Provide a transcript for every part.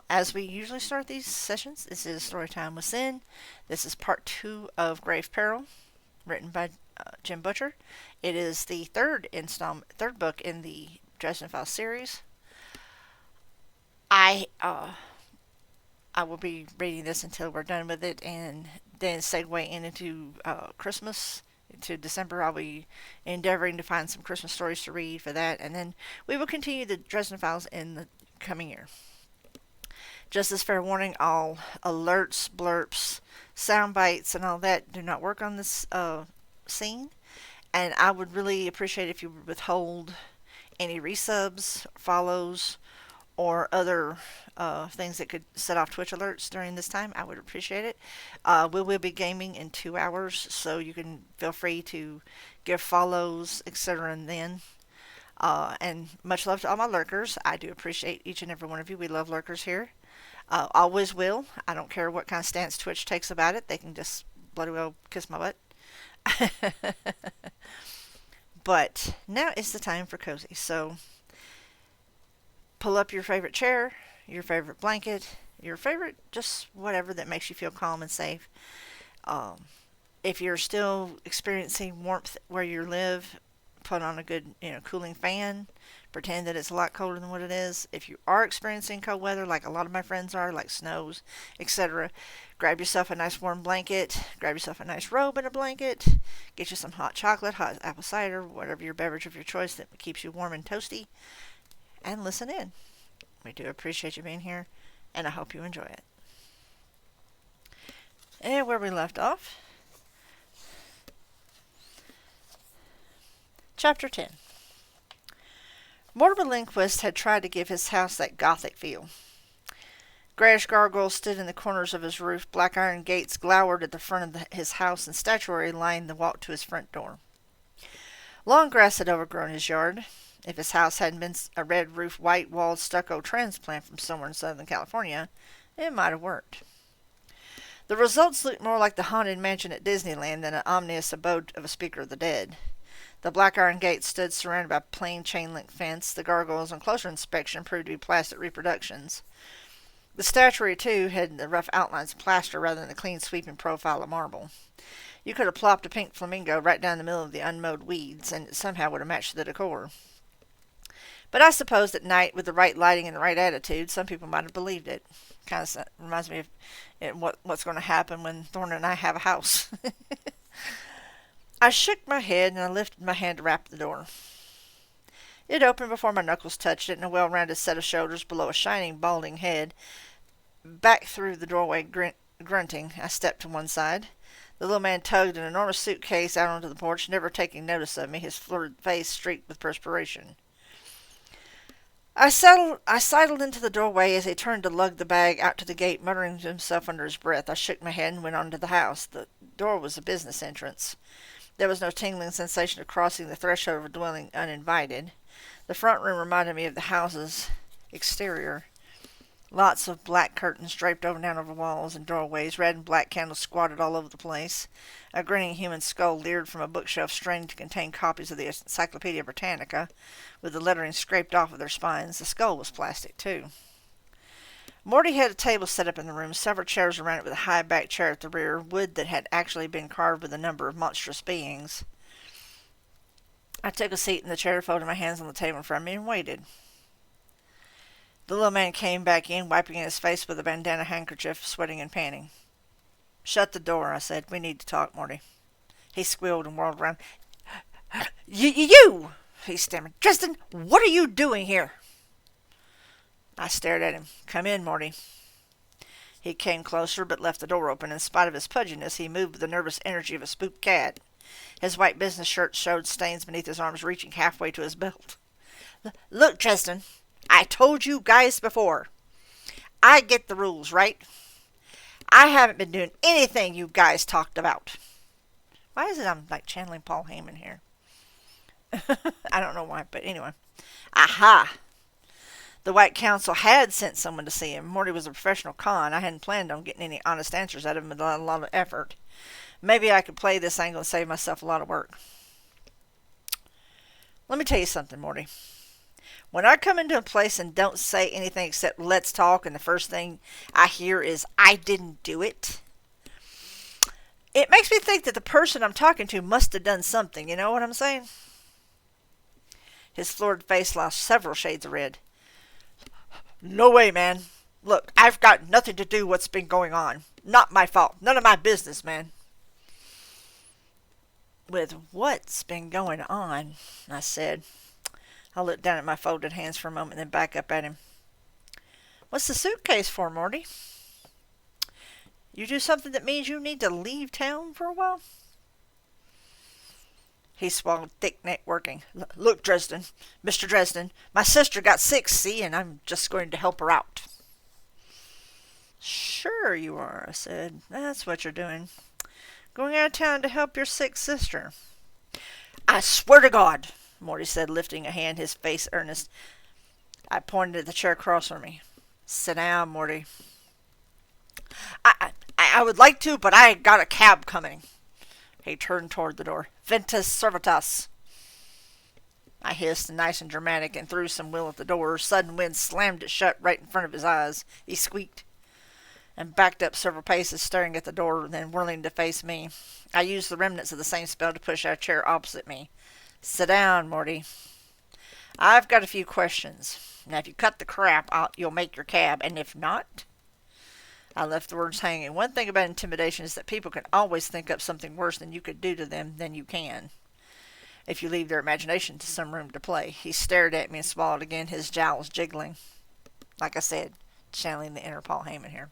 As we usually start these sessions, this is Storytime with Sin. This is part 2 of Grave Peril, written by Jim Butcher. It is the third book in the Dresden Files series. I will be reading this until we're done with it, and then segue into Christmas. To December, I'll be endeavoring to find some Christmas stories to read for that, and then we will continue the Dresden Files in the coming year. Just as fair warning, all alerts, blurps, sound bites, and all that do not work on this scene, and I would really appreciate if you would withhold any resubs, follows, or other things that could set off Twitch alerts during this time. I would appreciate it. We will be gaming in 2 hours, so you can feel free to give follows, etc. and then. And much love to all my lurkers. I do appreciate each and every one of you. We love lurkers here. Always will. I don't care what kind of stance Twitch takes about it. They can just bloody well kiss my butt. But now is the time for cozy. So pull up your favorite chair, your favorite blanket, your favorite just whatever that makes you feel calm and safe. If you're still experiencing warmth where you live, put on a good, cooling fan. Pretend that it's a lot colder than what it is. If you are experiencing cold weather, like a lot of my friends are, like snows, etc., grab yourself a nice warm blanket. Grab yourself a nice robe and a blanket. Get you some hot chocolate, hot apple cider, whatever your beverage of your choice that keeps you warm and toasty. And listen in. We do appreciate you being here, and I hope you enjoy it. And where we left off, Chapter 10. Mortimer Lindquist had tried to give his house that gothic feel. Grayish gargoyles stood in the corners of his roof, black iron gates glowered at the front of his house, and statuary lined the walk to his front door. Long grass had overgrown his yard. If his house hadn't been a red-roofed, white-walled stucco transplant from somewhere in Southern California, it might have worked. The results looked more like the haunted mansion at Disneyland than an ominous abode of a speaker of the dead. The black iron gate stood surrounded by a plain chain-link fence. The gargoyles, on closer inspection, proved to be plastic reproductions. The statuary, too, had the rough outlines of plaster rather than the clean sweeping profile of marble. You could have plopped a pink flamingo right down the middle of the unmowed weeds, and it somehow would have matched the decor. But I suppose at night, with the right lighting and the right attitude, some people might have believed it. Kind of reminds me of what's going to happen when Thorne and I have a house. I shook my head, and I lifted my hand to rap the door. It opened before my knuckles touched it, and a well-rounded set of shoulders below a shining, balding head. Back through the doorway, grunting, I stepped to one side. The little man tugged an enormous suitcase out onto the porch, never taking notice of me, his florid face streaked with perspiration. I sidled into the doorway as he turned to lug the bag out to the gate, muttering to himself under his breath. I shook my head and went on to the house. The door was a business entrance. There was no tingling sensation of crossing the threshold of a dwelling uninvited. The front room reminded me of the house's exterior. Lots of black curtains draped down over walls and doorways, red and black candles squatted all over the place. A grinning human skull leered from a bookshelf strained to contain copies of the Encyclopedia Britannica, with the lettering scraped off of their spines. The skull was plastic, too. Morty had a table set up in the room, several chairs around it with a high-backed chair at the rear, wood that had actually been carved with a number of monstrous beings. I took a seat in the chair, folded my hands on the table in front of me, and waited. The little man came back in, wiping his face with a bandana handkerchief, sweating and panting. "Shut the door," I said. "We need to talk, Morty." He squealed and whirled around. You! He stammered. "Dresden, what are you doing here?" I stared at him. "Come in, Morty." He came closer, but left the door open. In spite of his pudginess, he moved with the nervous energy of a spooked cat. His white business shirt showed stains beneath his arms, reaching halfway to his belt. "Look, Dresden, I told you guys before. I get the rules, right? I haven't been doing anything you guys talked about." Why is it I'm like channeling Paul Heyman here? I don't know why, but anyway. Aha! The White Council had sent someone to see him. Morty was a professional con. I hadn't planned on getting any honest answers out of him without a lot of effort. Maybe I could play this angle and save myself a lot of work. "Let me tell you something, Morty. When I come into a place and don't say anything except let's talk, and the first thing I hear is I didn't do it, it makes me think that the person I'm talking to must have done something. You know what I'm saying? His florid face lost several shades of red. No way, man. Look, I've got nothing to do with what's been going on. Not my fault. None of my business, man. With what's been going on, I said. I looked down at my folded hands for a moment, then back up at him. What's the suitcase for, Morty? You do something that means you need to leave town for a while? He swallowed thick, networking. Look, Dresden, Mr. Dresden, my sister got sick, see, and I'm just going to help her out. Sure you are, I said. That's what you're doing. Going out of town to help your sick sister. I swear to God, Morty said, lifting a hand, his face earnest. I pointed at the chair across from me. Sit down, Morty. I would like to, but I got a cab coming. He turned toward the door. Ventus servatus. I hissed, nice and dramatic, and threw some will at the door. Sudden wind slammed it shut right in front of his eyes. He squeaked and backed up several paces, staring at the door, then whirling to face me. I used the remnants of the same spell to push out a chair opposite me. Sit down, Morty. I've got a few questions. Now, if you cut the crap, you'll make your cab, and if not... I left the words hanging. One thing about intimidation is that people can always think up something worse than you could do to them than you can, if you leave their imagination to some room to play. He stared at me and swallowed again, his jowls jiggling. Like I said, channeling the inner Paul Heyman here.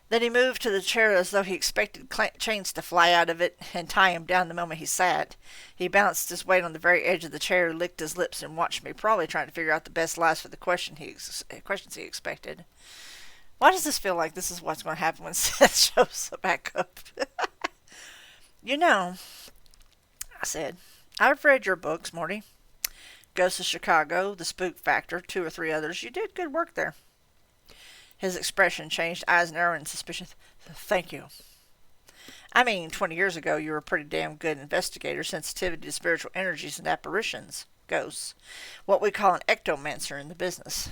Then he moved to the chair as though he expected chains to fly out of it and tie him down the moment he sat. He balanced his weight on the very edge of the chair, licked his lips, and watched me, probably trying to figure out the best lies for the questions he expected. Why does this feel like this is what's going to happen when Seth shows back up? You know, I said, I've read your books, Morty. Ghost of Chicago, The Spook Factor, 2 or 3 others. You did good work there. His expression changed, eyes narrowed in suspicion. Thank you. I mean, 20 years ago, you were a pretty damn good investigator, sensitivity to spiritual energies and apparitions, ghosts. What we call an ectomancer in the business.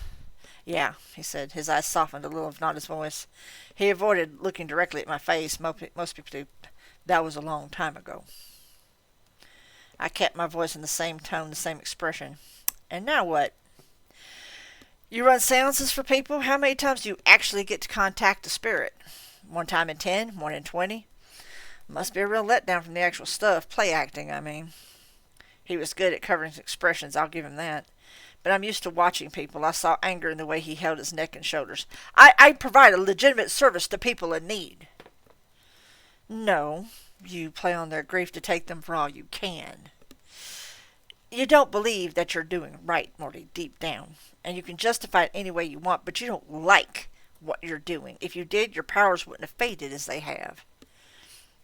Yeah, he said. His eyes softened a little, if not his voice. He avoided looking directly at my face. Most people do. That was a long time ago. I kept my voice in the same tone, the same expression. And now what? You run seances for people? How many times do you actually get to contact a spirit? 1 time in 10? 1 in 20? Must be a real letdown from the actual stuff. Play acting, I mean. He was good at covering his expressions, I'll give him that. But I'm used to watching people. I saw anger in the way he held his neck and shoulders. I provide a legitimate service to people in need. No, you play on their grief to take them for all you can. You don't believe that you're doing right, Morty, deep down. And you can justify it any way you want, but you don't like what you're doing. If you did, your powers wouldn't have faded as they have.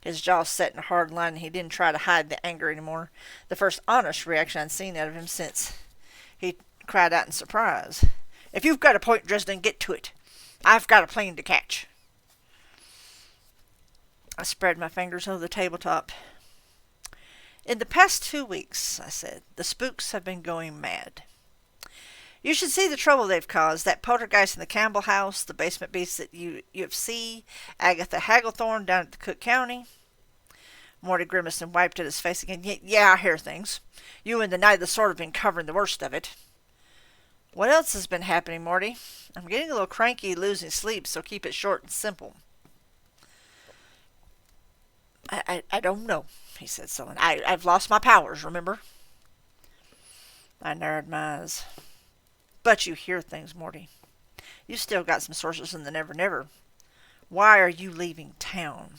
His jaw set in a hard line, and he didn't try to hide the anger anymore. The first honest reaction I'd seen out of him since he cried out in surprise. If you've got a point, Dresden, get to it. I've got a plane to catch. I spread my fingers over the tabletop. In the past 2 weeks, I said, the spooks have been going mad. You should see the trouble they've caused. That poltergeist in the Campbell house, the basement beast at UFC, Agatha Hagglethorne down at the Cook County. Morty grimaced and wiped at his face again. Yeah, I hear things. You and the Night of the Sword have been covering the worst of it. What else has been happening, Morty? I'm getting a little cranky, losing sleep, so keep it short and simple. I don't know, he said sullenly. I've lost my powers, remember? I narrowed my eyes. But you hear things, Morty. You still got some sources in the Never Never. Why are you leaving town?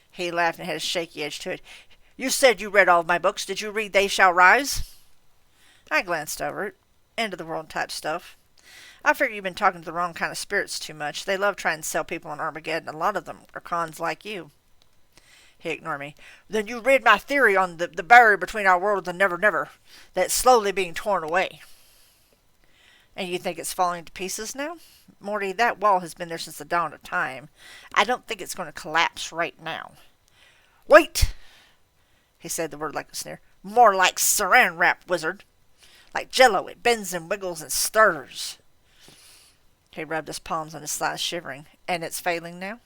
He laughed and had a shaky edge to it. You said you read all of my books. Did you read They Shall Rise? I glanced over it. End of the world type stuff. I figure you've been talking to the wrong kind of spirits too much. They love trying to sell people on Armageddon. A lot of them are cons like you. He ignored me. Then you read my theory on the barrier between our world and the Never Never, that's slowly being torn away. And you think it's falling to pieces now? Morty, that wall has been there since the dawn of time. I don't think it's going to collapse right now. Wait! He said the word like a sneer. More like saran wrap, wizard. Like jello, it bends and wiggles and stirs. He rubbed his palms on his thighs, shivering. And it's failing now?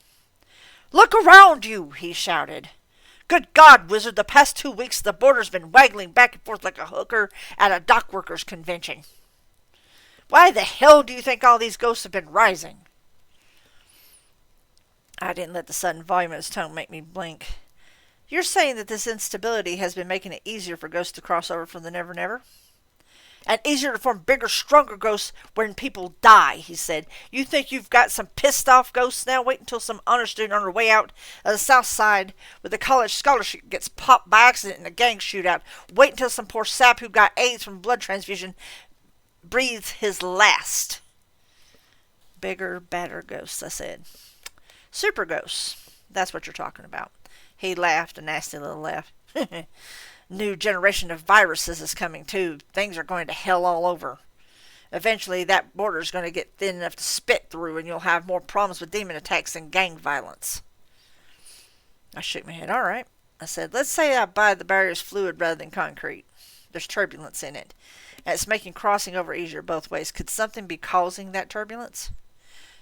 Look around you, he shouted. Good God, Wizard, the past 2 weeks the border's been waggling back and forth like a hooker at a dock workers' convention. Why the hell do you think all these ghosts have been rising? I didn't let the sudden volume of his tone make me blink. You're saying that this instability has been making it easier for ghosts to cross over from the Never Never? And easier to form bigger, stronger ghosts when people die, he said. You think you've got some pissed off ghosts now? Wait until some honor student on her way out of the south side with a college scholarship gets popped by accident in a gang shootout. Wait until some poor sap who got AIDS from blood transfusion breathes his last. Bigger, badder ghosts, I said. Super ghosts. That's what you're talking about. He laughed, a nasty little laugh. New generation of viruses is coming too. Things are going to hell all over. Eventually that border is going to get thin enough to spit through and you'll have more problems with demon attacks and gang violence. I shook my head. All right. I said, let's say I buy the barrier's fluid rather than concrete. There's turbulence in it. And it's making crossing over easier both ways. Could something be causing that turbulence?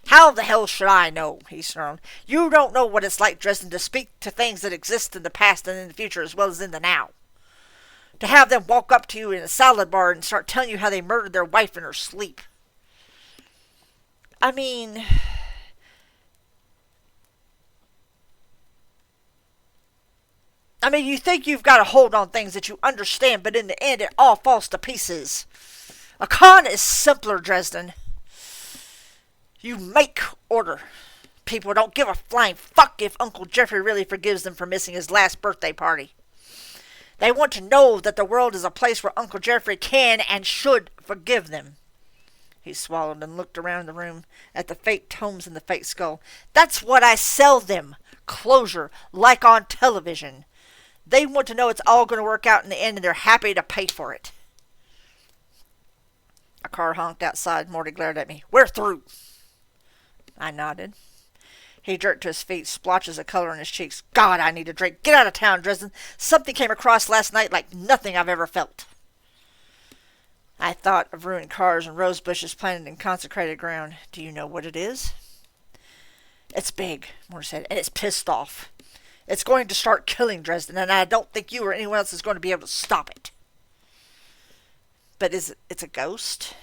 How the hell should I know? He snarled. You don't know what it's like, Dresden, to speak to things that exist in the past and in the future as well as in the now. To have them walk up to you in a salad bar and start telling you how they murdered their wife in her sleep. I mean, you think you've got a hold on things that you understand, but in the end it all falls to pieces. A con is simpler, Dresden. You make order. People don't give a flying fuck if Uncle Jeffrey really forgives them for missing his last birthday party. They want to know that the world is a place where Uncle Jeffrey can and should forgive them. He swallowed and looked around the room at the fake tomes in the fake skull. That's what I sell them. Closure, like on television. They want to know it's all going to work out in the end and they're happy to pay for it. A car honked outside. Morty glared at me. We're through. I nodded. He jerked to his feet, splotches of color in his cheeks. God, I need a drink. Get out of town, Dresden. Something came across last night like nothing I've ever felt. I thought of ruined cars and rose bushes planted in consecrated ground. Do you know what it is? It's big, Morty said, and it's pissed off. It's going to start killing Dresden, and I don't think you or anyone else is going to be able to stop it. But it's a ghost?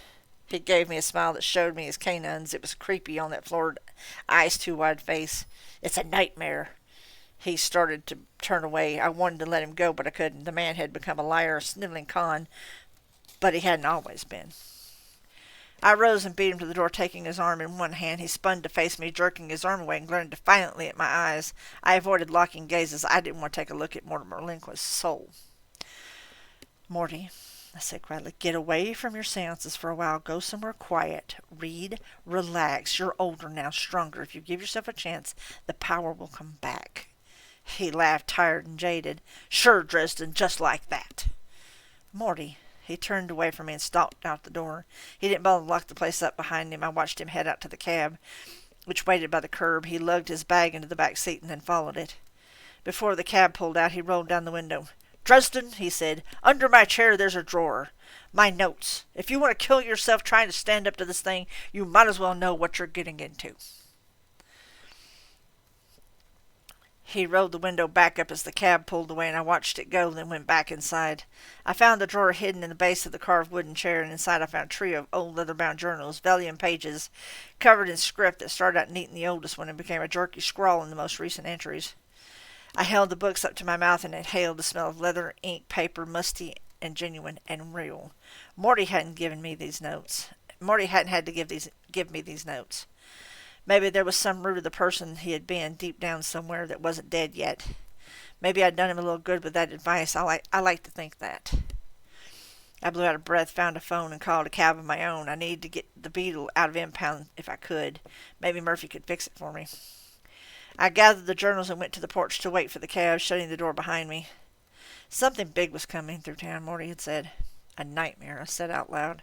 He gave me a smile that showed me his canines. It was creepy on that florid, eyes-too-wide face. It's a nightmare. He started to turn away. I wanted to let him go, but I couldn't. The man had become a liar, a sniveling con, but he hadn't always been. I rose and beat him to the door, taking his arm in one hand. He spun to face me, jerking his arm away and glaring defiantly at my eyes. I avoided locking gazes. I didn't want to take a look at Mortimer Lindquist's soul. Morty, I said quietly, get away from your seances for a while. Go somewhere quiet. Read. Relax. You're older now, stronger. If you give yourself a chance, the power will come back. He laughed, tired and jaded. Sure, Dresden, just like that. Morty. He turned away from me and stalked out the door. He didn't bother to lock the place up behind him. I watched him head out to the cab, which waited by the curb. He lugged his bag into the back seat and then followed it. Before the cab pulled out, he rolled down the window. Dresden, he said, under my chair there's a drawer. My notes. If you want to kill yourself trying to stand up to this thing, you might as well know what you're getting into. He rolled the window back up as the cab pulled away, and I watched it go, then went back inside. I found the drawer hidden in the base of the carved wooden chair, and inside I found a trio of old leather-bound journals, vellum pages, covered in script that started out neat in the oldest one and became a jerky scrawl in the most recent entries. I held the books up to my mouth and inhaled the smell of leather, ink, paper, musty and genuine and real. Morty hadn't given me these notes. Morty hadn't had to give me these notes. Maybe there was some root of the person he had been deep down somewhere that wasn't dead yet. Maybe I'd done him a little good with that advice. I like to think that. I blew out a breath, found a phone, and called a cab of my own. I needed to get the Beetle out of impound if I could. Maybe Murphy could fix it for me. I gathered the journals and went to the porch to wait for the cab, shutting the door behind me. Something big was coming through town, Morty had said. A nightmare, I said out loud.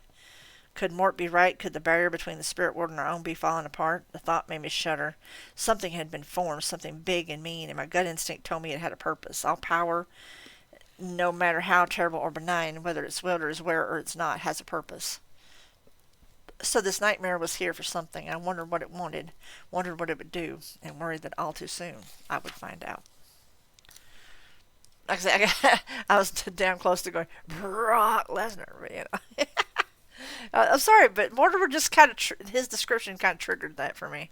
Could Mort be right? Could the barrier between the spirit world and our own be falling apart? The thought made me shudder. Something had been formed, something big and mean, and my gut instinct told me it had a purpose. All power no matter how terrible or benign, whether it's willed or is aware or it's not, has a purpose. So this nightmare was here for something. I wondered what it wanted, wondered what it would do, and worried that all too soon I would find out. Like I said, I was down close to going, Brock Lesnar, you know. I'm sorry, but Mortimer just kind of, his description kind of triggered that for me.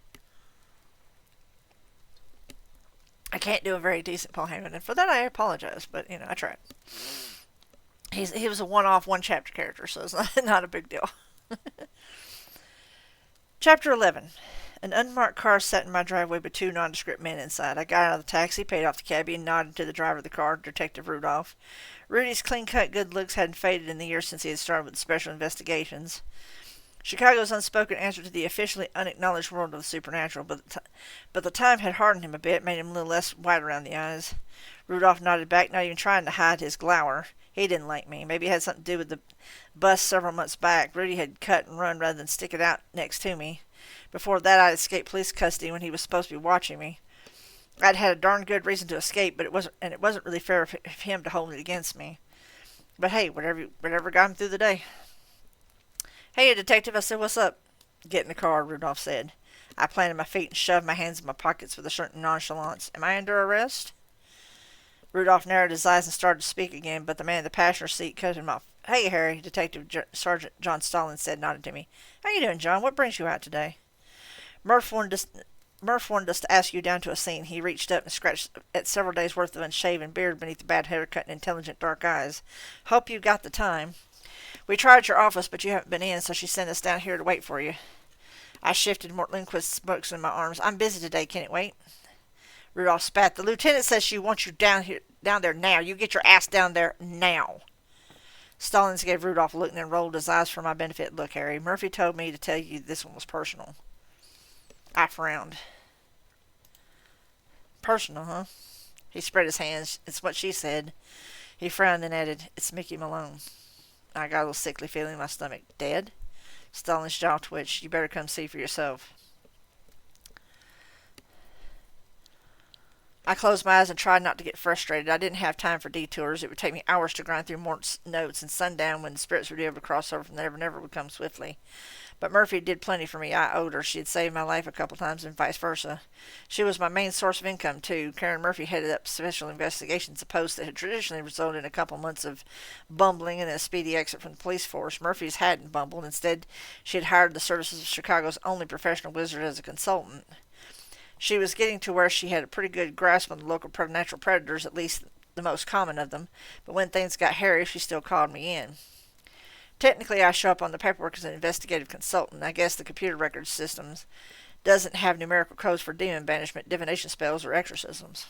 I can't do a very decent Paul Heyman, and for that I apologize, but, you know, I tried. He was a one-off, one-chapter character, so it's not a big deal. Chapter 11. An unmarked car sat in my driveway with two nondescript men inside. I got out of the taxi, paid off the cabbie, and nodded to the driver of the car, Detective Rudolph. Rudy's clean-cut good looks hadn't faded in the years since he had started with special investigations. Chicago's unspoken answer to the officially unacknowledged world of the supernatural, but the time had hardened him a bit, made him a little less white around the eyes. Rudolph nodded back, not even trying to hide his glower. He didn't like me. Maybe it had something to do with the bust several months back. Rudy had cut and run rather than stick it out next to me. Before that, I'd escaped police custody when he was supposed to be watching me. I'd had a darn good reason to escape, but it wasn't really fair of him to hold it against me. But hey, whatever got him through the day. Hey, detective, I said, what's up? Get in the car, Rudolph said. I planted my feet and shoved my hands in my pockets with a certain nonchalance. Am I under arrest? Rudolph narrowed his eyes and started to speak again, but the man in the passenger seat cut him off. Hey, Harry, Detective Sergeant John Stallings said, nodding to me. How you doing, John? What brings you out today? Murph wanted us to ask you down to a scene. He reached up and scratched at several days' worth of unshaven beard beneath the bad haircut and intelligent dark eyes. Hope you got the time. We tried your office, but you haven't been in, so she sent us down here to wait for you. I shifted Mort Lindquist's books in my arms. I'm busy today. Can it wait? Rudolph spat. The lieutenant says she wants you down there now. You get your ass down there now. Stallings gave Rudolph a look and then rolled his eyes for my benefit. Look, Harry, Murphy told me to tell you this one was personal. I frowned. Personal, huh? He spread his hands. It's what she said. He frowned and added, it's Mickey Malone. I got a little sickly feeling in my stomach. Dead? Stallings' jaw twitched. You better come see for yourself. I closed my eyes and tried not to get frustrated. I didn't have time for detours. It would take me hours to grind through Mort's notes, and sundown, when the spirits were able to cross over from Never Never, would come swiftly. But Murphy did plenty for me. I owed her. She had saved my life a couple times and vice versa. She was my main source of income, too. Karen Murphy headed up special investigations, a post that had traditionally resulted in a couple months of bumbling and a speedy exit from the police force. Murphy's hadn't bumbled. Instead, she had hired the services of Chicago's only professional wizard as a consultant. She was getting to where she had a pretty good grasp on the local natural predators, at least the most common of them, but when things got hairy, she still called me in. Technically, I show up on the paperwork as an investigative consultant. I guess the computer record systems doesn't have numerical codes for demon banishment, divination spells, or exorcisms.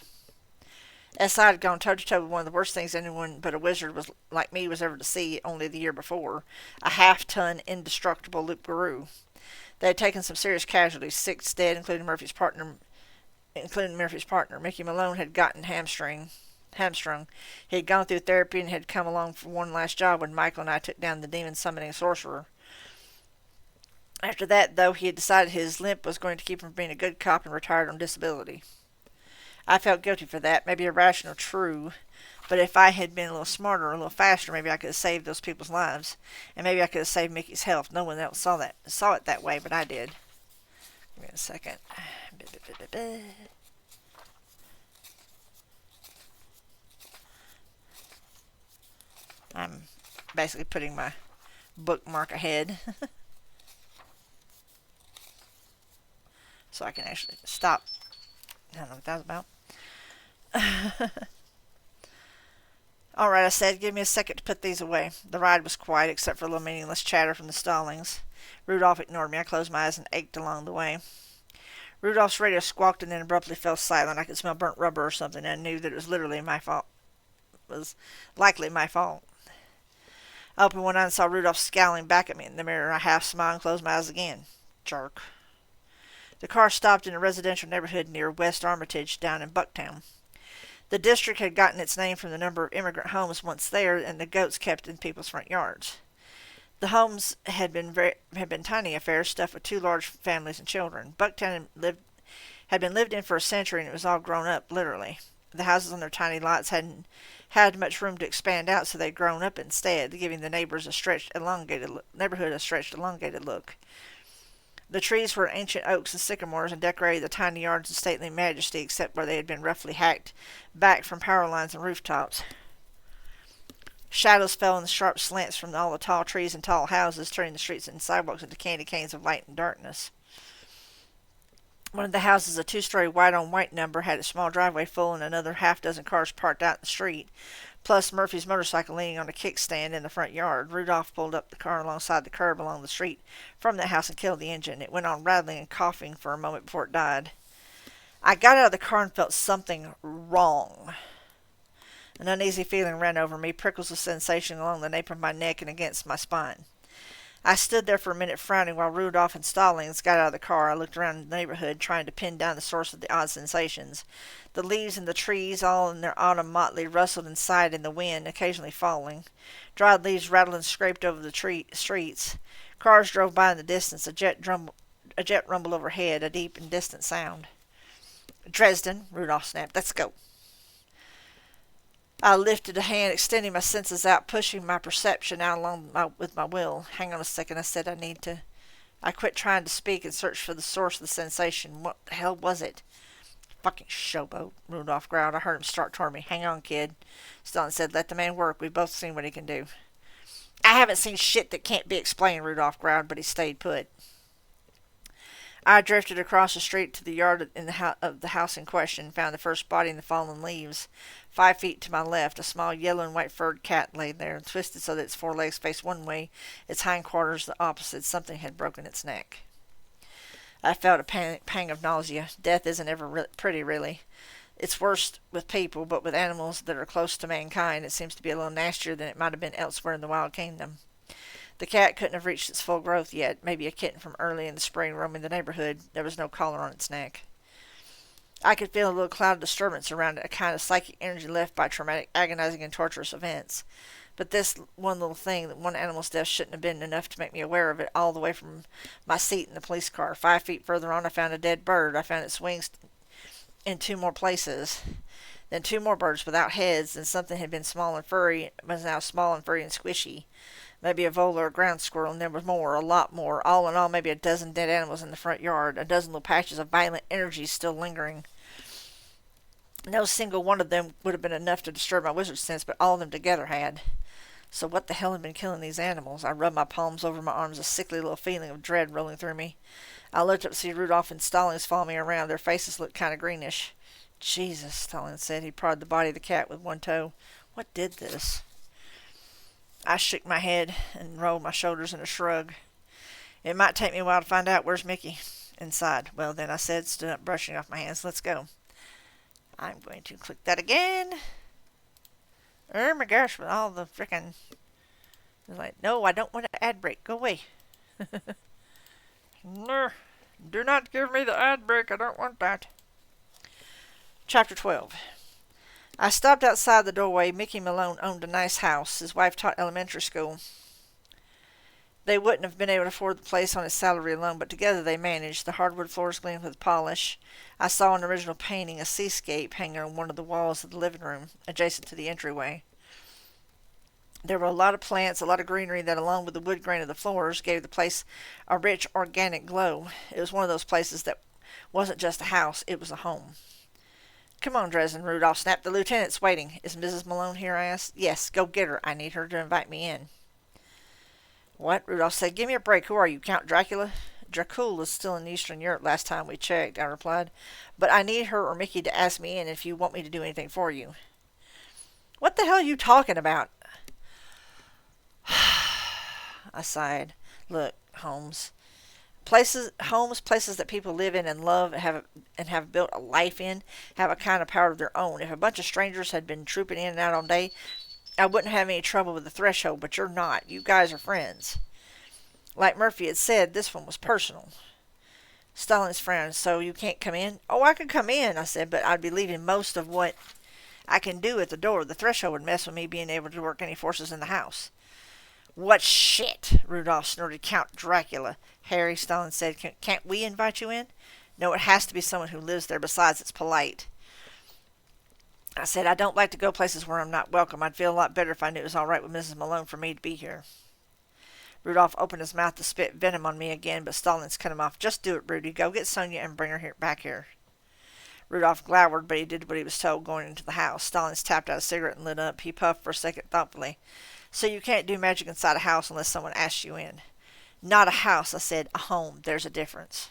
SI had gone toe-to-toe with one of the worst things anyone but a wizard like me was ever to see only the year before, a half-ton indestructible loup-garou. They had taken some serious casualties, 6 dead, including Murphy's partner. Mickey Malone had gotten hamstrung. He had gone through therapy and had come along for one last job when Michael and I took down the demon-summoning sorcerer. After that, though, he had decided his limp was going to keep him from being a good cop and retired on disability. I felt guilty for that, maybe irrational, true, but if I had been a little smarter or a little faster, maybe I could have saved those people's lives, and maybe I could have saved Mickey's health. No one else saw it that way, but I did. Give me a second. I'm basically putting my bookmark ahead so I can actually stop. I don't know what that was about. All right, I said, give me a second to put these away. The ride was quiet, except for a little meaningless chatter from the Stallings. Rudolph ignored me. I closed my eyes and ached along the way. Rudolph's radio squawked and then abruptly fell silent. I could smell burnt rubber or something, and I knew that it was literally my fault. It was likely my fault. I opened one eye and saw Rudolph scowling back at me in the mirror. I half smiled and closed my eyes again. Jerk. The car stopped in a residential neighborhood near West Armitage down in Bucktown. The district had gotten its name from the number of immigrant homes once there and the goats kept in people's front yards. The homes had been tiny affairs stuffed with 2 large families and children. Bucktown had been lived in for a century, and it was all grown up, literally. The houses on their tiny lots hadn't had much room to expand out, so they'd grown up instead, giving the neighborhood a stretched, elongated look. The trees were ancient oaks and sycamores and decorated the tiny yards in stately majesty, except where they had been roughly hacked back from power lines and rooftops. Shadows fell in the sharp slants from all the tall trees and tall houses, turning the streets and sidewalks into candy canes of light and darkness. One of the houses, a two-story white-on-white number, had a small driveway full and another half-dozen cars parked out in the street, plus Murphy's motorcycle leaning on a kickstand in the front yard. Rudolph pulled up the car alongside the curb along the street from the house and killed the engine. It went on rattling and coughing for a moment before it died. I got out of the car and felt something wrong. An uneasy feeling ran over me, prickles of sensation along the nape of my neck and against my spine. I stood there for a minute frowning while Rudolph and Stallings got out of the car. I looked around the neighborhood, trying to pin down the source of the odd sensations. The leaves in the trees, all in their autumn motley, rustled and sighed in the wind, occasionally falling. Dried leaves rattled and scraped over the streets. Cars drove by in the distance, a jet rumbled overhead, a deep and distant sound. Dresden, Rudolph snapped. Let's go. I lifted a hand, extending my senses out, pushing my perception out with my will. Hang on a second, I said. I quit trying to speak and searched for the source of the sensation. What the hell was it? Fucking showboat, Rudolph growled. I heard him start toward me. Hang on, kid. Stalin said, let the man work. We've both seen what he can do. I haven't seen shit that can't be explained, Rudolph growled, but he stayed put. I drifted across the street to the yard of the house in question and found the first body in the fallen leaves. 5 feet to my left, a small yellow and white furred cat lay there, twisted so that its forelegs faced one way, its hindquarters the opposite. Something had broken its neck. I felt a pang of nausea. Death isn't ever pretty, really. It's worst with people, but with animals that are close to mankind, it seems to be a little nastier than it might have been elsewhere in the wild kingdom. The cat couldn't have reached its full growth yet. Maybe a kitten from early in the spring roaming the neighborhood. There was no collar on its neck. I could feel a little cloud of disturbance around it, a kind of psychic energy left by traumatic, agonizing, and torturous events. But this one little thing, that one animal's death, shouldn't have been enough to make me aware of it all the way from my seat in the police car. 5 feet further on, I found a dead bird. I found its wings in 2 more places. Then 2 more birds without heads, and something had been small and furry, was now small and furry and squishy. Maybe a vole or a ground squirrel, and there was more, a lot more. All in all, maybe a dozen dead animals in the front yard, a dozen little patches of violent energy still lingering. No single one of them would have been enough to disturb my wizard sense, but all of them together had. So what the hell had been killing these animals? I rubbed my palms over my arms, a sickly little feeling of dread rolling through me. I looked up to see Rudolph and Stallings follow me around. Their faces looked kind of greenish. Jesus, Stallings said. He prodded the body of the cat with one toe. What did this? I shook my head and rolled my shoulders in a shrug. It might take me a while to find out. Where's Mickey? Inside. Well, then, I said, stood up, brushing off my hands. Let's go. I'm going to click that again. Oh my gosh, with all the frickin'... Like, no, I don't want an ad break. Go away. No, do not give me the ad break. I don't want that. Chapter 12. I stopped outside the doorway. Mickey Malone owned a nice house. His wife taught elementary school. They wouldn't have been able to afford the place on his salary alone, but together they managed. The hardwood floors gleamed with polish. I saw an original painting, a seascape, hanging on one of the walls of the living room, adjacent to the entryway. There were a lot of plants, a lot of greenery that, along with the wood grain of the floors, gave the place a rich, organic glow. It was one of those places that wasn't just a house, it was a home. Come on, Dresden, Rudolph snapped. The lieutenant's waiting. Is Mrs. Malone here? I asked. Yes, go get her. I need her to invite me in. What? Rudolph said. Give me a break. Who are you, Count Dracula? Dracul is still in Eastern Europe last time we checked, I replied. But I need her or Mickey to ask me in if you want me to do anything for you. What the hell are you talking about? I sighed. Look, Holmes. Places that people live in and love and have built a life in have a kind of power of their own. If a bunch of strangers had been trooping in and out all day, I wouldn't have any trouble with the threshold, but you're not. You guys are friends. Like Murphy had said, this one was personal. Stallings frowned. So you can't come in? Oh, I could come in, I said, but I'd be leaving most of what I can do at the door. The threshold would mess with me being able to work any forces in the house. What shit? Rudolph snorted. Count Dracula. Harry, Stallings said, can't we invite you in? No, it has to be someone who lives there. Besides, it's polite. I said, I don't like to go places where I'm not welcome. I'd feel a lot better if I knew it was all right with Mrs. Malone for me to be here. Rudolph opened his mouth to spit venom on me again, but Stallings cut him off. Just do it, Rudy. Go get Sonia and bring her back here. Rudolph glowered, but he did what he was told, going into the house. Stallings tapped out a cigarette and lit up. He puffed for a second thoughtfully. So you can't do magic inside a house unless someone asks you in. Not a house, I said. A home. There's a difference.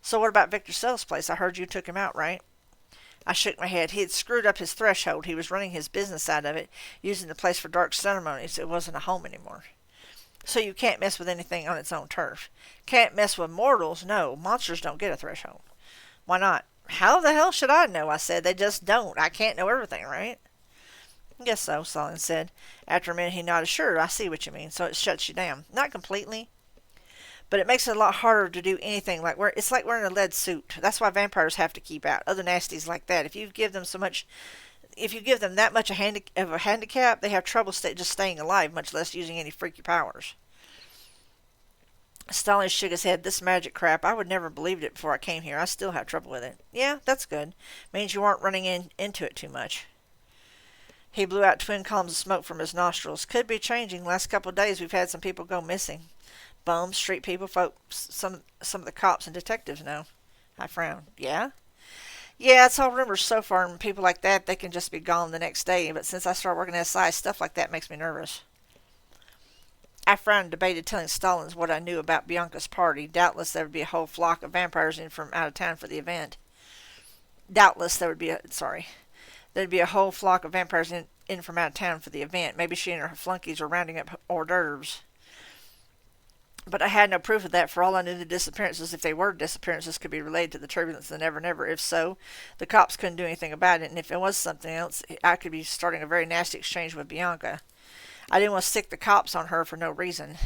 So what about Victor Sell's place? I heard you took him out, right? I shook my head. He had screwed up his threshold. He was running his business out of it, using the place for dark ceremonies. It wasn't a home anymore. So you can't mess with anything on its own turf. Can't mess with mortals? No, monsters don't get a threshold. Why not? How the hell should I know? I said. They just don't. I can't know everything, right? Guess so, Stallings said. After a minute he nodded. Sure, I see what you mean. So it shuts you down. Not completely, but it makes it a lot harder to do anything. It's like wearing a lead suit. That's why vampires have to keep out. Other nasties like that. If you give them that much of a handicap, they have trouble just staying alive, much less using any freaky powers. Stallings shook his head. This magic crap, I would never believed it before I came here. I still have trouble with it. Yeah, that's good. Means you aren't running into it too much. He blew out twin columns of smoke from his nostrils. Could be changing. Last couple of days we've had some people go missing. Bums, street people, folks, some of the cops and detectives know. I frowned. Yeah? Yeah, it's all rumors so far, and people like that, they can just be gone the next day. But since I started working at SI, stuff like that makes me nervous. I frowned and debated telling Stallings what I knew about Bianca's party. Doubtless there would be a whole flock of vampires in from out of town for the event. There'd be a whole flock of vampires in from out of town for the event. Maybe she and her flunkies were rounding up hors d'oeuvres. But I had no proof of that. For all I knew, the disappearances, if they were disappearances, could be related to the turbulence of the Never Never. If so, the cops couldn't do anything about it. And if it was something else, I could be starting a very nasty exchange with Bianca. I didn't want to stick the cops on her for no reason.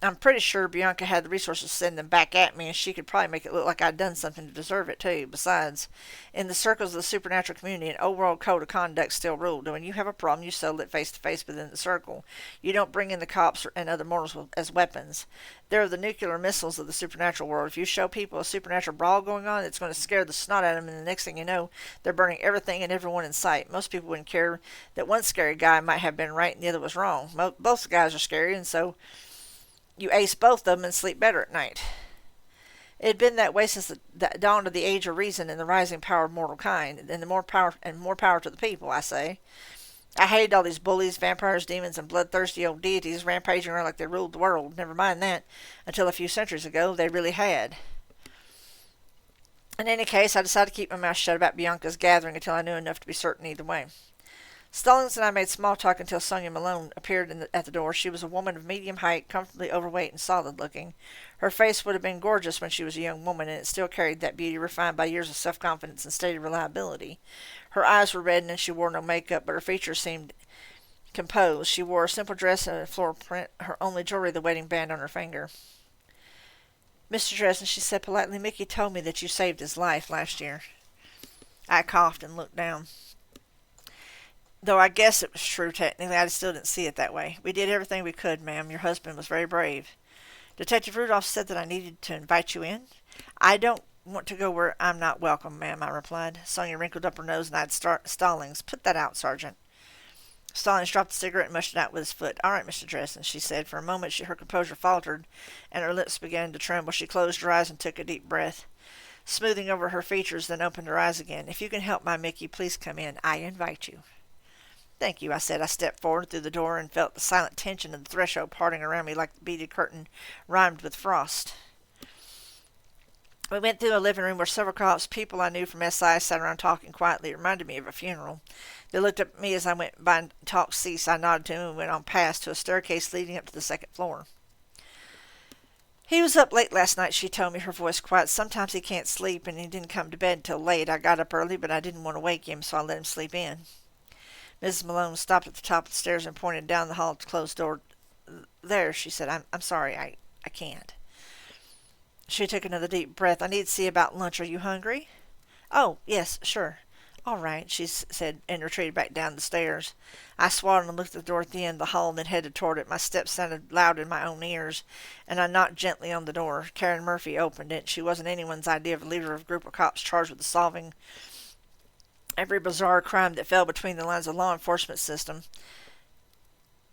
I'm pretty sure Bianca had the resources to send them back at me, and she could probably make it look like I'd done something to deserve it, too. Besides, in the circles of the supernatural community, an old-world code of conduct still ruled. And when you have a problem, you settle it face-to-face within the circle. You don't bring in the cops and other mortals as weapons. They're the nuclear missiles of the supernatural world. If you show people a supernatural brawl going on, it's going to scare the snot out of them, and the next thing you know, they're burning everything and everyone in sight. Most people wouldn't care that one scary guy might have been right and the other was wrong. Both guys are scary, and so you ace both of them and sleep better at night. It had been that way since the dawn of the age of reason and the rising power of mortal kind, and more power to the people, I say. I hated all these bullies, vampires, demons, and bloodthirsty old deities rampaging around like they ruled the world. Never mind that, until a few centuries ago, they really had. In any case, I decided to keep my mouth shut about Bianca's gathering until I knew enough to be certain either way. Stallings and I made small talk until Sonia Malone appeared at the door. She was a woman of medium height, comfortably overweight and solid-looking. Her face would have been gorgeous when she was a young woman, and it still carried that beauty refined by years of self-confidence and stated reliability. Her eyes were red, and she wore no makeup, but her features seemed composed. She wore a simple dress and a floral print, her only jewelry the wedding band on her finger. Mr. Dresden, she said politely, Mickey told me that you saved his life last year. I coughed and looked down. Though I guess it was true technically, I still didn't see it that way. We did everything we could, ma'am. Your husband was very brave. Detective Rudolph said that I needed to invite you in. I don't want to go where I'm not welcome, ma'am, I replied. Sonia wrinkled up her nose and eyed Stallings. Put that out, Sergeant. Stallings dropped the cigarette and mushed it out with his foot. All right, Mr. Dresden, she said. For a moment her composure faltered, and her lips began to tremble. She closed her eyes and took a deep breath, smoothing over her features, then opened her eyes again. If you can help my Mickey, please come in. I invite you. Thank you, I said. I stepped forward through the door and felt the silent tension of the threshold parting around me like the beaded curtain rimed with frost. We went through a living room where several cops, people I knew from SI, sat around talking quietly. It reminded me of a funeral. They looked up at me as I went by and talk ceased. I nodded to him and went on past to a staircase leading up to the second floor. He was up late last night, she told me, her voice quiet. Sometimes he can't sleep, and he didn't come to bed until late. I got up early, but I didn't want to wake him, so I let him sleep in. Mrs. Malone stopped at the top of the stairs and pointed down the hall to the closed door. There, she said. I'm sorry, I can't. She took another deep breath. I need to see about lunch. Are you hungry? Oh, yes, sure. All right, she said, and retreated back down the stairs. I swallowed and looked at the door at the end of the hall and then headed toward it. My steps sounded loud in my own ears, and I knocked gently on the door. Karen Murphy opened it. She wasn't anyone's idea of a leader of a group of cops charged with solving every bizarre crime that fell between the lines of law enforcement system.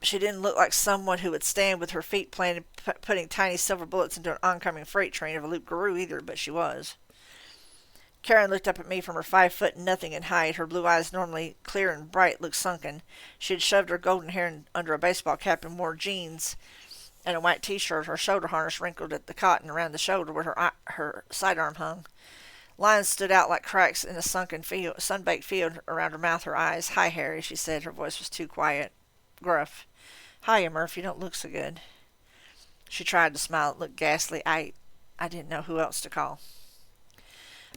She didn't look like someone who would stand with her feet planted, putting tiny silver bullets into an oncoming freight train of a loup-garou either, but she was. Karen looked up at me from her 5 foot nothing in height. Her blue eyes, normally clear and bright, looked sunken. She had shoved her golden hair under a baseball cap and wore jeans and a white t-shirt. Her shoulder harness wrinkled at the cotton around the shoulder where her sidearm hung. Lines stood out like cracks in a sun-baked field around her mouth, her eyes. "Hi, Harry," she said. Her voice was too quiet. Gruff. "Hiya, Murph. You don't look so good." She tried to smile. It looked ghastly. I didn't know who else to call.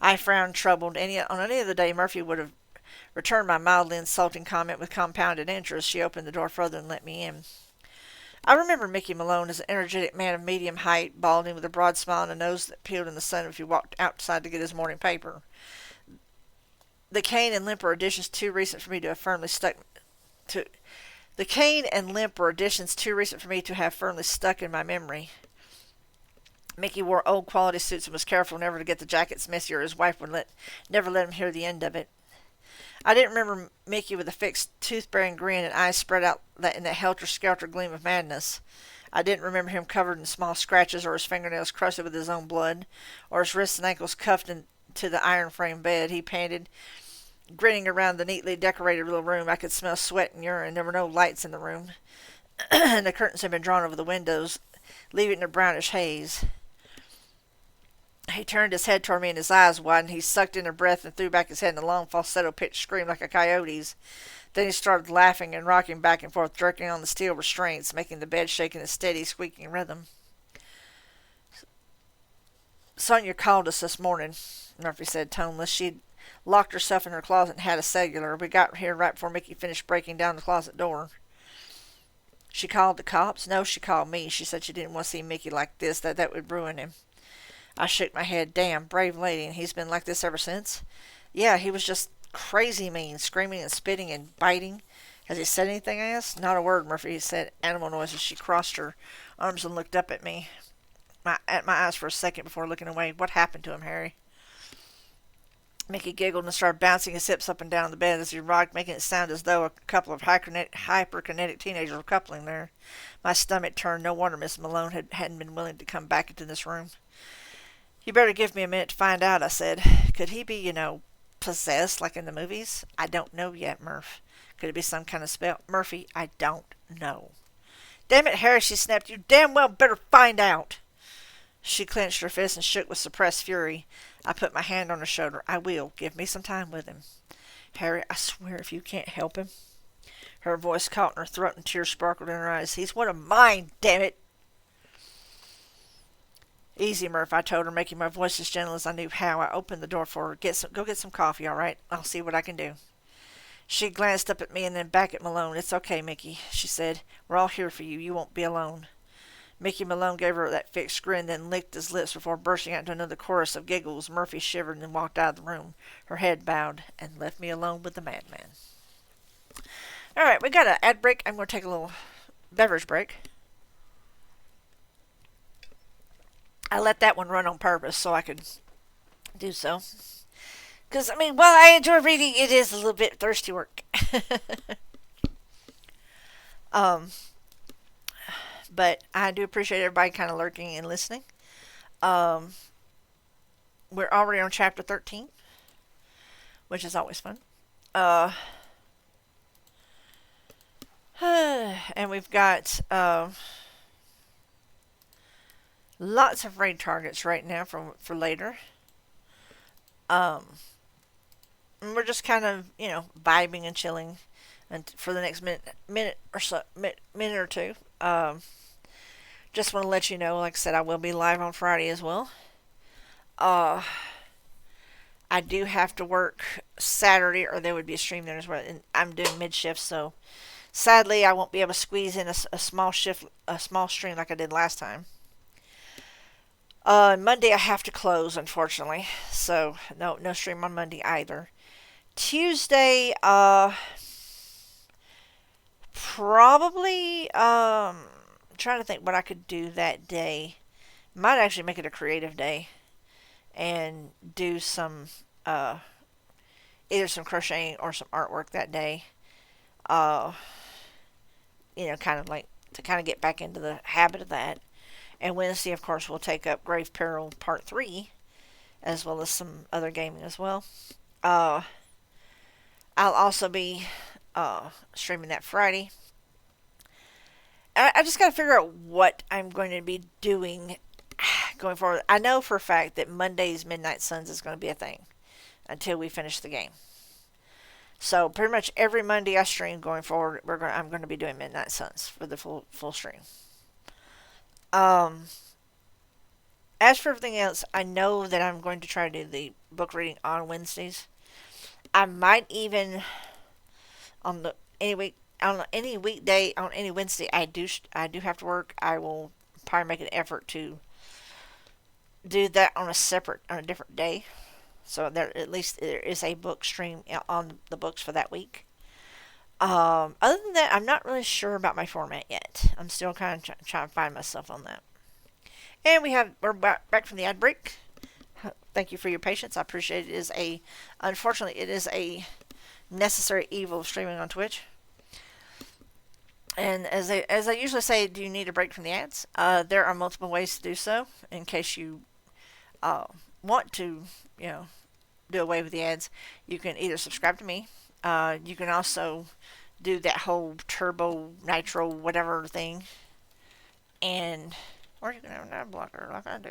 I frowned, troubled. On any other day, Murphy would have returned my mildly insulting comment with compounded interest. She opened the door further and let me in. I remember Mickey Malone as an energetic man of medium height, balding, with a broad smile and a nose that peeled in the sun if he walked outside to get his morning paper. The cane and limp were additions too recent for me to have firmly stuck in my memory. Mickey wore old quality suits and was careful never to get the jackets messy, or his wife would never let him hear the end of it. I didn't remember Mickey with a fixed, tooth-bearing grin and eyes spread out in that helter-skelter gleam of madness. I didn't remember him covered in small scratches, or his fingernails crusted with his own blood, or his wrists and ankles cuffed into the iron-framed bed. He panted, grinning around the neatly decorated little room. I could smell sweat and urine. There were no lights in the room, and the curtains had been drawn over the windows, leaving it in a brownish haze. He turned his head toward me and his eyes widened. He sucked in a breath and threw back his head in a long falsetto-pitched scream like a coyote's. Then he started laughing and rocking back and forth, jerking on the steel restraints, making the bed shake in a steady, squeaking rhythm. "Sonia called us this morning," Murphy said, toneless. She'd locked herself in her closet and had a cellular. We got here right before Mickey finished breaking down the closet door. "She called the cops?" "No, she called me. She said she didn't want to see Mickey like this, that would ruin him." I shook my head. "Damn, brave lady. And he's been like this ever since?" "Yeah, he was just crazy mean, screaming and spitting and biting." "Has he said anything?" I asked. "Not a word," Murphy said. Animal noises. She crossed her arms and looked up at me, at my eyes for a second before looking away. "What happened to him, Harry?" Mickey giggled and started bouncing his hips up and down the bed as he rocked, making it sound as though a couple of hyperkinetic teenagers were coupling there. My stomach turned. No wonder Miss Malone hadn't been willing to come back into this room. "You better give me a minute to find out," I said. "Could he be, possessed like in the movies?" "I don't know yet, Murph. Could it be some kind of spell?" "Murphy, I don't know." "Damn it, Harry," she snapped. "You damn well better find out." She clenched her fist and shook with suppressed fury. I put my hand on her shoulder. "I will. Give me some time with him. Harry, I swear if you can't help him." Her voice caught in her throat and tears sparkled in her eyes. "He's one of mine, damn it." "Easy, Murph," I told her, making my voice as gentle as I knew how. I opened the door for her. Go get some coffee, all right? I'll see what I can do." She glanced up at me and then back at Malone. "It's okay, Mickey," she said. "We're all here for you. You won't be alone." Mickey Malone gave her that fixed grin, then licked his lips before bursting out into another chorus of giggles. Murphy shivered and then walked out of the room, her head bowed, and left me alone with the madman. All right, we got an ad break. I'm going to take a little beverage break. I let that one run on purpose so I could do so. Because, while I enjoy reading, it is a little bit thirsty work. But I do appreciate everybody kind of lurking and listening. We're already on chapter 13, which is always fun. And we've got lots of raid targets right now for later. And we're just kind of, vibing and chilling and for the next minute or two. Just want to let you know, like I said, I will be live on Friday as well. I do have to work Saturday, or there would be a stream there as well. And I'm doing mid-shift, so sadly I won't be able to squeeze in a small stream like I did last time. Monday I have to close, unfortunately, so no stream on Monday either. Tuesday, probably, trying to think what I could do that day. Might actually make it a creative day and do some either some crocheting or some artwork that day. Uh, kind of like to kind of get back into the habit of that. And Wednesday, of course, we'll take up Grave Peril Part 3, as well as some other gaming as well. Uh, I'll also be streaming that Friday. I just got to figure out what I'm going to be doing going forward. I know for a fact that Monday's Midnight Suns is going to be a thing until we finish the game. So pretty much every Monday I stream going forward, I'm going to be doing Midnight Suns for the full stream. As for everything else, I know that I'm going to try to do the book reading on Wednesdays. I might even on any weekday on any Wednesday I do have to work. I will probably make an effort to do that on a different day. So at least there is a book stream on the books for that week. Other than that, I'm not really sure about my format yet. I'm still kind of trying to find myself on that. And we're back from the ad break. Thank you for your patience. I appreciate it. Unfortunately, it is a necessary evil of streaming on Twitch. And as I usually say, do you need a break from the ads? There are multiple ways to do so. In case you want to, do away with the ads, you can either subscribe to me. You can also do that whole turbo nitro whatever thing, or you can have an ad blocker like I do.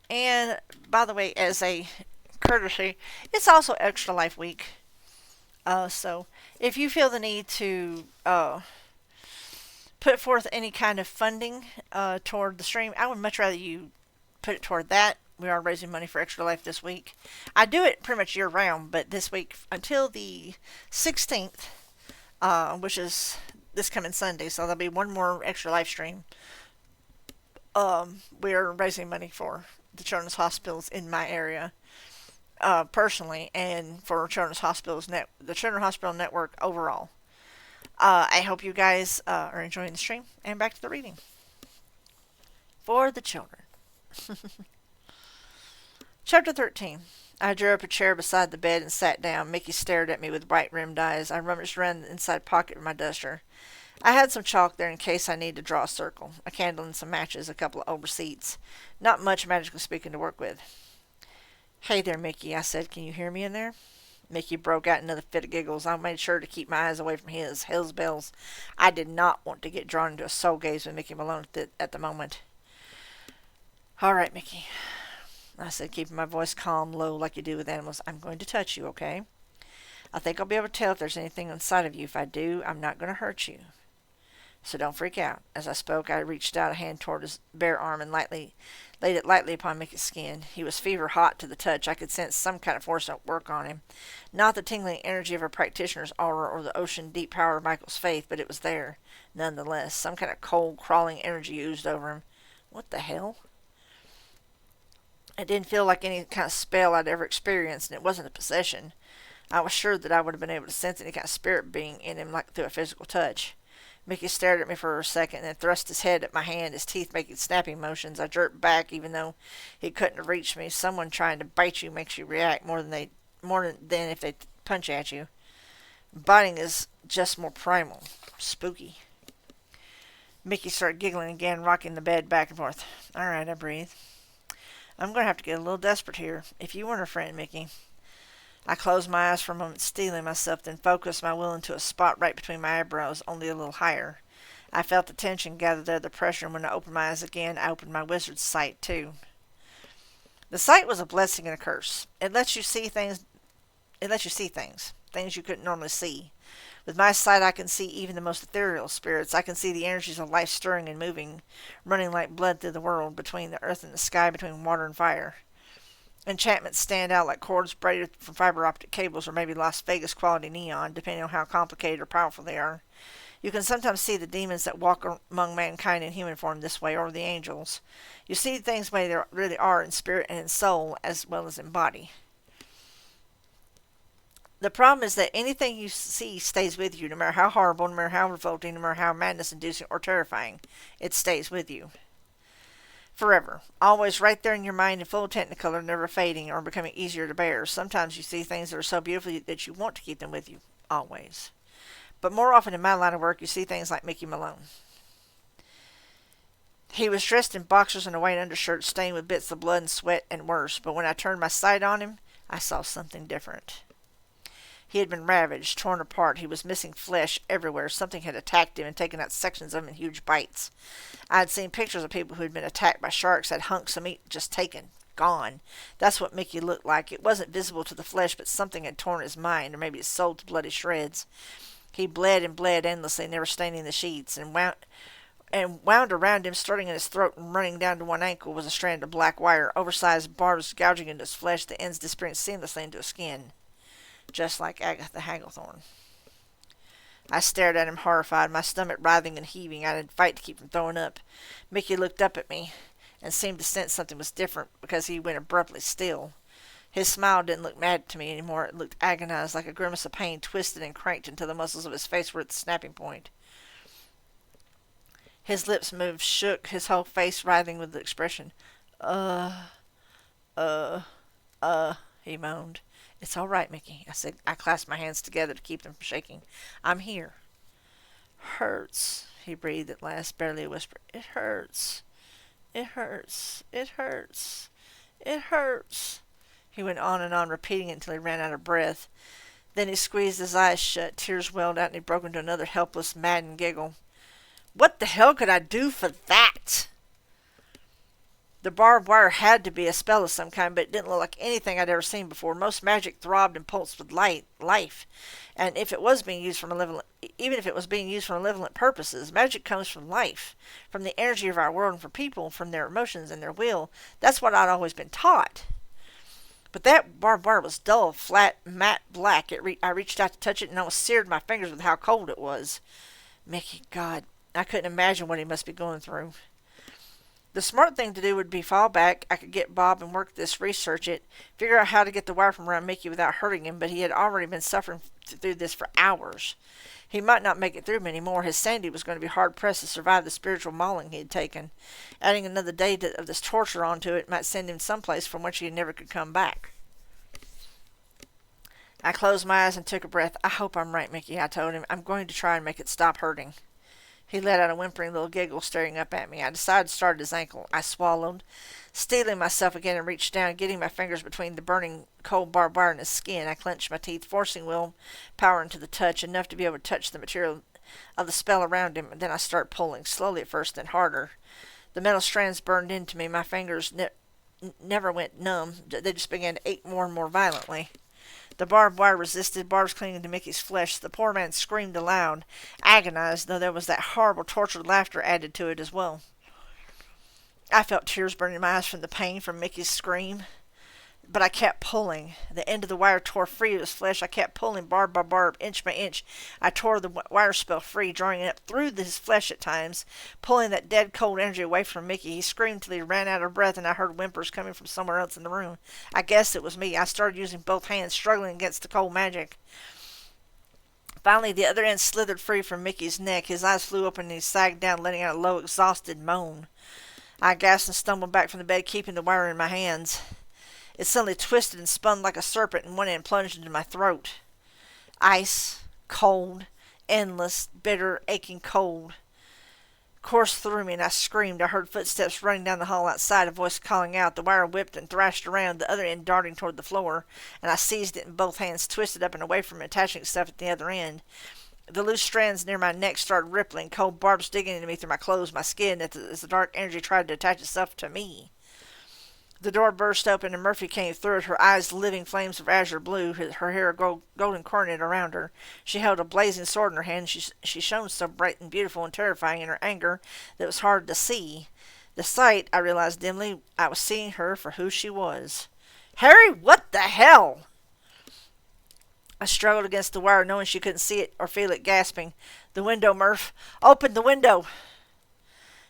And by the way, as a courtesy, it's also Extra Life Week. So if you feel the need to put forth any kind of funding toward the stream, I would much rather you put it toward that. We are raising money for Extra Life this week. I do it pretty much year round, but this week until the 16th, which is this coming Sunday, so there'll be one more Extra Life stream. We are raising money for the children's hospitals in my area, personally, and for Children's Hospitals the Children's Hospital Network overall. I hope you guys are enjoying the stream, and back to the reading. For the children. Chapter 13. I drew up a chair beside the bed and sat down. Mickey stared at me with bright-rimmed eyes. I rummaged around the inside pocket of my duster. I had some chalk there in case I needed to draw a circle, a candle and some matches, a couple of old receipts. Not much, magically speaking, to work with. Hey there, Mickey, I said. Can you hear me in there? Mickey broke out another fit of giggles. I made sure to keep my eyes away from his. Hell's bells. I did not want to get drawn into a soul gaze with Mickey Malone at the moment. All right, Mickey, I said, keeping my voice calm, low, like you do with animals. I'm going to touch you, okay? I think I'll be able to tell if there's anything inside of you. If I do, I'm not going to hurt you. So don't freak out. As I spoke, I reached out a hand toward his bare arm and laid it lightly upon Mickey's skin. He was fever hot to the touch. I could sense some kind of force at work on him. Not the tingling energy of a practitioner's aura or the ocean-deep power of Michael's faith, but it was there, nonetheless. Some kind of cold, crawling energy oozed over him. What the hell? It didn't feel like any kind of spell I'd ever experienced, and it wasn't a possession. I was sure that I would have been able to sense any kind of spirit being in him like through a physical touch. Mickey stared at me for a second, and then thrust his head at my hand, his teeth making snapping motions. I jerked back, even though he couldn't have reached me. Someone trying to bite you makes you react more than if they punch at you. Biting is just more primal. Spooky. Mickey started giggling again, rocking the bed back and forth. All right, I breathed. I'm going to have to get a little desperate here. If you weren't a friend, Mickey. I closed my eyes for a moment, steeling myself, then focused my will into a spot right between my eyebrows, only a little higher. I felt the tension gather there, the pressure, and when I opened my eyes again, I opened my wizard's sight, too. The sight was a blessing and a curse. It lets you see things. Things you couldn't normally see. With my sight, I can see even the most ethereal spirits. I can see the energies of life stirring and moving, running like blood through the world, between the earth and the sky, between water and fire. Enchantments stand out like cords braided from fiber optic cables or maybe Las Vegas quality neon, depending on how complicated or powerful they are. You can sometimes see the demons that walk among mankind in human form this way, or the angels. You see things the way they really are in spirit and in soul, as well as in body. The problem is that anything you see stays with you, no matter how horrible, no matter how revolting, no matter how madness-inducing or terrifying. It stays with you. Forever. Always right there in your mind in full technicolor, never fading or becoming easier to bear. Sometimes you see things that are so beautiful that you want to keep them with you. Always. But more often in my line of work, you see things like Mickey Malone. He was dressed in boxers and a white undershirt stained with bits of blood and sweat and worse, but when I turned my sight on him, I saw something different. He had been ravaged, torn apart. He was missing flesh everywhere. Something had attacked him and taken out sections of him in huge bites. I had seen pictures of people who had been attacked by sharks, had hunks of meat just taken, gone. That's what Mickey looked like. It wasn't visible to the flesh, but something had torn his mind, or maybe his soul to bloody shreds. He bled and bled endlessly, never staining the sheets, and wound around him, starting in his throat and running down to one ankle, was a strand of black wire, oversized barbs gouging into his flesh, the ends disappearing seamlessly into his skin, just like Agatha Hagglethorne. I stared at him horrified, my stomach writhing and heaving. I had to fight to keep from throwing up. Mickey looked up at me and seemed to sense something was different because he went abruptly still. His smile didn't look mad to me anymore. It looked agonized, like a grimace of pain, twisted and cranked until the muscles of his face were at the snapping point. His lips moved, shook, his whole face writhing with the expression. He moaned. It's all right, Mickey, I said. I clasped my hands together to keep them from shaking. I'm here. Hurts, he breathed at last, barely a whisper. It hurts. It hurts. It hurts. It hurts. He went on, repeating it until he ran out of breath. Then he squeezed his eyes shut, tears welled out, and he broke into another helpless, maddened giggle. What the hell could I do for that? The barbed wire had to be a spell of some kind, but it didn't look like anything I'd ever seen before. Most magic throbbed and pulsed with life, and if it was being used for malevolent, even if it was being used for malevolent purposes, magic comes from life, from the energy of our world, and from people, from their emotions and their will. That's what I'd always been taught. But that barbed wire was dull, flat, matte black. I reached out to touch it and almost seared my fingers with how cold it was. Mickey, God, I couldn't imagine what he must be going through. The smart thing to do would be fall back. I could get Bob and work this, research it, figure out how to get the wire from around Mickey without hurting him, but he had already been suffering through this for hours. He might not make it through many more. His sanity was going to be hard-pressed to survive the spiritual mauling he had taken. Adding another day of this torture onto it might send him someplace from which he never could come back. I closed my eyes and took a breath. I hope I'm right, Mickey, I told him. I'm going to try and make it stop hurting. He let out a whimpering little giggle, staring up at me. I decided to start at his ankle. I swallowed, steeling myself again, and reached down, getting my fingers between the burning, cold barbed wire and his skin. I clenched my teeth, forcing willpower into the touch, enough to be able to touch the material of the spell around him. And then I started pulling, slowly at first, then harder. The metal strands burned into me. My fingers never went numb. They just began to ache more and more violently. The barbed wire resisted, barbs clinging to Mickey's flesh. The poor man screamed aloud, agonized, though there was that horrible, tortured laughter added to it as well. I felt tears burning in my eyes from the pain from Mickey's scream. But I kept pulling. The end of the wire tore free of his flesh. I kept pulling barb by barb, inch by inch. I tore the wire spell free, drawing it up through his flesh at times, pulling that dead cold energy away from Mickey. He screamed till he ran out of breath, and I heard whimpers coming from somewhere else in the room. I guessed it was me. I started using both hands, struggling against the cold magic. Finally, the other end slithered free from Mickey's neck. His eyes flew open, and he sagged down, letting out a low, exhausted moan. I gasped and stumbled back from the bed, keeping the wire in my hands. It suddenly twisted and spun like a serpent, and one end plunged into my throat. Ice, cold, endless, bitter, aching cold coursed through me, and I screamed. I heard footsteps running down the hall outside, a voice calling out. The wire whipped and thrashed around, the other end darting toward the floor, and I seized it in both hands, twisted up and away from it, attaching itself at the other end. The loose strands near my neck started rippling, cold barbs digging into me through my clothes, my skin, as the dark energy tried to attach itself to me. The door burst open, and Murphy came through it, her eyes living flames of azure blue, her hair a golden coronet around her. She held a blazing sword in her hand. She shone so bright and beautiful and terrifying in her anger that it was hard to see. The sight, I realized dimly, I was seeing her for who she was. Harry, what the hell? I struggled against the wire, knowing she couldn't see it or feel it, gasping. The window, Murph. Open the window.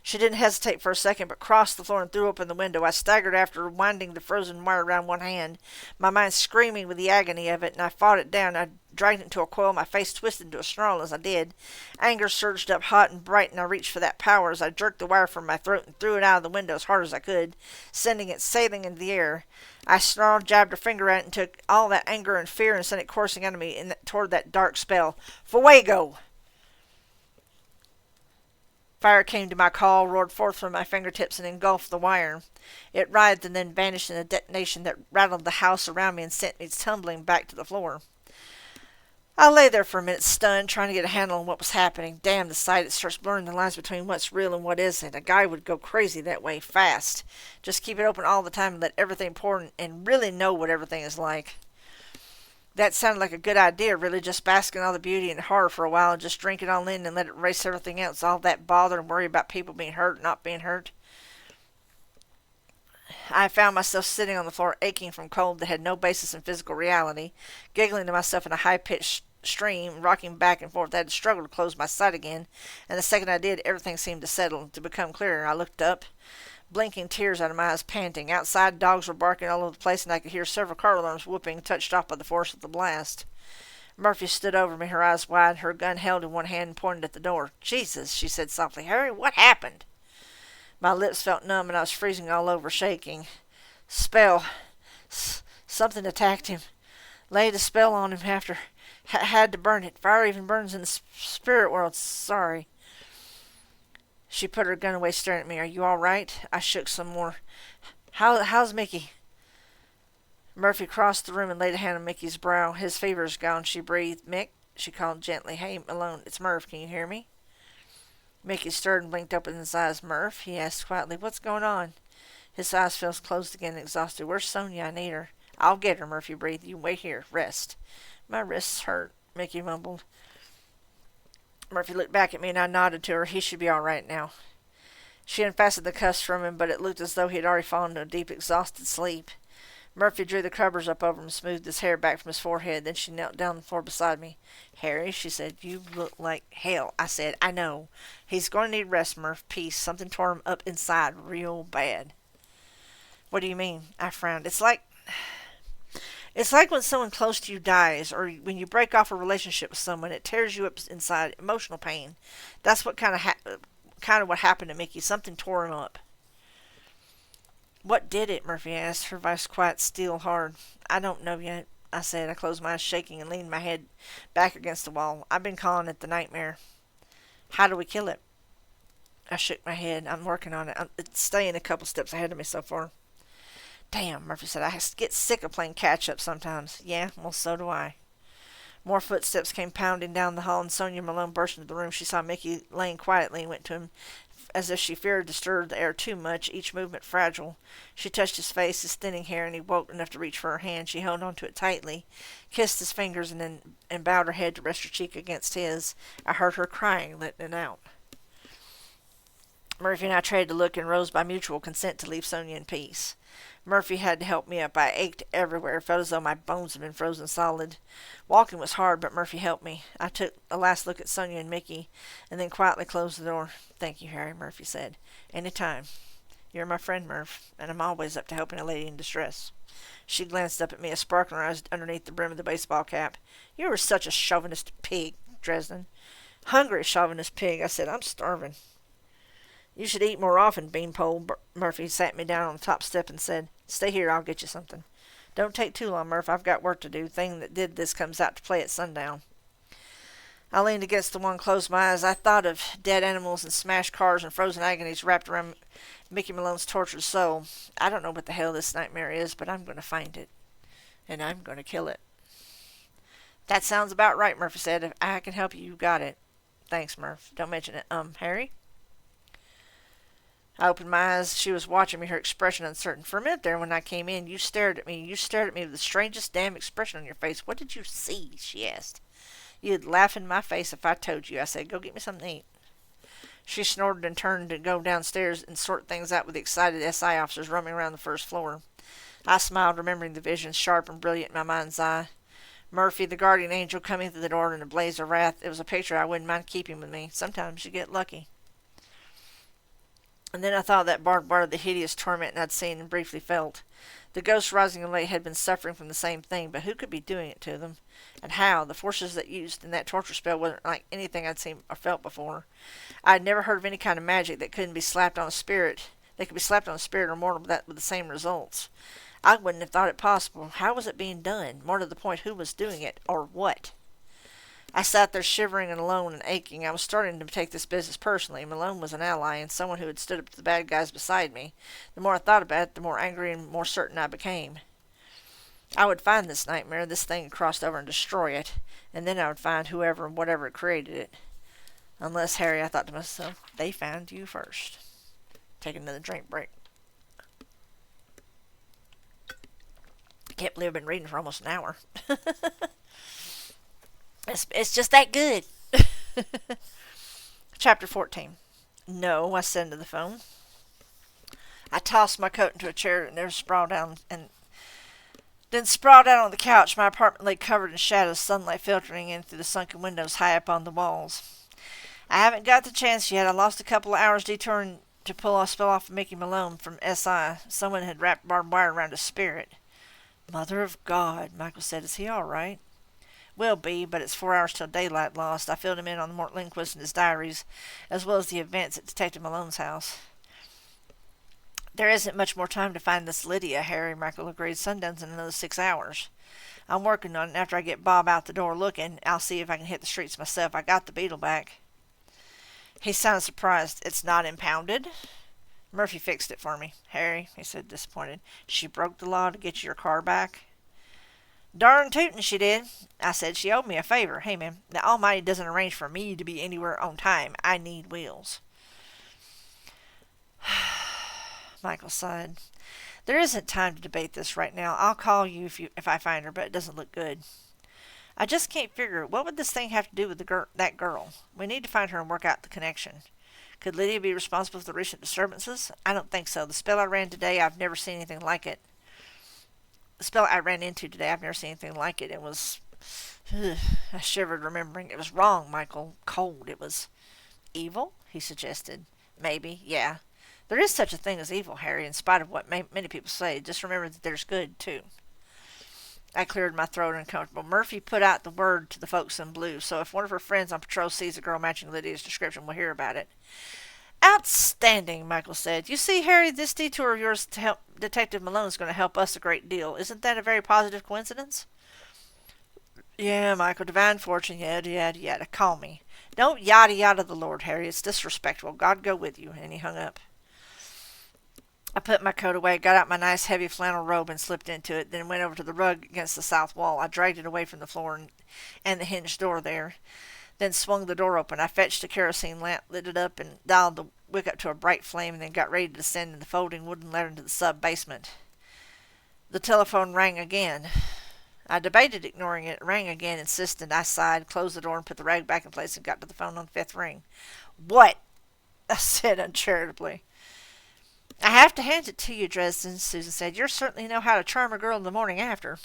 She didn't hesitate for a second, but crossed the floor and threw open the window. I staggered after her, winding the frozen wire around one hand, my mind screaming with the agony of it, and I fought it down. I dragged it into a coil, my face twisted into a snarl as I did. Anger surged up hot and bright, and I reached for that power as I jerked the wire from my throat and threw it out of the window as hard as I could, sending it sailing into the air. I snarled, jabbed a finger at it, and took all that anger and fear and sent it coursing out of me toward that dark spell. Fuego! Fire came to my call, roared forth from my fingertips, and engulfed the wire. It writhed and then vanished in a detonation that rattled the house around me and sent me tumbling back to the floor. I lay there for a minute, stunned, trying to get a handle on what was happening. Damn the sight, it starts blurring the lines between what's real and what isn't. A guy would go crazy that way, fast. Just keep it open all the time and let everything pour and really know what everything is like. That sounded like a good idea, really, just bask in all the beauty and horror for a while and just drink it all in and let it erase everything else, all that bother and worry about people being hurt and not being hurt. I found myself sitting on the floor, aching from cold that had no basis in physical reality, giggling to myself in a high-pitched stream, rocking back and forth. I had to struggle to close my sight again, and the second I did, everything seemed to settle, to become clearer. I looked up, blinking tears out of my eyes, panting. Outside, dogs were barking all over the place, and I could hear several car alarms whooping, touched off by the force of the blast. Murphy stood over me, her eyes wide, her gun held in one hand and pointed at the door. Jesus, she said softly. Harry, what happened? My lips felt numb, and I was freezing all over, shaking. Spell. Something attacked him. Laid a spell on him after. Had to burn it. Fire even burns in the spirit world. Sorry. She put her gun away, staring at me. Are you all right? I shook some more. How's Mickey? Murphy crossed the room and laid a hand on Mickey's brow. His fever is gone, she breathed. Mick, she called gently. Hey, Malone, it's Murph. Can you hear me? Mickey stirred and blinked open his eyes. Murph, he asked quietly, what's going on? His eyes fell closed again, exhausted. Where's Sonia? I need her. I'll get her, Murphy breathed. You wait here. Rest. My wrists hurt, Mickey mumbled. Murphy looked back at me, and I nodded to her. He should be all right now. She unfastened the cuffs from him, but it looked as though he had already fallen into a deep, exhausted sleep. Murphy drew the covers up over him and smoothed his hair back from his forehead. Then she knelt down on the floor beside me. Harry, she said, you look like hell. I said, I know. He's going to need rest, Murph. Peace. Something tore him up inside real bad. What do you mean? I frowned. It's like when someone close to you dies, or when you break off a relationship with someone, it tears you up inside. Emotional pain. That's what kind of what happened to Mickey. Something tore him up. What did it? Murphy asked, her voice quiet, steel hard. I don't know yet, I said. I closed my eyes, shaking, and leaned my head back against the wall. I've been calling it the nightmare. How do we kill it? I shook my head. I'm working on it. It's staying a couple steps ahead of me so far. Damn, Murphy said. I get sick of playing catch-up sometimes. Yeah, well, so do I. More footsteps came pounding down the hall, and Sonia Malone burst into the room. She saw Mickey laying quietly and went to him as if she feared to stir the air too much, each movement fragile. She touched his face, his thinning hair, and he woke enough to reach for her hand. She held on to it tightly, kissed his fingers, and bowed her head to rest her cheek against his. I heard her crying, letting it out. Murphy and I traded a look and rose by mutual consent to leave Sonia in peace. Murphy had to help me up. I ached everywhere, felt as though my bones had been frozen solid. Walking was hard, but Murphy helped me. I took a last look at Sonia and Mickey, and then quietly closed the door. Thank you, Harry, Murphy said. Any time. You're my friend, Murph, and I'm always up to helping a lady in distress. She glanced up at me, a spark in her eyes underneath the brim of the baseball cap. You were such a chauvinist pig, Dresden. Hungry chauvinist pig, I said. I'm starving. You should eat more often, Beanpole. Murphy sat me down on the top step and said, Stay here, I'll get you something. Don't take too long, Murph. I've got work to do. Thing that did this comes out to play at sundown. I leaned against the wall and closed my eyes. I thought of dead animals and smashed cars and frozen agonies wrapped around Mickey Malone's tortured soul. I don't know what the hell this nightmare is, but I'm going to find it. And I'm going to kill it. That sounds about right, Murphy said. If I can help you, you got it. Thanks, Murph. Don't mention it. Harry? I opened my eyes. She was watching me, her expression uncertain. For a minute there, when I came in, you stared at me. You stared at me with the strangest damn expression on your face. What did you see? She asked. You'd laugh in my face if I told you. I said, Go get me something to eat. She snorted and turned to go downstairs and sort things out with the excited SI officers roaming around the first floor. I smiled, remembering the vision sharp and brilliant in my mind's eye. Murphy, the guardian angel, coming through the door in a blaze of wrath. It was a picture I wouldn't mind keeping with me. Sometimes you get lucky. And then I thought of that barbed wire, the hideous torment I'd seen and briefly felt. The ghosts rising in late had been suffering from the same thing, but who could be doing it to them? And how? The forces that used in that torture spell wasn't like anything I'd seen or felt before. I had never heard of any kind of magic that couldn't be slapped on a spirit. They could be slapped on a spirit or mortal with the same results. I wouldn't have thought it possible. How was it being done? More to the point, who was doing it, or what? I sat there shivering and alone and aching. I was starting to take this business personally. Malone was an ally and someone who had stood up to the bad guys beside me. The more I thought about it, the more angry and more certain I became. I would find this nightmare, this thing had crossed over, and destroy it, and then I would find whoever and whatever created it. Unless, Harry, I thought to myself, they found you first. Take another drink break. I can't believe I've been reading for almost an hour. It's just that good. Chapter 14. No, I said into the phone. I tossed my coat into a chair and then sprawled out on the couch. My apartment lay covered in shadows, sunlight filtering in through the sunken windows high up on the walls. I haven't got the chance yet. I lost a couple of hours detouring to pull a spell off of Mickey Malone from SI. Someone had wrapped barbed wire around his spirit. Mother of God, Michael said. Is he all right? Will be, but it's 4 hours till daylight lost. I filled him in on the Mort Lindquist and his diaries, as well as the events at Detective Malone's house. There isn't much more time to find this Lydia, Harry, Michael agreed. Sundown's in another 6 hours. I'm working on it, and after I get Bob out the door looking, I'll see if I can hit the streets myself. I got the beetle back. He sounded surprised. It's not impounded? Murphy fixed it for me, Harry, he said, disappointed. She broke the law to get your car back? Darn tootin' she did. I said she owed me a favor. Hey, man, the Almighty doesn't arrange for me to be anywhere on time. I need wheels. Michael sighed. There isn't time to debate this right now. I'll call you if I find her, but it doesn't look good. I just can't figure, what would this thing have to do with that girl? We need to find her and work out the connection. Could Lydia be responsible for the recent disturbances? I don't think so. The spell I ran today, I've never seen anything like it. The spell I ran into today, I've never seen anything like it. It was... I shivered, remembering. It was wrong, Michael. Cold. It was... Evil? He suggested. Maybe, yeah. There is such a thing as evil, Harry, in spite of what many people say. Just remember that there's good, too. I cleared my throat uncomfortable. Murphy put out the word to the folks in blue, so if one of her friends on patrol sees a girl matching Lydia's description, we'll hear about it. Outstanding, Michael said. You see, Harry, this detour of yours to help Detective Malone is going to help us a great deal. Isn't that a very positive coincidence? Yeah, Michael, divine fortune, yada, yada, yada. Call me. Don't yada, yada the Lord, Harry. It's disrespectful. God go with you. And he hung up. I put my coat away, got out my nice heavy flannel robe and slipped into it, then went over to the rug against the south wall. I dragged it away from the floor and the hinged door there, then swung the door open. I fetched a kerosene lamp, lit it up, and dialed the wick up to a bright flame, and then got ready to descend in the folding wooden ladder into the sub-basement. The telephone rang again. I debated ignoring it. It rang again, insistent. I sighed, closed the door, and put the rag back in place and got to the phone on the fifth ring. What? I said uncharitably. I have to hand it to you, Dresden, Susan said. You certainly know how to charm a girl in the morning after.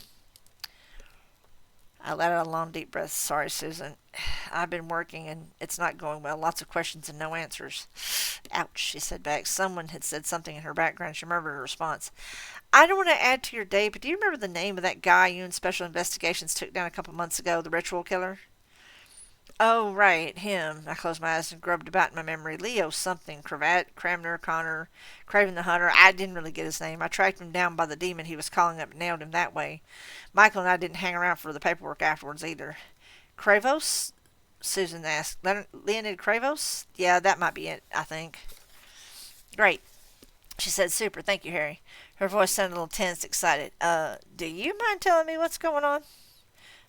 I let out a long, deep breath. Sorry, Susan. I've been working, and it's not going well. Lots of questions and no answers. Ouch, she said back. Someone had said something in her background. She remembered her response. I don't want to add to your day, but do you remember the name of that guy you and Special Investigations took down a couple months ago, the ritual killer? Oh, right, him. I closed my eyes and grubbed about in my memory. Leo something. Cravat, Cramner, Connor, Craven the Hunter. I didn't really get his name. I tracked him down by the demon he was calling up and nailed him that way. Michael and I didn't hang around for the paperwork afterwards either. Kravos? Susan asked. Leonid Kravos? Yeah, that might be it, I think. Great. She said, super. Thank you, Harry. Her voice sounded a little tense, excited. Do you mind telling me what's going on?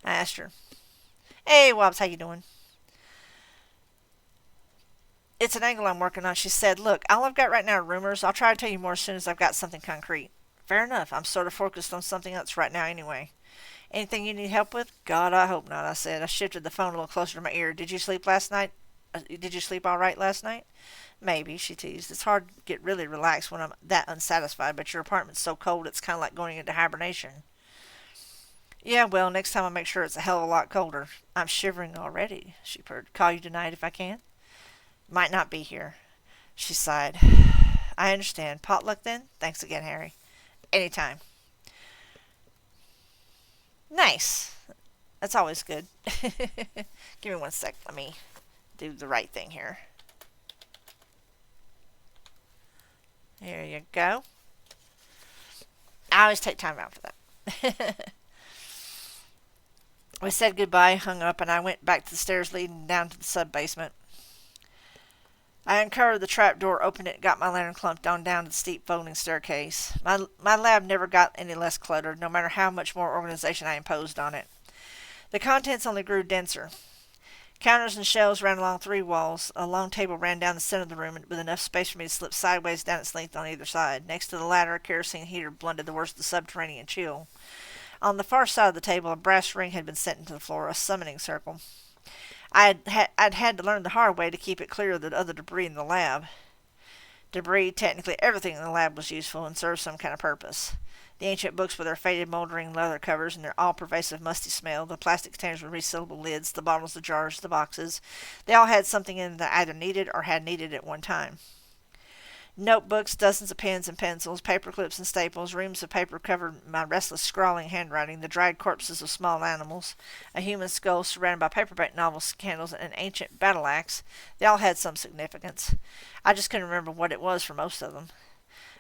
I asked her. Hey, Wobbs, how you doing? It's an angle I'm working on. She said, look, all I've got right now are rumors. I'll try to tell you more as soon as I've got something concrete. Fair enough. I'm sort of focused on something else right now anyway. Anything you need help with? God, I hope not, I said. I shifted the phone a little closer to my ear. Did you sleep last night? Did you sleep all right last night? Maybe, she teased. It's hard to get really relaxed when I'm that unsatisfied, but your apartment's so cold it's kind of like going into hibernation. Yeah, well, next time I'll make sure it's a hell of a lot colder. I'm shivering already, she purred. Call you tonight if I can? Might not be here. She sighed. I understand. Potluck then? Thanks again, Harry. Anytime. Nice. That's always good. Give me one sec. Let me do the right thing here. Here you go. I always take time out for that. We said goodbye, hung up, and I went back to the stairs leading down to the sub-basement. I uncovered the trap door, opened it, and got my lantern clumped on down to the steep folding staircase. My lab never got any less cluttered, no matter how much more organization I imposed on it. The contents only grew denser. Counters and shelves ran along 3 walls. A long table ran down the center of the room with enough space for me to slip sideways down its length on either side. Next to the latter, a kerosene heater blended the worst of the subterranean chill. On the far side of the table, a brass ring had been set into the floor, a summoning circle. I'd had to learn the hard way to keep it clear of the other debris in the lab. Debris, technically everything in the lab was useful and served some kind of purpose. The ancient books with their faded, moldering leather covers and their all-pervasive musty smell, the plastic containers with resealable lids, the bottles, the jars, the boxes, they all had something in them that either needed or had needed at one time. Notebooks, dozens of pens and pencils, paper clips and staples, reams of paper covered my restless, scrawling handwriting, the dried corpses of small animals, a human skull surrounded by paperback novels, candles, and an ancient battle axe. They all had some significance. I just couldn't remember what it was for most of them.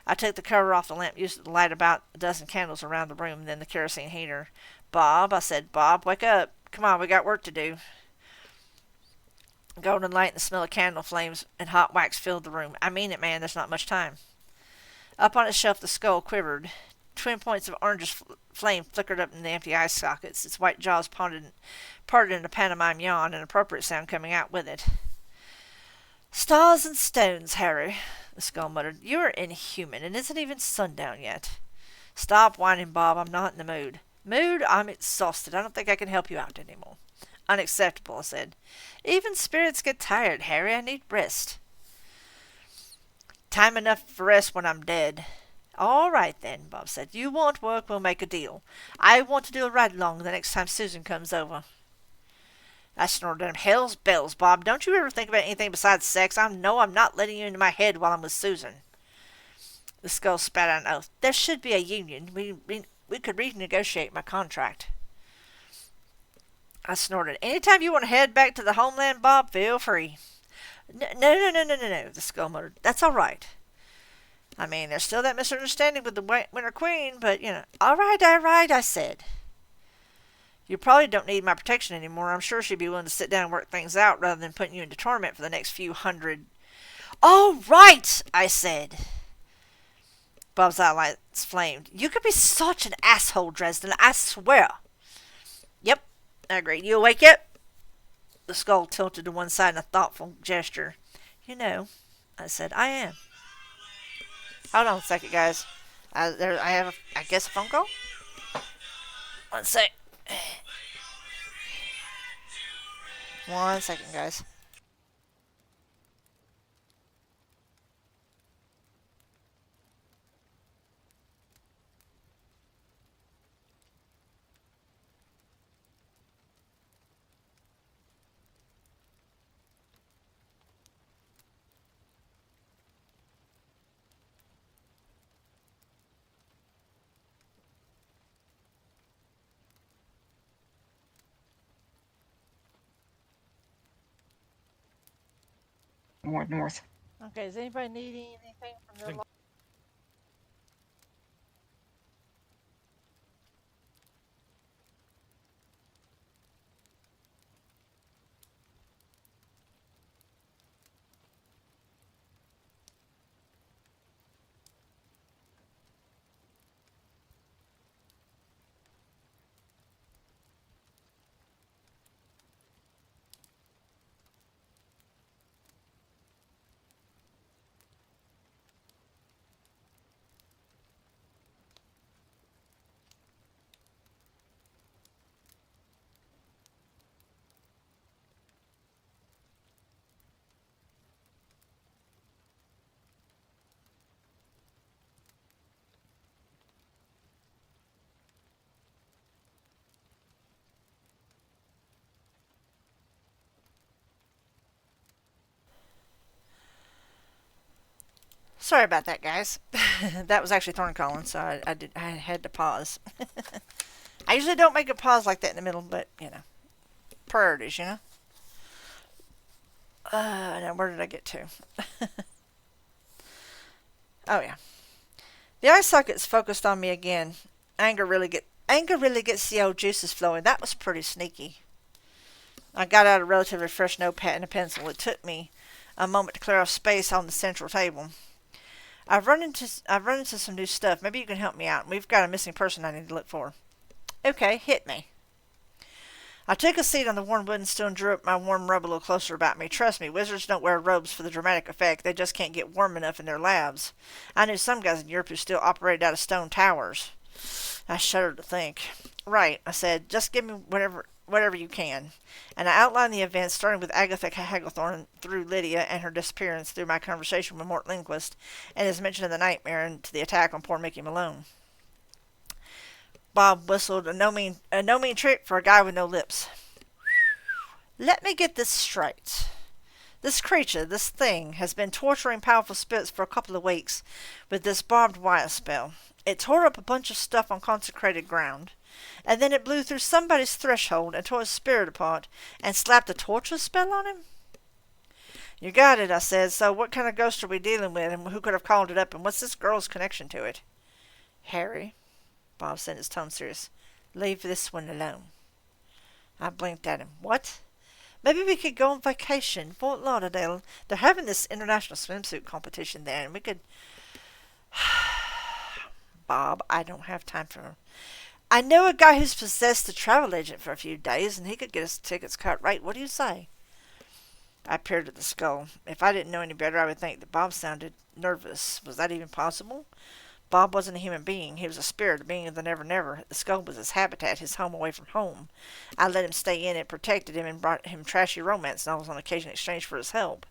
I took the cover off the lamp, used it to light about a dozen candles around the room, and then the kerosene heater. Bob, I said, Bob, wake up. Come on, we got work to do. Golden light and the smell of candle flames and hot wax filled the room. I mean it, man, there's not much time. Up on its shelf the skull quivered. Twin points of orangish flame flickered up in the empty eye sockets, its white jaws parted in a pantomime yawn, an appropriate sound coming out with it. Stars and stones, Harry, the skull muttered. You're inhuman. It isn't even sundown yet. Stop whining, Bob. I'm not in the mood. Mood? I'm exhausted. I don't think I can help you out anymore. Unacceptable, I said. Even spirits get tired, Harry. I need rest. Time enough for rest when I'm dead. All right, then, Bob said. You want work, we'll make a deal. I want to do a ride-along the next time Susan comes over. I snorted at him. Hell's bells, Bob. Don't you ever think about anything besides sex? I'm not letting you into my head while I'm with Susan. The skull spat out an oath. There should be a union. We could renegotiate my contract. I snorted. Anytime you want to head back to the homeland, Bob, feel free. No, the skull muttered. That's all right. I mean, there's still that misunderstanding with the Winter Queen, but, all right, I said. You probably don't need my protection anymore. I'm sure she'd be willing to sit down and work things out rather than putting you into torment for the next few hundred. All right, I said. Bob's eyelids flamed. You could be such an asshole, Dresden, I swear. Yep, I agreed. You awake yet? The skull tilted to one side in a thoughtful gesture. I said, I am. Hold on a second, guys. I have, I guess, a phone call? One sec. One second, guys. More north. Okay, does anybody need anything from their Sorry about that, guys. That was actually Thorn calling, so I had to pause. I usually don't make a pause like that in the middle, but, priorities, Now where did I get to? Oh, yeah. The eye sockets focused on me again. Anger really gets the old juices flowing. That was pretty sneaky. I got out a relatively fresh notepad and a pencil. It took me a moment to clear off space on the central table. I've run into some new stuff. Maybe you can help me out. We've got a missing person I need to look for. Okay, hit me. I took a seat on the worn wooden stool and drew up my warm rub a little closer about me. Trust me, wizards don't wear robes for the dramatic effect. They just can't get warm enough in their labs. I knew some guys in Europe who still operated out of stone towers. I shuddered to think. Right, I said, just give me whatever you can. And I outlined the events, starting with Agatha Hagglethorne through Lydia and her disappearance, through my conversation with Mort Lindquist, and his mention of the nightmare, and to the attack on poor Mickey Malone. Bob whistled, a no mean trick for a guy with no lips. Let me get this straight. This creature, this thing, has been torturing powerful spirits for a couple of weeks with this barbed wire spell. It tore up a bunch of stuff on consecrated ground, and then it blew through somebody's threshold and tore his spirit apart and slapped a torture spell on him? You got it, I said. So what kind of ghost are we dealing with, and who could have called it up, and what's this girl's connection to it? Harry, Bob said, his tone serious. Leave this one alone. I blinked at him. What? Maybe we could go on vacation. Fort Lauderdale. They're having this international swimsuit competition there, and we could... Bob, I don't have time for... I know a guy who's possessed a travel agent for a few days, and he could get us tickets cut right. What do you say? I peered at the skull. If I didn't know any better, I would think that Bob sounded nervous. Was that even possible? Bob wasn't a human being. He was a spirit, a being of the Never Never. The skull was his habitat, his home away from home. I let him stay in it, protected him, and brought him trashy romance novels on occasion in exchange for his help.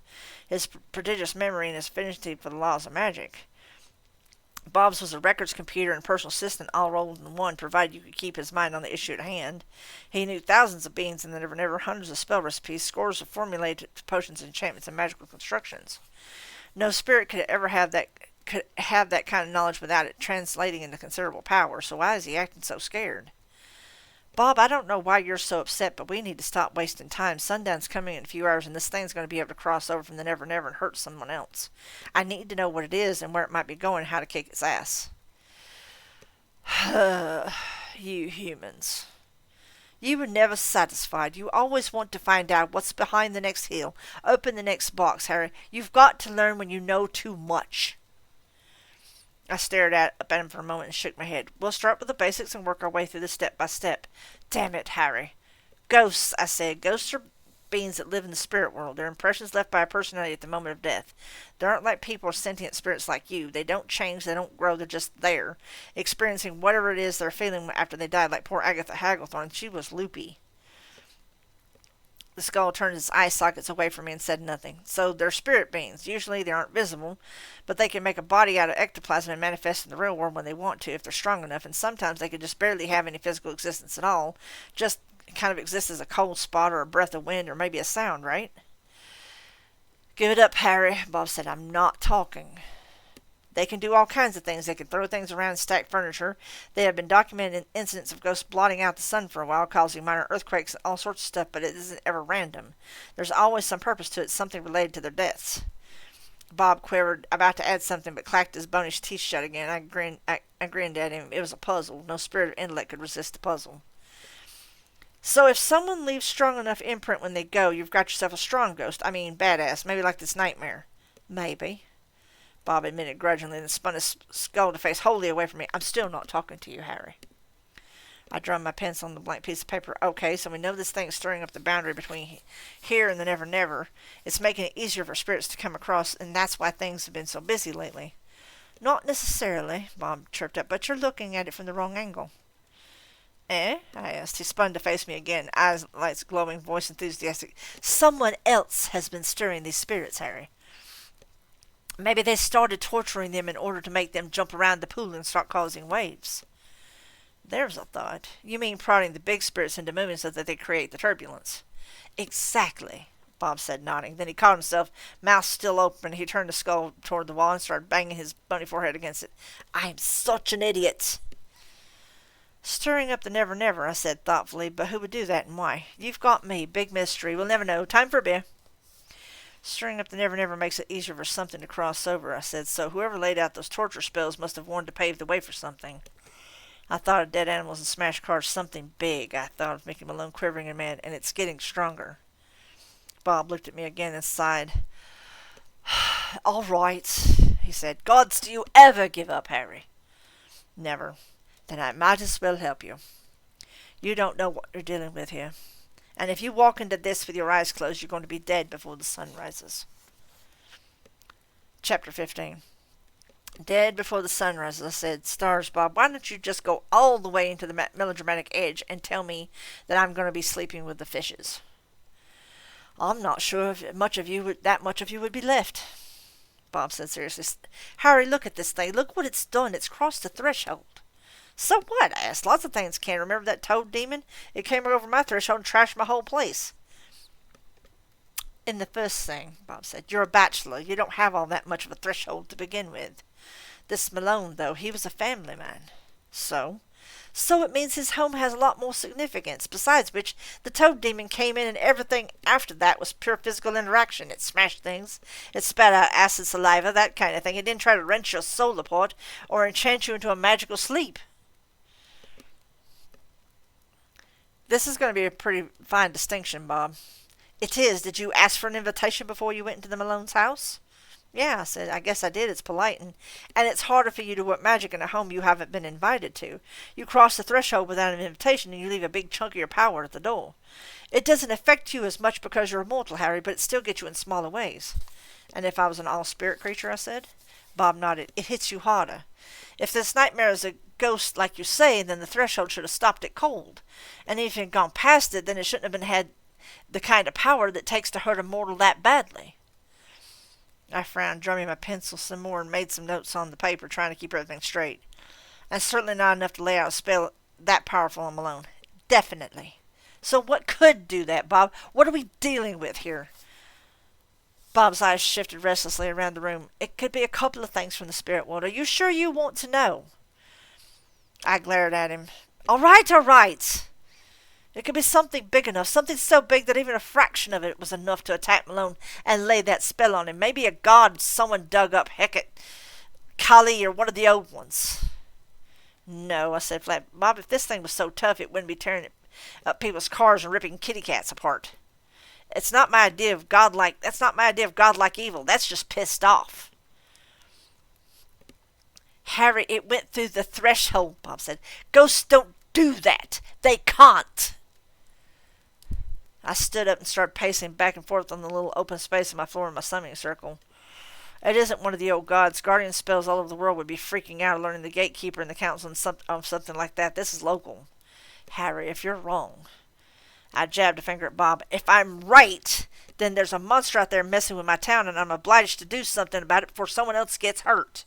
His prodigious memory and his affinity for the laws of magic. Bob's was a records computer and personal assistant all rolled in one, provided you could keep his mind on the issue at hand. He knew thousands of beings in the Never Never, hundreds of spell recipes, scores of formulated potions, enchantments, and magical constructions. No spirit could have that kind of knowledge without it translating into considerable power, so why is he acting so scared? Bob, I don't know why you're so upset, but we need to stop wasting time. Sundown's coming in a few hours, and this thing's going to be able to cross over from the Never Never and hurt someone else. I need to know what it is and where it might be going and how to kick its ass. You humans. You were never satisfied. You always want to find out what's behind the next hill. Open the next box, Harry. You've got to learn when you know too much. I stared up at him for a moment and shook my head. We'll start with the basics and work our way through this step by step. Damn it, Harry. Ghosts, I said. Ghosts are beings that live in the spirit world. They're impressions left by a personality at the moment of death. They aren't like people or sentient spirits like you. They don't change, they don't grow, they're just there, experiencing whatever it is they're feeling after they died, like poor Agatha Hagglethorne. She was loopy. The skull turned its eye sockets away from me and said nothing. So they're spirit beings. Usually they aren't visible, but they can make a body out of ectoplasm and manifest in the real world when they want to, if they're strong enough, and sometimes they could just barely have any physical existence at all, just kind of exist as a cold spot or a breath of wind or maybe a sound, right? Give it up, Harry, Bob said. I'm not talking. They can do all kinds of things. They can throw things around and stack furniture. They have been documented incidents of ghosts blotting out the sun for a while, causing minor earthquakes and all sorts of stuff, but it isn't ever random. There's always some purpose to it, something related to their deaths. Bob quivered, about to add something, but clacked his bonish teeth shut again. I grinned at him. It was a puzzle. No spirit of intellect could resist a puzzle. So if someone leaves strong enough imprint when they go, you've got yourself a strong ghost. I mean, badass. Maybe like this nightmare. Maybe. Bob admitted grudgingly and spun his skull to face wholly away from me. I'm still not talking to you, Harry. I drummed my pencil on the blank piece of paper. Okay, so we know this thing is stirring up the boundary between here and the Never Never. It's making it easier for spirits to come across, and that's why things have been so busy lately. Not necessarily, Bob chirped up, but you're looking at it from the wrong angle. Eh? I asked. He spun to face me again, eyes lights glowing, voice enthusiastic. Someone else has been stirring these spirits, Harry. Maybe they started torturing them in order to make them jump around the pool and start causing waves. There's a thought. You mean prodding the big spirits into moving so that they create the turbulence? Exactly. Bob said, nodding. Then he caught himself, mouth still open. He turned the skull toward the wall and started banging his bony forehead against it. I'm such an idiot. Stirring up the Never Never, I said thoughtfully, but who would do that and why? You've got me. Big mystery. We'll never know. Time for a beer. Stirring up the Never Never makes it easier for something to cross over, I said, so whoever laid out those torture spells must have wanted to pave the way for something. I thought of dead animals and smashed cars, something big. I thought of Mickey Malone quivering and mad, and it's getting stronger. Bob looked at me again and sighed. All right, he said. Gods, do you ever give up, Harry? Never. Then I might as well help you. You don't know what you're dealing with here. And if you walk into this with your eyes closed, you're going to be dead before the sun rises. Chapter 15. Dead before the sun rises, I said. Stars, Bob, why don't you just go all the way into the melodramatic edge and tell me that I'm going to be sleeping with the fishes? I'm not sure if that much of you would be left, Bob said seriously. Harry, look at this thing. Look what it's done. It's crossed the threshold. So what? I asked. Lots of things can. Remember that toad demon? It came over my threshold and trashed my whole place. In the first thing, Bob said, you're a bachelor. You don't have all that much of a threshold to begin with. This Malone, though, he was a family man. So? So it means his home has a lot more significance. Besides which, the toad demon came in and everything after that was pure physical interaction. It smashed things. It spat out acid saliva, that kind of thing. It didn't try to wrench your soul apart or enchant you into a magical sleep. This is going to be a pretty fine distinction, Bob. It is. Did you ask for an invitation before you went into the Malone's house? Yeah, I said. I guess I did. It's polite, and it's harder for you to work magic in a home you haven't been invited to. You cross the threshold without an invitation, and you leave a big chunk of your power at the door. It doesn't affect you as much because you're immortal, Harry, but it still gets you in smaller ways. And if I was an all-spirit creature, I said. Bob nodded. It hits you harder. If this nightmare is a ghost like you say, then the threshold should have stopped it cold. And if it had gone past it, then it shouldn't have had the kind of power that takes to hurt a mortal that badly. I frowned, drumming my pencil some more, and made some notes on the paper, trying to keep everything straight. And certainly not enough to lay out a spell that powerful on Malone. Definitely. So what could do that, Bob? What are we dealing with here? Bob's eyes shifted restlessly around the room. It could be a couple of things from the spirit world. Are you sure you want to know? I glared at him. All right, all right. It could be something big enough, something so big that even a fraction of it was enough to attack Malone and lay that spell on him. Maybe a god someone dug up, Hecate, Kali, or one of the old ones. No, I said flat. Bob, if this thing was so tough, it wouldn't be tearing up people's cars and ripping kitty cats apart. That's not my idea of godlike evil. That's just pissed off. Harry, it went through the threshold, Bob said. Ghosts don't do that. They can't. I stood up and started pacing back and forth on the little open space in my floor in my summoning circle. It isn't one of the old gods. Guardian spells all over the world would be freaking out learning the gatekeeper and the council on something like that. This is local. Harry, if you're wrong. I jabbed a finger at Bob. If I'm right, then there's a monster out there messing with my town, and I'm obliged to do something about it before someone else gets hurt.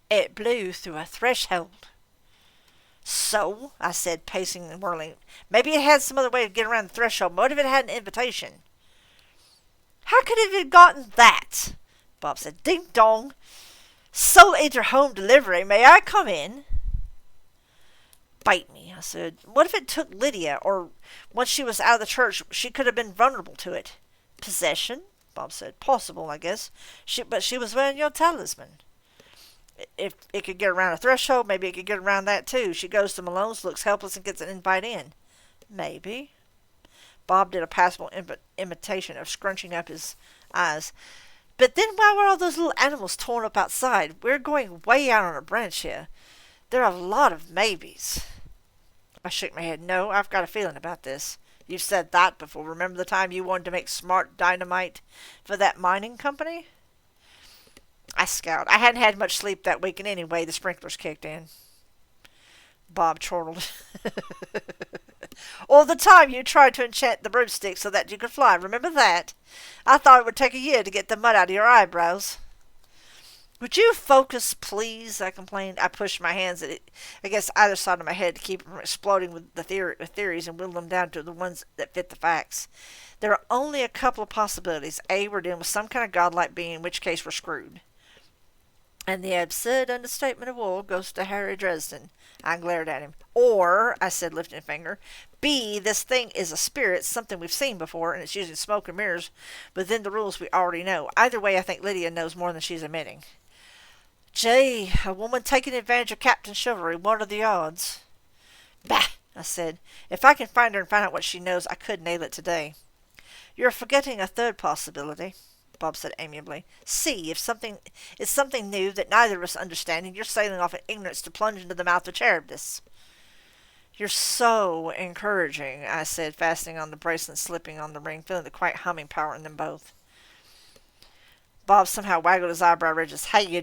It blew through a threshold. So, I said, pacing and whirling, maybe it had some other way to get around the threshold. What if it had an invitation? How could it have gotten that? Bob said, ding dong. Soul Eater home delivery. May I come in? Bite me, I said. What if it took Lydia, or once she was out of the church, she could have been vulnerable to it? Possession? Bob said. Possible, I guess. But she was wearing your talisman. If it could get around a threshold, maybe it could get around that too. She goes to Malone's, looks helpless, and gets an invite in. Maybe. Bob did a passable imitation of scrunching up his eyes. But then why were all those little animals torn up outside? We're going way out on a branch here. There are a lot of maybes. I shook my head. No, I've got a feeling about this. You've said that before. Remember the time you wanted to make smart dynamite for that mining company? I scowled. I hadn't had much sleep that week, and anyway, the sprinklers kicked in. Bob chortled. All the time you tried to enchant the broomstick so that you could fly. Remember that? I thought it would take a year to get the mud out of your eyebrows. Would you focus, please? I complained. I pushed my hands against either side of my head to keep them from exploding with with theories and whittle them down to the ones that fit the facts. There are only a couple of possibilities. A, we're dealing with some kind of godlike being, in which case we're screwed. And the absurd understatement of all goes to Harry Dresden. I glared at him. Or, I said, lifting a finger, B, this thing is a spirit, something we've seen before, and it's using smoke and mirrors within the rules we already know. Either way, I think Lydia knows more than she's admitting. Gee, a woman taking advantage of Captain Chivalry, what are the odds? Bah, I said. If I can find her and find out what she knows, I could nail it today. You're forgetting a third possibility, Bob said amiably. See, if something is something new that neither of us understand, and you're sailing off in ignorance to plunge into the mouth of Charybdis. You're so encouraging, I said, fastening on the bracelet and slipping on the ring, feeling the quiet humming power in them both. Bob somehow waggled his eyebrow ridges. Hey, you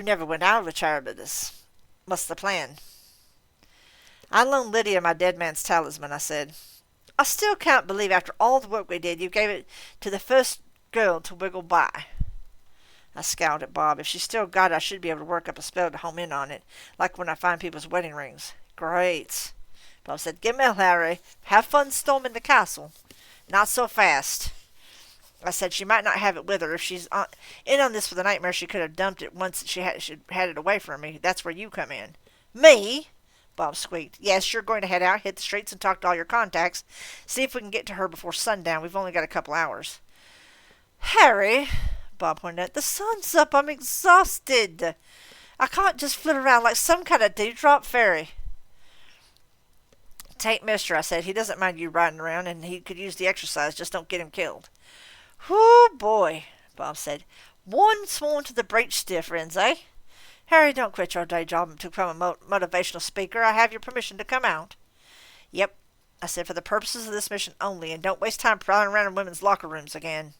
never went out of the Charybdis. What's the plan? I loaned Lydia my dead man's talisman, I said. I still can't believe after all the work we did, you gave it to the first girl to wiggle by. I scowled at Bob. If she still got it, I should be able to work up a spell to home in on it, like when I find people's wedding rings. Great. Bob said, Get well, Harry. Have fun storming the castle. Not so fast. I said she might not have it with her. If she's in on this for the nightmare, she could have dumped it once she had it away from me. That's where you come in. Me? Bob squeaked. Yes, you're going to head out, hit the streets, and talk to all your contacts. See if we can get to her before sundown. We've only got a couple hours. Harry, Bob pointed out, the sun's up. I'm exhausted. I can't just flit around like some kind of dewdrop fairy. Tain't mister, I said. He doesn't mind you riding around, and he could use the exercise. Just don't get him killed. Whoo, boy, Bob said. One sworn to the breech stiff, friends, eh? Harry, don't quit your day job to become a motivational speaker. I have your permission to come out. Yep, I said, for the purposes of this mission only, and don't waste time prowling around in women's locker rooms again.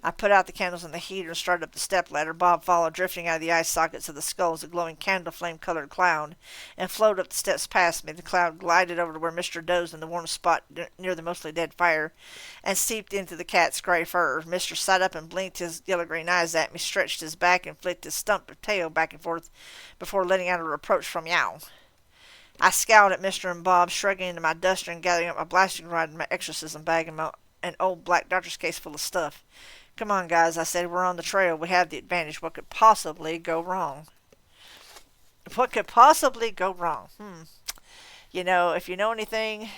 I put out the candles in the heater and started up the stepladder. Bob followed, drifting out of the eye sockets of the skulls, a glowing candle-flame-colored cloud, and floated up the steps past me. The cloud glided over to where Mr. dozed in the warm spot near the mostly dead fire, and seeped into the cat's gray fur. Mr. sat up and blinked his yellow-green eyes at me, stretched his back, and flicked his stump tail back and forth before letting out a reproach from Yow. I scowled at Mr. and Bob, shrugging into my duster and gathering up my blasting rod and my exorcism bag and an old black doctor's case full of stuff. Come on, guys, I said. We're on the trail. We have the advantage. What could possibly go wrong? What could possibly go wrong? You know, if you know anything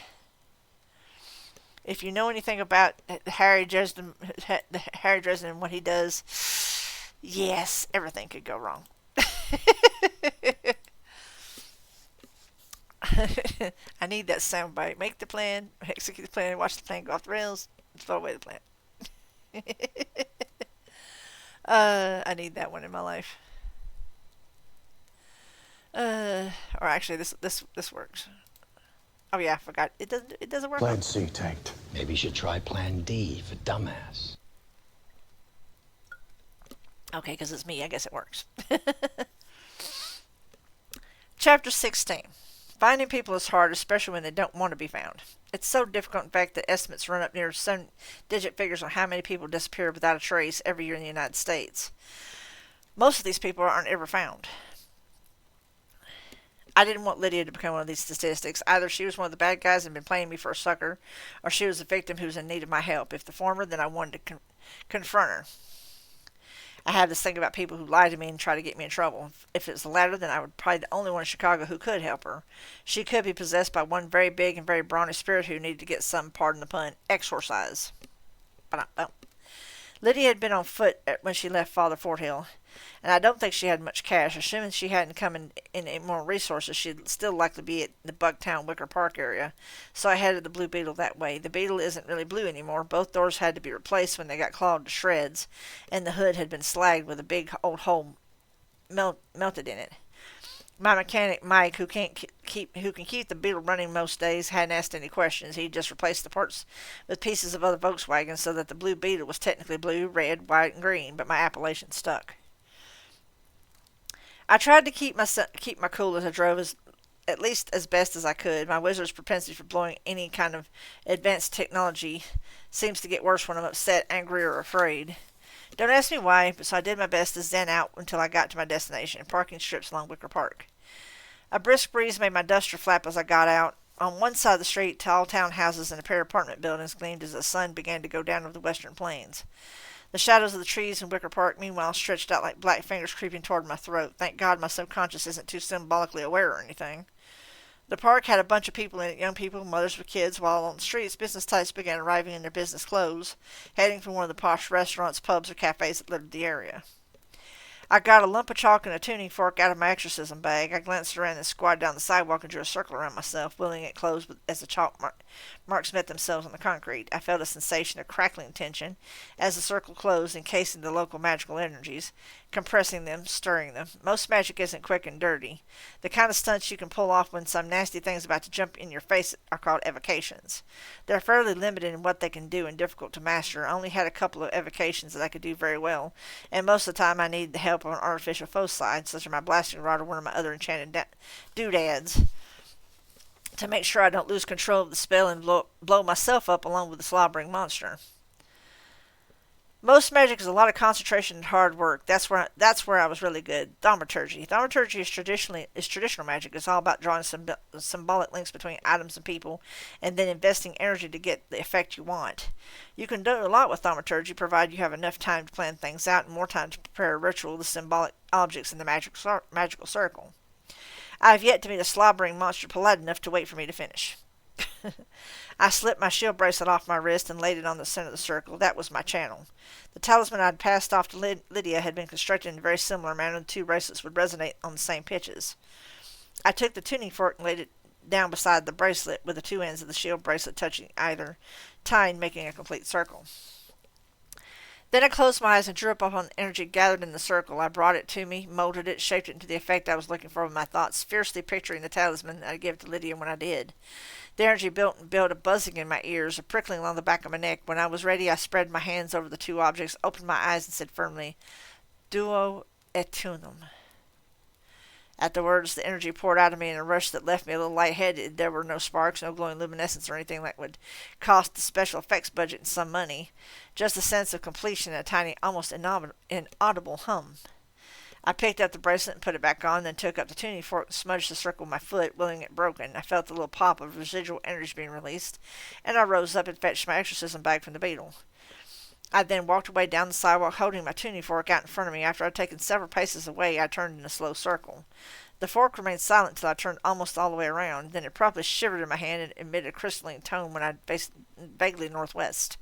about Harry Dresden and what he does, yes, everything could go wrong. I need that soundbite. Make the plan, execute the plan, watch the plan go off the rails, and throw away the plan. I need that one in my life. Or actually, this works. Oh yeah, I forgot. It doesn't work. Plan C tanked. Maybe you should try Plan D for dumbass. Okay, because it's me. I guess it works. Chapter 16. Finding people is hard, especially when they don't want to be found. It's so difficult, in fact, that estimates run up near 7-digit figures on how many people disappear without a trace every year in the United States. Most of these people aren't ever found. I didn't want Lydia to become one of these statistics. Either she was one of the bad guys and been playing me for a sucker, or she was a victim who was in need of my help. If the former, then I wanted to confront her. I have this thing about people who lie to me and try to get me in trouble. If it's the latter, then I would probably be the only one in Chicago who could help her. She could be possessed by one very big and very brawny spirit who needed to get some, pardon the pun, exorcise. Lydia had been on foot when she left Father Forthill, and I don't think she had much cash. Assuming she hadn't come in more resources, she'd still likely be at the Bugtown Wicker Park area, so I headed the Blue Beetle that way. The Beetle isn't really blue anymore. Both doors had to be replaced when they got clawed to shreds, and the hood had been slagged with a big old hole melted in it. My mechanic, Mike, who can keep the Beetle running most days, hadn't asked any questions. He just replaced the parts with pieces of other Volkswagens so that the Blue Beetle was technically blue, red, white, and green, but my appellation stuck. I tried to keep my cool as I drove at least as best as I could. My wizard's propensity for blowing any kind of advanced technology seems to get worse when I'm upset, angry, or afraid. Don't ask me why, but so I did my best to zen out until I got to my destination, parking strips along Wicker Park. A brisk breeze made my duster flap as I got out. On one side of the street, tall townhouses and a pair of apartment buildings gleamed as the sun began to go down over the western plains. The shadows of the trees in Wicker Park, meanwhile, stretched out like black fingers creeping toward my throat. Thank God my subconscious isn't too symbolically aware or anything. The park had a bunch of people in it, young people, mothers with kids, while on the streets, business types began arriving in their business clothes, heading for one of the posh restaurants, pubs, or cafes that littered the area. I got a lump of chalk and a tuning fork out of my exorcism bag. I glanced around and squatted down the sidewalk and drew a circle around myself, willing it closed as the chalk marks met themselves on the concrete. I felt a sensation of crackling tension as the circle closed, encasing the local magical energies, compressing them, stirring them. Most magic isn't quick and dirty. The kind of stunts you can pull off when some nasty thing's about to jump in your face are called evocations. They're fairly limited in what they can do and difficult to master. I only had a couple of evocations that I could do very well, and most of the time I needed the help of an artificial foci, such as my blasting rod or one of my other enchanted doodads, to make sure I don't lose control of the spell and blow myself up along with the slobbering monster. Most magic is a lot of concentration and hard work. That's where I was really good. Thaumaturgy. Thaumaturgy is traditional magic. It's all about drawing symbolic links between items and people, and then investing energy to get the effect you want. You can do a lot with thaumaturgy, provided you have enough time to plan things out and more time to prepare a ritual, the symbolic objects in the magical circle. I have yet to meet a slobbering monster polite enough to wait for me to finish. I slipped my shield bracelet off my wrist and laid it on the center of the circle. That was my channel. The talisman I had passed off to Lydia had been constructed in a very similar manner. The two bracelets would resonate on the same pitches. I took the tuning fork and laid it down beside the bracelet, with the two ends of the shield bracelet touching either, tying, making a complete circle. Then I closed my eyes and drew upon the energy gathered in the circle. I brought it to me, molded it, shaped it into the effect I was looking for with my thoughts, fiercely picturing the talisman I'd give to Lydia when I did. The energy built and built, a buzzing in my ears, a prickling along the back of my neck. When I was ready, I spread my hands over the two objects, opened my eyes, and said firmly, Duo et unum. At the words, the energy poured out of me in a rush that left me a little lightheaded. There were no sparks, no glowing luminescence, or anything that would cost the special effects budget some money. Just a sense of completion and a tiny, almost inaudible hum. I picked up the bracelet and put it back on, then took up the tuning fork and smudged the circle with my foot, willing it broken. I felt the little pop of residual energy being released, and I rose up and fetched my exorcism bag from the beetle. I then walked away down the sidewalk, holding my tuning fork out in front of me. After I'd taken several paces away, I turned in a slow circle. The fork remained silent till I turned almost all the way around. Then it promptly shivered in my hand and emitted a crystalline tone when I faced vaguely northwest.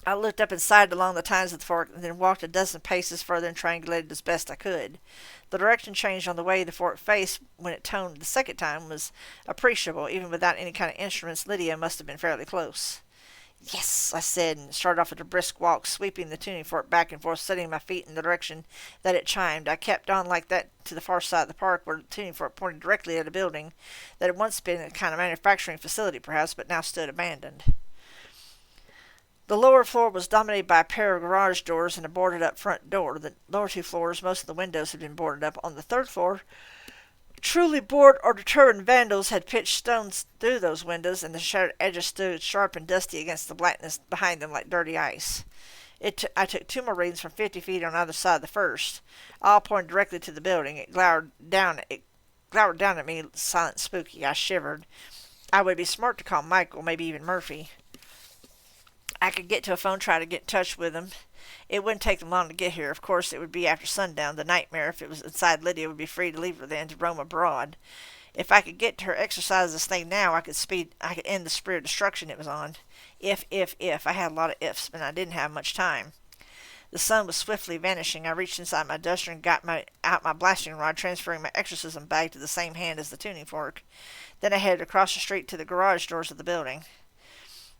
I looked up and sighed along the tines of the fork, and then walked a dozen paces further and triangulated as best I could. The direction change on the way the fork faced when it toned the second time was appreciable. Even without any kind of instruments, Lydia must have been fairly close. Yes, I said, and started off at a brisk walk, sweeping the tuning fork back and forth, setting my feet in the direction that it chimed. I kept on like that to the far side of the park, where the tuning fork pointed directly at a building that had once been a kind of manufacturing facility, perhaps, but now stood abandoned. The lower floor was dominated by a pair of garage doors and a boarded-up front door. The lower two floors, most of the windows had been boarded up. On the third floor, truly bored or determined vandals had pitched stones through those windows, and the shattered edges stood sharp and dusty against the blackness behind them like dirty ice. I took 2 more readings from 50 feet on either side of the first, all pointing directly to the building. It glowered down at me, silent and spooky. I shivered. I would be smart to call Michael, maybe even Murphy. I could get to a phone, try to get in touch with him. It wouldn't take them long to get here. Of course, it would be after sundown. The nightmare, if it was inside Lydia, would be free to leave her then to roam abroad. If I could get to her, exercise this thing now, I could end the spree of destruction it was on. If. I had a lot of ifs, but I didn't have much time. The sun was swiftly vanishing. I reached inside my duster and got out my blasting rod, transferring my exorcism bag to the same hand as the tuning fork. Then I headed across the street to the garage doors of the building.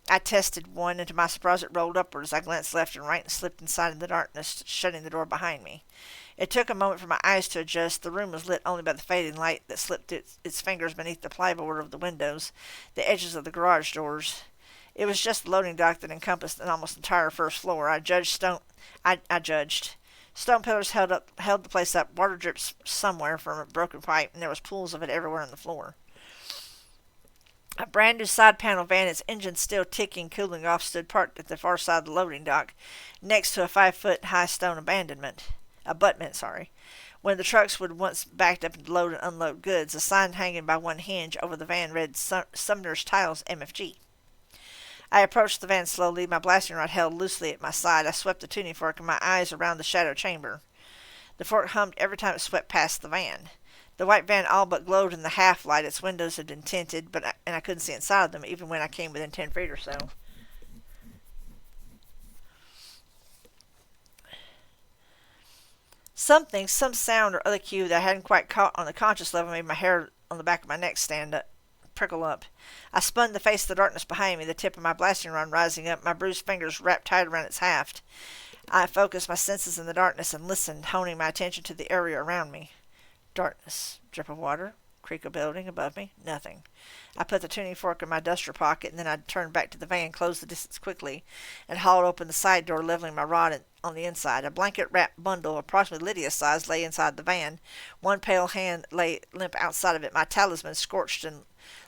I tested one, and to my surprise it rolled upward as I glanced left and right and slipped inside in the darkness, shutting the door behind me. It took a moment for my eyes to adjust. The room was lit only by the fading light that slipped its fingers beneath the plyboard of the windows, the edges of the garage doors. It was just the loading dock that encompassed an almost entire first floor. I judged. Stone pillars held the place up. Water dripped somewhere from a broken pipe, and there was pools of it everywhere on the floor. A brand new side panel van, its engine still ticking, cooling off, stood parked at the far side of the loading dock, next to a 5-foot high stone abutment. When the trucks would once backed up to load and unload goods, a sign hanging by one hinge over the van read Sumner's Tiles MFG. I approached the van slowly, my blasting rod held loosely at my side. I swept the tuning fork and my eyes around the shadow chamber. The fork hummed every time it swept past the van. The white van all but glowed in the half-light. Its windows had been tinted, and I couldn't see inside of them, even when I came within 10 feet or so. Some sound or other cue that I hadn't quite caught on the conscious level made my hair on the back of my neck prickle up. I spun to face the darkness behind me, the tip of my blasting rod rising up, my bruised fingers wrapped tight around its haft. I focused my senses in the darkness and listened, honing my attention to the area around me. Darkness. Drip of water. Creak of building above me. Nothing. I put the tuning fork in my duster pocket, and then I turned back to the van, closed the distance quickly, and hauled open the side door, leveling my rod on the inside. A blanket-wrapped bundle, approximately Lydia's size, lay inside the van. One pale hand lay limp outside of it, my talisman, scorched and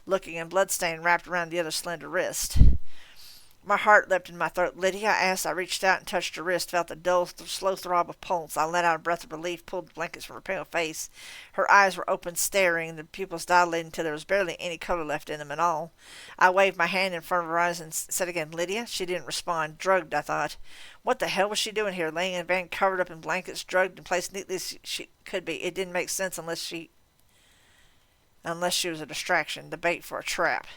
looking and bloodstained, wrapped around the other slender wrist. My heart leapt in my throat. "Lydia?" I asked. I reached out and touched her wrist, felt the dull, slow throb of pulse. I let out a breath of relief, pulled the blankets from her pale face. Her eyes were open, staring, the pupils dilated until there was barely any color left in them at all. I waved my hand in front of her eyes and said again, "Lydia?" She didn't respond. Drugged, I thought. What the hell was she doing here, laying in a van covered up in blankets, drugged and placed neatly as she could be? It didn't make sense unless she was a distraction, the bait for a trap.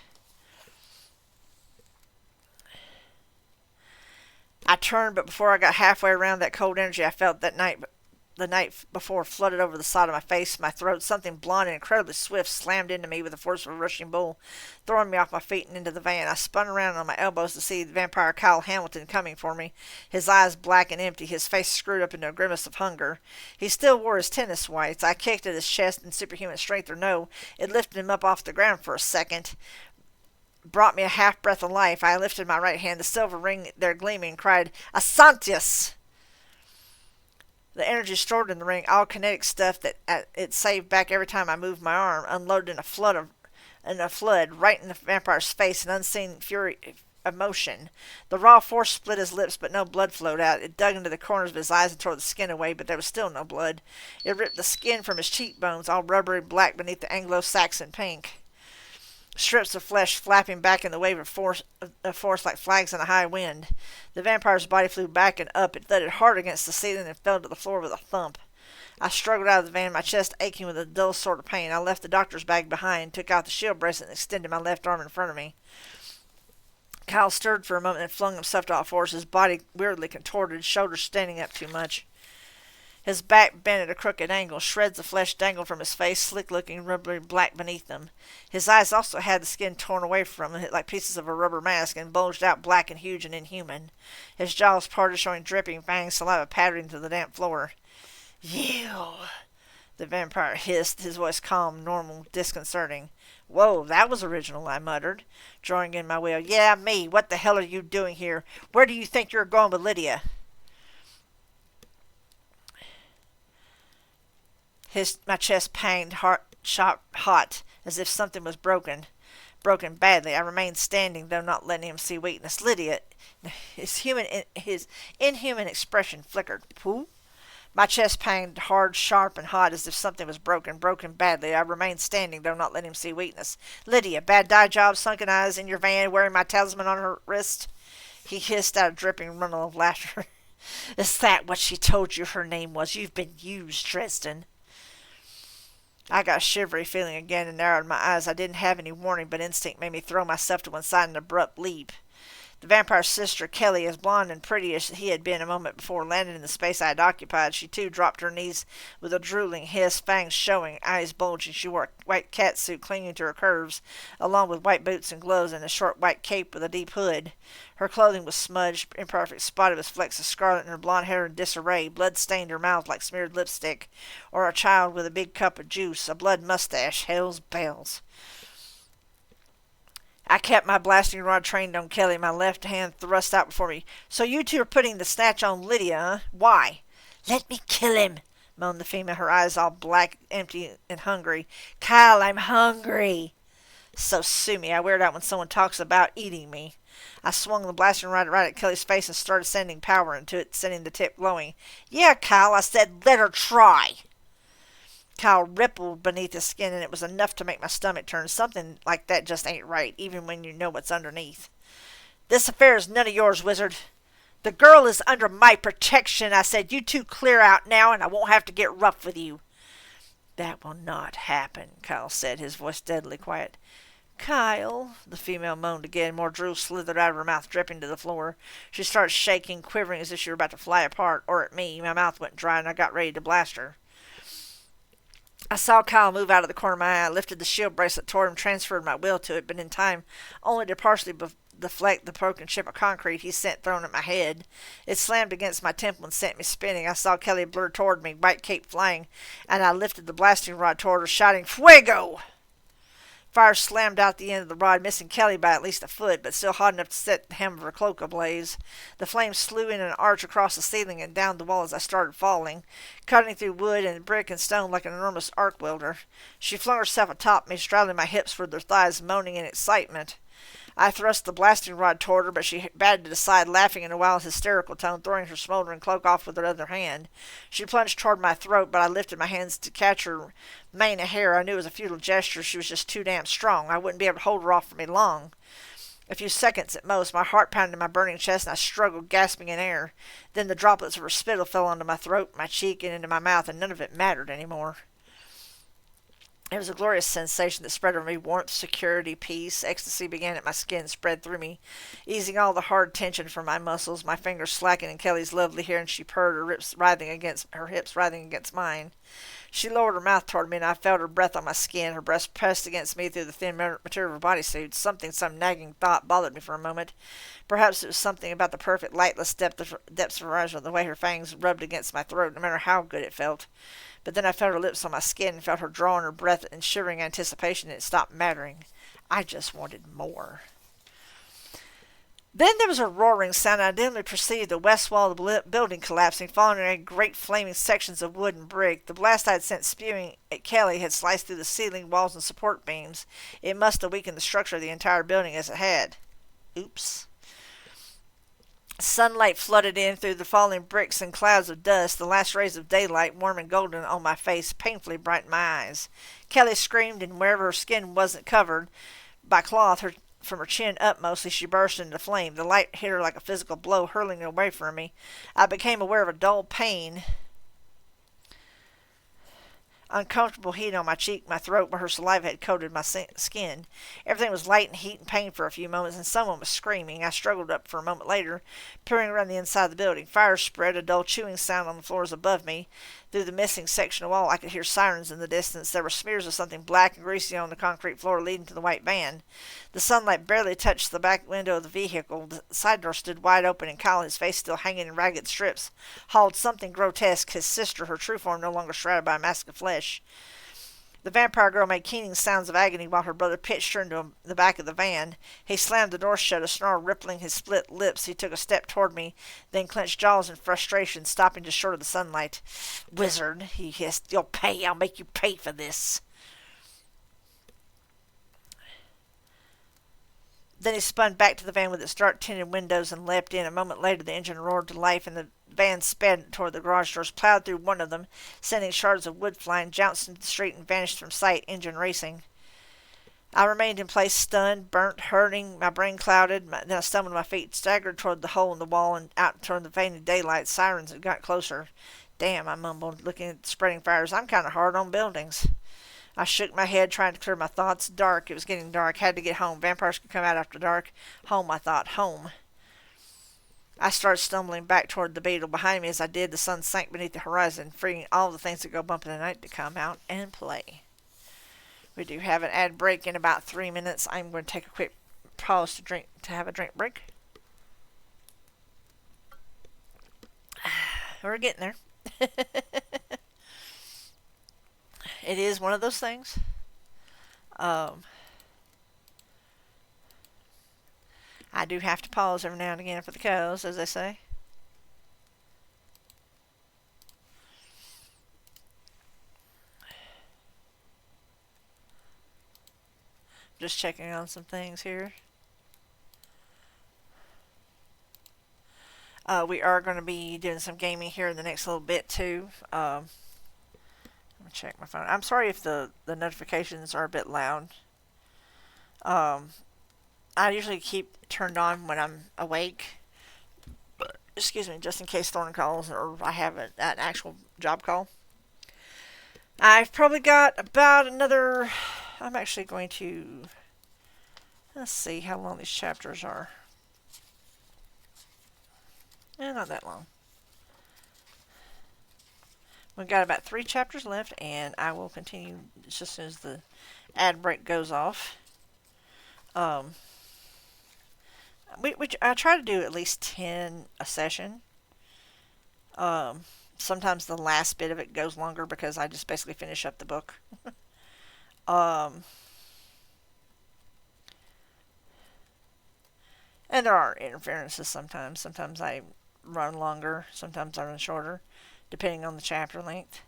I turned, but before I got halfway around, that cold energy I felt the night before flooded over the side of my face, my throat. Something blond and incredibly swift slammed into me with the force of a rushing bull, throwing me off my feet and into the van. I spun around on my elbows to see the vampire Kyle Hamilton coming for me, his eyes black and empty, his face screwed up into a grimace of hunger. He still wore his tennis whites. I kicked at his chest in superhuman strength or no. It lifted him up off the ground for a second, brought me a half-breath of life. I lifted my right hand, the silver ring there gleaming, cried, "Asantius!" The energy stored in the ring, all kinetic stuff that it saved back every time I moved my arm, unloaded in a flood right in the vampire's face, an unseen fury of motion. The raw force split his lips, but no blood flowed out. It dug into the corners of his eyes and tore the skin away, but there was still no blood. It ripped the skin from his cheekbones, all rubbery black beneath the Anglo-Saxon pink. Strips of flesh flapping back in the wave of force like flags in a high wind. The vampire's body flew back and up. It thudded hard against the ceiling and fell to the floor with a thump. I struggled out of the van, my chest aching with a dull sort of pain. I left the doctor's bag behind, took out the shield bracelet, and extended my left arm in front of me. Kyle stirred for a moment and flung himself to all fours, his body weirdly contorted, his shoulders standing up too much. His back bent at a crooked angle. Shreds of flesh dangled from his face, slick-looking, rubbery black beneath them. His eyes also had the skin torn away from them, like pieces of a rubber mask, and bulged out black and huge and inhuman. His jaws parted, showing dripping fangs, saliva pattering to the damp floor. "You!" the vampire hissed, his voice calm, normal, disconcerting. "Whoa, that was original," I muttered, drawing in my wheel. "Yeah, me. What the hell are you doing here? Where do you think you're going with Lydia?" My chest panged, hot, as if something was broken badly. I remained standing, though not letting him see weakness. "Lydia," his inhuman expression flickered. "Who?" My chest panged hard, sharp, and hot, as if something was broken badly. I remained standing, though not letting him see weakness. "Lydia, bad dye job, sunken eyes, in your van, wearing my talisman on her wrist." He hissed out a dripping runnel of laughter. "Is that what she told you her name was? You've been used, Dresden." I got a shivery feeling again and narrowed my eyes. I didn't have any warning, but instinct made me throw myself to one side in an abrupt leap. The vampire's sister, Kelly, as blonde and pretty as he had been a moment before, landed in the space I had occupied. She, too, dropped to her knees with a drooling hiss, fangs showing, eyes bulging. She wore a white catsuit clinging to her curves, along with white boots and gloves and a short white cape with a deep hood. Her clothing was smudged, imperfect, spotted with flecks of scarlet, and her blonde hair in disarray. Blood stained her mouth like smeared lipstick, or a child with a big cup of juice. A blood mustache. Hell's bells. I kept my blasting rod trained on Kelly, my left hand thrust out before me. "So you two are putting the snatch on Lydia, huh? Why?" "Let me kill him," moaned the female, her eyes all black, empty, and hungry. "Kyle, I'm hungry." So sue me, I weird out when someone talks about eating me. I swung the blasting rod right at Kelly's face and started sending power into it, sending the tip glowing. Yeah, Kyle, I said, let her try. Kyle rippled beneath his skin, and it was enough to make my stomach turn. Something like that just ain't right, even when you know what's underneath. This affair is none of yours, wizard. The girl is under my protection. I said, you two clear out now, and I won't have to get rough with you. That will not happen, Kyle said, his voice deadly quiet. Kyle, the female moaned again. More drool slithered out of her mouth, dripping to the floor. She started shaking, quivering as if she were about to fly apart, or at me. My mouth went dry, and I got ready to blast her. I saw Kyle move out of the corner of my eye. I lifted the shield bracelet toward him, transferred my will to it, but in time only to partially deflect the broken chip of concrete he sent thrown at my head. It slammed against my temple and sent me spinning. I saw Kelly blur toward me, white cape flying, and I lifted the blasting rod toward her, shouting, Fuego! Fire slammed out the end of the rod, missing Kelly by at least a foot, but still hot enough to set the hem of her cloak ablaze. The flames slew in an arch across the ceiling and down the wall as I started falling, cutting through wood and brick and stone like an enormous arc welder. She flung herself atop me, straddling my hips with her thighs, moaning in excitement. I thrust the blasting rod toward her, but she batted it aside, laughing in a wild, hysterical tone, throwing her smoldering cloak off with her other hand. She plunged toward my throat, but I lifted my hands to catch her mane of hair. I knew it was a futile gesture. She was just too damn strong. I wouldn't be able to hold her off for me long. A few seconds at most. My heart pounded in my burning chest, and I struggled, gasping in air. Then the droplets of her spittle fell onto my throat, my cheek, and into my mouth, and none of it mattered any more. It was a glorious sensation that spread over me, warmth, security, peace. Ecstasy began at my skin, spread through me, easing all the hard tension from my muscles. My fingers slackened in Kelly's lovely hair, and she purred, her hips writhing against mine. She lowered her mouth toward me, and I felt her breath on my skin, her breast pressed against me through the thin material of her bodysuit. Some nagging thought bothered me for a moment. Perhaps it was something about the perfect, lightless depths of her eyes, or the way her fangs rubbed against my throat, no matter how good it felt. But then I felt her lips on my skin and felt her drawing her breath in shivering anticipation, and it stopped mattering. I just wanted more. Then there was a roaring sound, and I dimly perceived the west wall of the building collapsing, falling in great flaming sections of wood and brick. The blast I had sent spewing at Kelly had sliced through the ceiling, walls, and support beams. It must have weakened the structure of the entire building as it had. Oops. Sunlight flooded in through the falling bricks and clouds of dust. The last rays of daylight, warm and golden on my face, painfully brightened my eyes. Kelly screamed, and wherever her skin wasn't covered by cloth, from her chin up mostly, she burst into flame. The light hit her like a physical blow, hurling her away from me. I became aware of a dull pain, uncomfortable heat on my cheek, my throat, where her saliva had coated my skin. Everything was light and heat and pain for a few moments, and someone was screaming. I struggled up for a moment later, peering around the inside of the building. Fire spread, a dull chewing sound on the floors above me. Through the missing section of wall, I could hear sirens in the distance. There were smears of something black and greasy on the concrete floor leading to the white van. The sunlight barely touched the back window of the vehicle. The side door stood wide open, and Kyle, his face still hanging in ragged strips, hauled something grotesque. His sister, her true form no longer shrouded by a mask of flesh. The vampire girl made keening sounds of agony while her brother pitched her into the back of the van. He slammed the door shut, a snarl rippling his split lips. He took a step toward me, then clenched jaws in frustration, stopping just short of the sunlight. Wizard, he hissed, you'll pay. I'll make you pay for this. Then he spun back to the van with its dark tinted windows and leapt in. A moment later the engine roared to life, and the van sped toward the garage doors, plowed through one of them, sending shards of wood flying, jounced into the street, and vanished from sight, engine racing. I remained in place, stunned, burnt, hurting, my brain clouded. Then I stumbled to my feet, staggered toward the hole in the wall, and out toward the fading daylight. Sirens had got closer. Damn, I mumbled, looking at the spreading fires. I'm kind of hard on buildings. I shook my head, trying to clear my thoughts. Dark. It was getting dark. Had to get home. Vampires could come out after dark. Home, I thought. Home. I started stumbling back toward the beetle. Behind me as I did, the sun sank beneath the horizon, freeing all the things that go bump in the night to come out and play. We do have an ad break in about 3 minutes. I'm going to take a quick pause to have a drink break. We're getting there. It is one of those things. I do have to pause every now and again for the cows, as they say. Just checking on some things here. We are going to be doing some gaming here in the next little bit too. Let me check my phone. I'm sorry if the notifications are a bit loud. Um, I usually keep turned on when I'm awake. Excuse me, just in case Thorn calls or I have an actual job call. I've probably got about another. I'm actually going to. Let's see how long these chapters are. Not that long. We've got about 3 chapters left, and I will continue just as soon as the ad break goes off. Which I try to do at least 10 a session. Sometimes the last bit of it goes longer because I just basically finish up the book. And there are interferences sometimes. Sometimes I run longer, sometimes I run shorter, depending on the chapter length.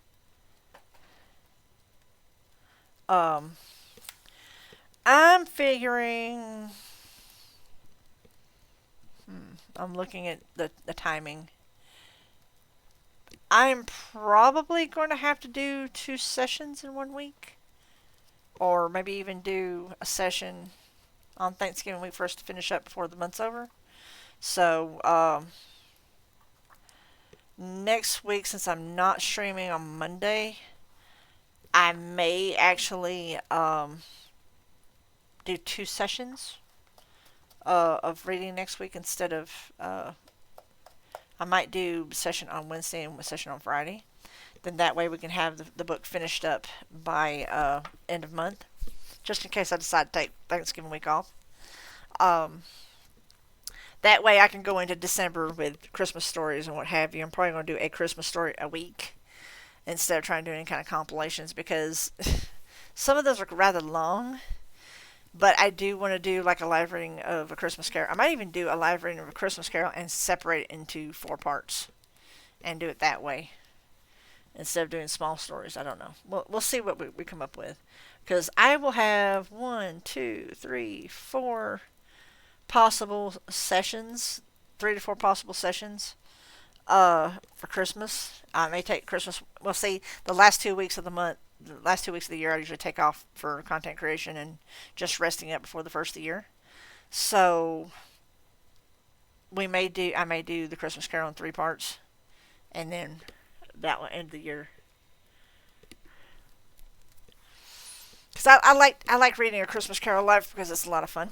I'm figuring. I'm looking at the timing. I'm probably going to have to do 2 sessions in 1 week. Or maybe even do a session on Thanksgiving week for us to finish up before the month's over. So, next week, since I'm not streaming on Monday, I may actually do 2 sessions of reading next week instead of. I might do a session on Wednesday and a session on Friday. Then that way we can have the book finished up by end of month. Just in case I decide to take Thanksgiving week off. That way I can go into December with Christmas stories and what have you. I'm probably going to do a Christmas story a week instead of trying to do any kind of compilations because some of those are rather long. But I do want to do like a live reading of A Christmas Carol. I might even do a live reading of A Christmas Carol and separate it into 4 parts and do it that way instead of doing small stories. I don't know. We'll see what we come up with. Because I will have 1, 2, 3, 4 possible sessions, 3 to 4 possible sessions for Christmas. I may take Christmas. Well, see, the last 2 weeks of the month, the last 2 weeks of the year, I usually take off for content creation and just resting up before the first of the year. So I may do the Christmas Carol in 3 parts, and then that will end the year. Because I like reading A Christmas Carol live because it's a lot of fun.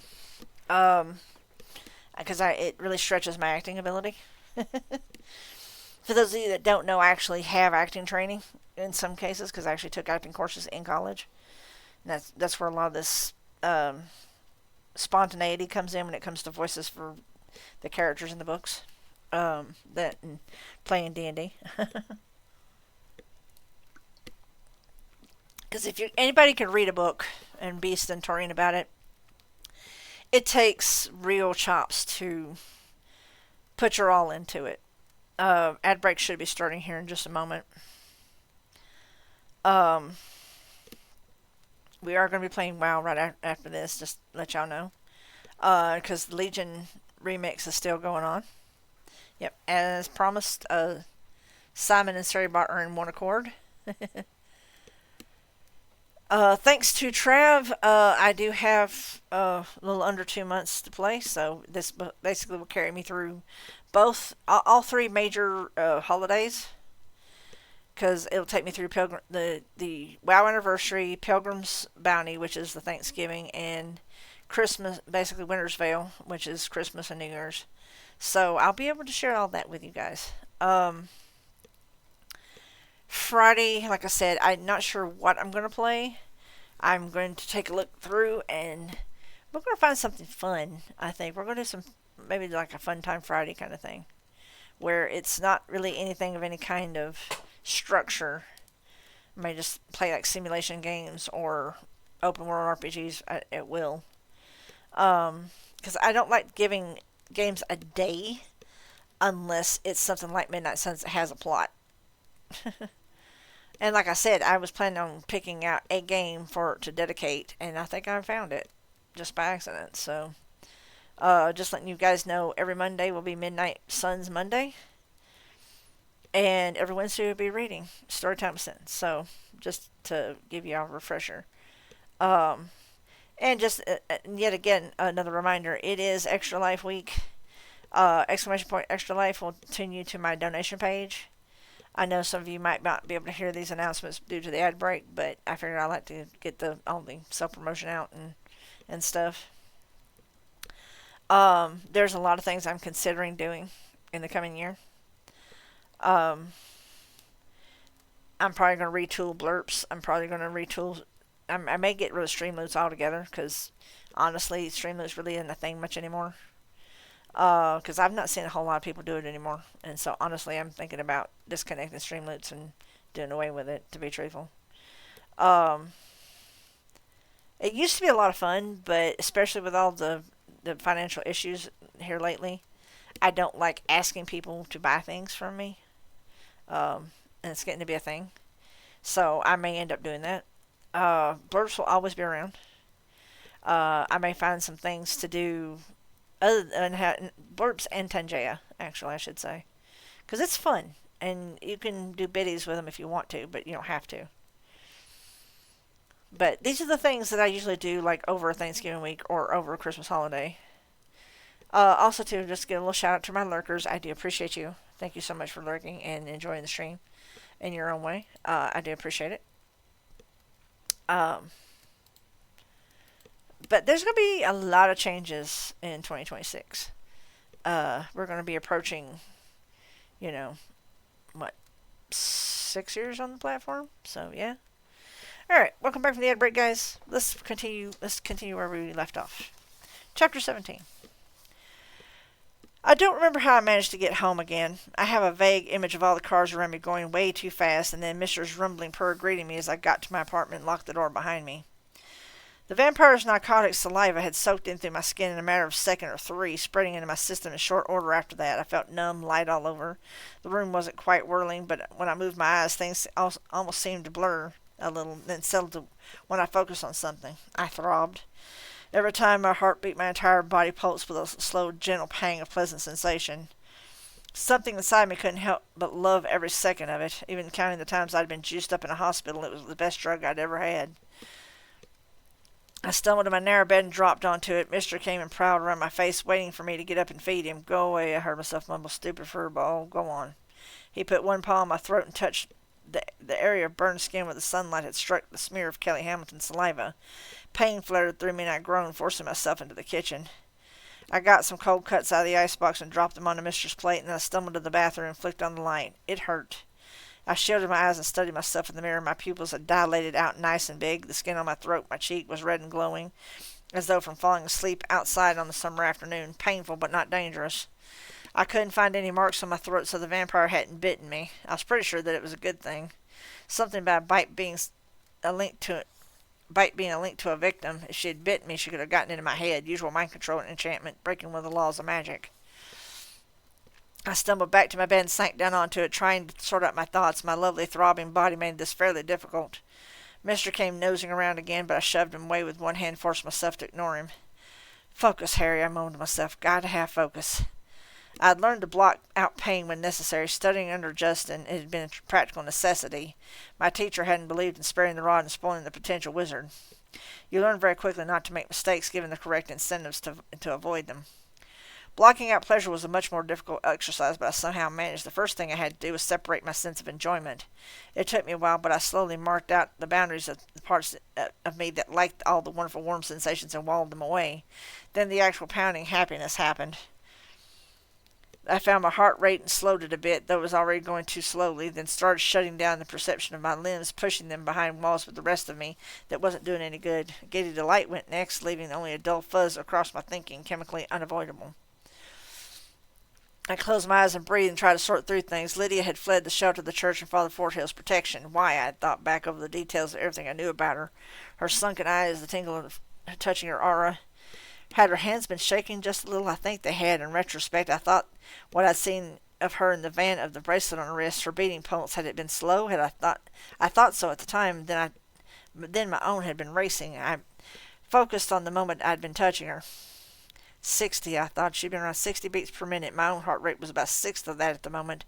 Because it really stretches my acting ability. For those of you that don't know, I actually have acting training in some cases because I actually took acting courses in college. And that's where a lot of this spontaneity comes in when it comes to voices for the characters in the books. That and playing D&D. Because if anybody can read a book and be stentorian about it, it takes real chops to put your all into it. Ad break should be starting here in just a moment. We are going to be playing WoW right after this, just to let y'all know. Because the Legion remix is still going on. Yep, as promised, Simon and Sarybot are in one accord. Thanks to Trav, I do have a little under 2 months to play, so this basically will carry me through all 3 major holidays, because it'll take me through the WoW Anniversary, Pilgrim's Bounty, which is the Thanksgiving, and Christmas, basically Winter's Veil, which is Christmas and New Year's. So I'll be able to share all that with you guys. Friday, like I said, I'm not sure what I'm going to play. I'm going to take a look through and we're going to find something fun, I think. We're going to do some, maybe like a Fun Time Friday kind of thing, where it's not really anything of any kind of structure. I may just play like simulation games or open world RPGs at will. Because I don't like giving games a day unless it's something like Midnight Suns that has a plot. And like I said, I was planning on picking out a game to dedicate, and I think I found it. just by accident. So, just letting you guys know, every Monday will be Midnight Suns Monday, and every Wednesday will be reading Storytime with Sin. So, just to give you a refresher. Um, and just yet again, another reminder, it is Extra Life Week. Exclamation point Extra Life will tune you to my donation page. I know some of you might not be able to hear these announcements due to the ad break, but I figured I'd like to get all the self-promotion out and stuff. There's a lot of things I'm considering doing in the coming year. Um, I'm probably going to retool blurps. I'm probably going to retool. I may get rid of Streamloots altogether because honestly, Streamloots really isn't a thing much anymore. Because I've not seen a whole lot of people do it anymore, and so honestly, I'm thinking about disconnecting Streamloots and doing away with it. To be truthful, um, it used to be a lot of fun, but especially with all the financial issues here lately, I don't like asking people to buy things from me, and it's getting to be a thing. So I may end up doing that. Blurps will always be around. I may find some things to do other than blurps and Tangea, actually, I should say. Because it's fun, and you can do biddies with them if you want to, but you don't have to. But these are the things that I usually do, like over a Thanksgiving week or over a Christmas holiday. Also, too, just give a little shout out to my lurkers. I do appreciate you. Thank you so much for lurking and enjoying the stream in your own way. I do appreciate it. But there's going to be a lot of changes in 2026. We're going to be approaching, you know, what, 6 years on the platform? So, yeah. Alright, welcome back from the ad break, guys. Let's continue where we left off. Chapter 17. I don't remember how I managed to get home again. I have a vague image of all the cars around me going way too fast, and then Mister's rumbling purr greeting me as I got to my apartment and locked the door behind me. The vampire's narcotic saliva had soaked in through my skin in a matter of a second or three, spreading into my system in short order after that. I felt numb, light all over. The room wasn't quite whirling, but when I moved my eyes, things almost seemed to blur a little, then settled to when I focused on something. I throbbed. Every time my heart beat, my entire body pulsed with a slow, gentle pang of pleasant sensation. Something inside me couldn't help but love every second of it. Even counting the times I'd been juiced up in a hospital, it was the best drug I'd ever had. I stumbled to my narrow bed and dropped onto it. Mister came and prowled around my face, waiting for me to get up and feed him. Go away, I heard myself mumble, stupid furball. Go on. He put one paw on my throat and touched the area of burned skin where the sunlight had struck the smear of Kelly Hamilton's saliva. Pain flared through me and I groaned, forcing myself into the kitchen. I got some cold cuts out of the icebox and dropped them onto Mister's plate, and then I stumbled to the bathroom and flicked on the light. It hurt. I shielded my eyes and studied myself in the mirror. My pupils had dilated out nice and big. The skin on my throat, my cheek, was red and glowing, as though from falling asleep outside on the summer afternoon. Painful, but not dangerous. I couldn't find any marks on my throat, so the vampire hadn't bitten me. I was pretty sure that it was a good thing. Something about bite being a link to a victim. If she had bitten me, she could have gotten into my head. Usual mind control and enchantment, breaking one of the laws of magic. I stumbled back to my bed and sank down onto it, trying to sort out my thoughts. My lovely throbbing body made this fairly difficult. Mister came nosing around again, but I shoved him away with one hand, forced myself to ignore him. Focus, Harry, I moaned to myself. Gotta have focus. I had learned to block out pain when necessary. Studying under Justin, it had been a practical necessity. My teacher hadn't believed in sparing the rod and spoiling the potential wizard. You learn very quickly not to make mistakes, given the correct incentives to avoid them. Blocking out pleasure was a much more difficult exercise, but I somehow managed. The first thing I had to do was separate my sense of enjoyment. It took me a while, but I slowly marked out the boundaries of the parts of me that liked all the wonderful warm sensations and walled them away. Then the actual pounding happiness happened. I found my heart rate slowed it a bit, though it was already going too slowly, then started shutting down the perception of my limbs, pushing them behind walls with the rest of me that wasn't doing any good. Giddy delight went next, leaving only a dull fuzz across my thinking, chemically unavoidable. I closed my eyes and breathed and tried to sort through things. Lydia had fled the shelter of the church and Father Forthill's protection. Why? I had thought back over the details of everything I knew about her. Her sunken eyes, the tingle of touching her aura. Had her hands been shaking just a little? I think they had. In retrospect, I thought what I'd seen of her in the van of the bracelet on her wrist, her beating pulse, had it been slow? I thought so at the time. Then my own had been racing. I focused on the moment I'd been touching her. 60, I thought. She'd been around 60 beats per minute. My own heart rate was about a sixth of that at the moment.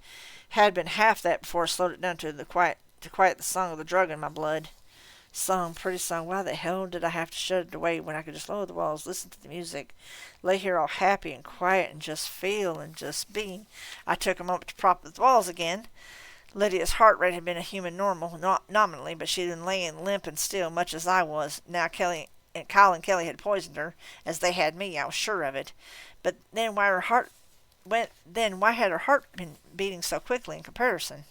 Had been half that before I slowed it down to quiet the song of the drug in my blood. Song, pretty song. Why the hell did I have to shut it away when I could just lower the walls, listen to the music, lay here all happy and quiet and just feel and just be? I took a moment to prop up the walls again. Lydia's heart rate had been a human normal, not nominally, but she'd been laying limp and still, much as I was. Now Kyle and Kelly had poisoned her, as they had me. I was sure of it. But then why had her heart been beating so quickly in comparison?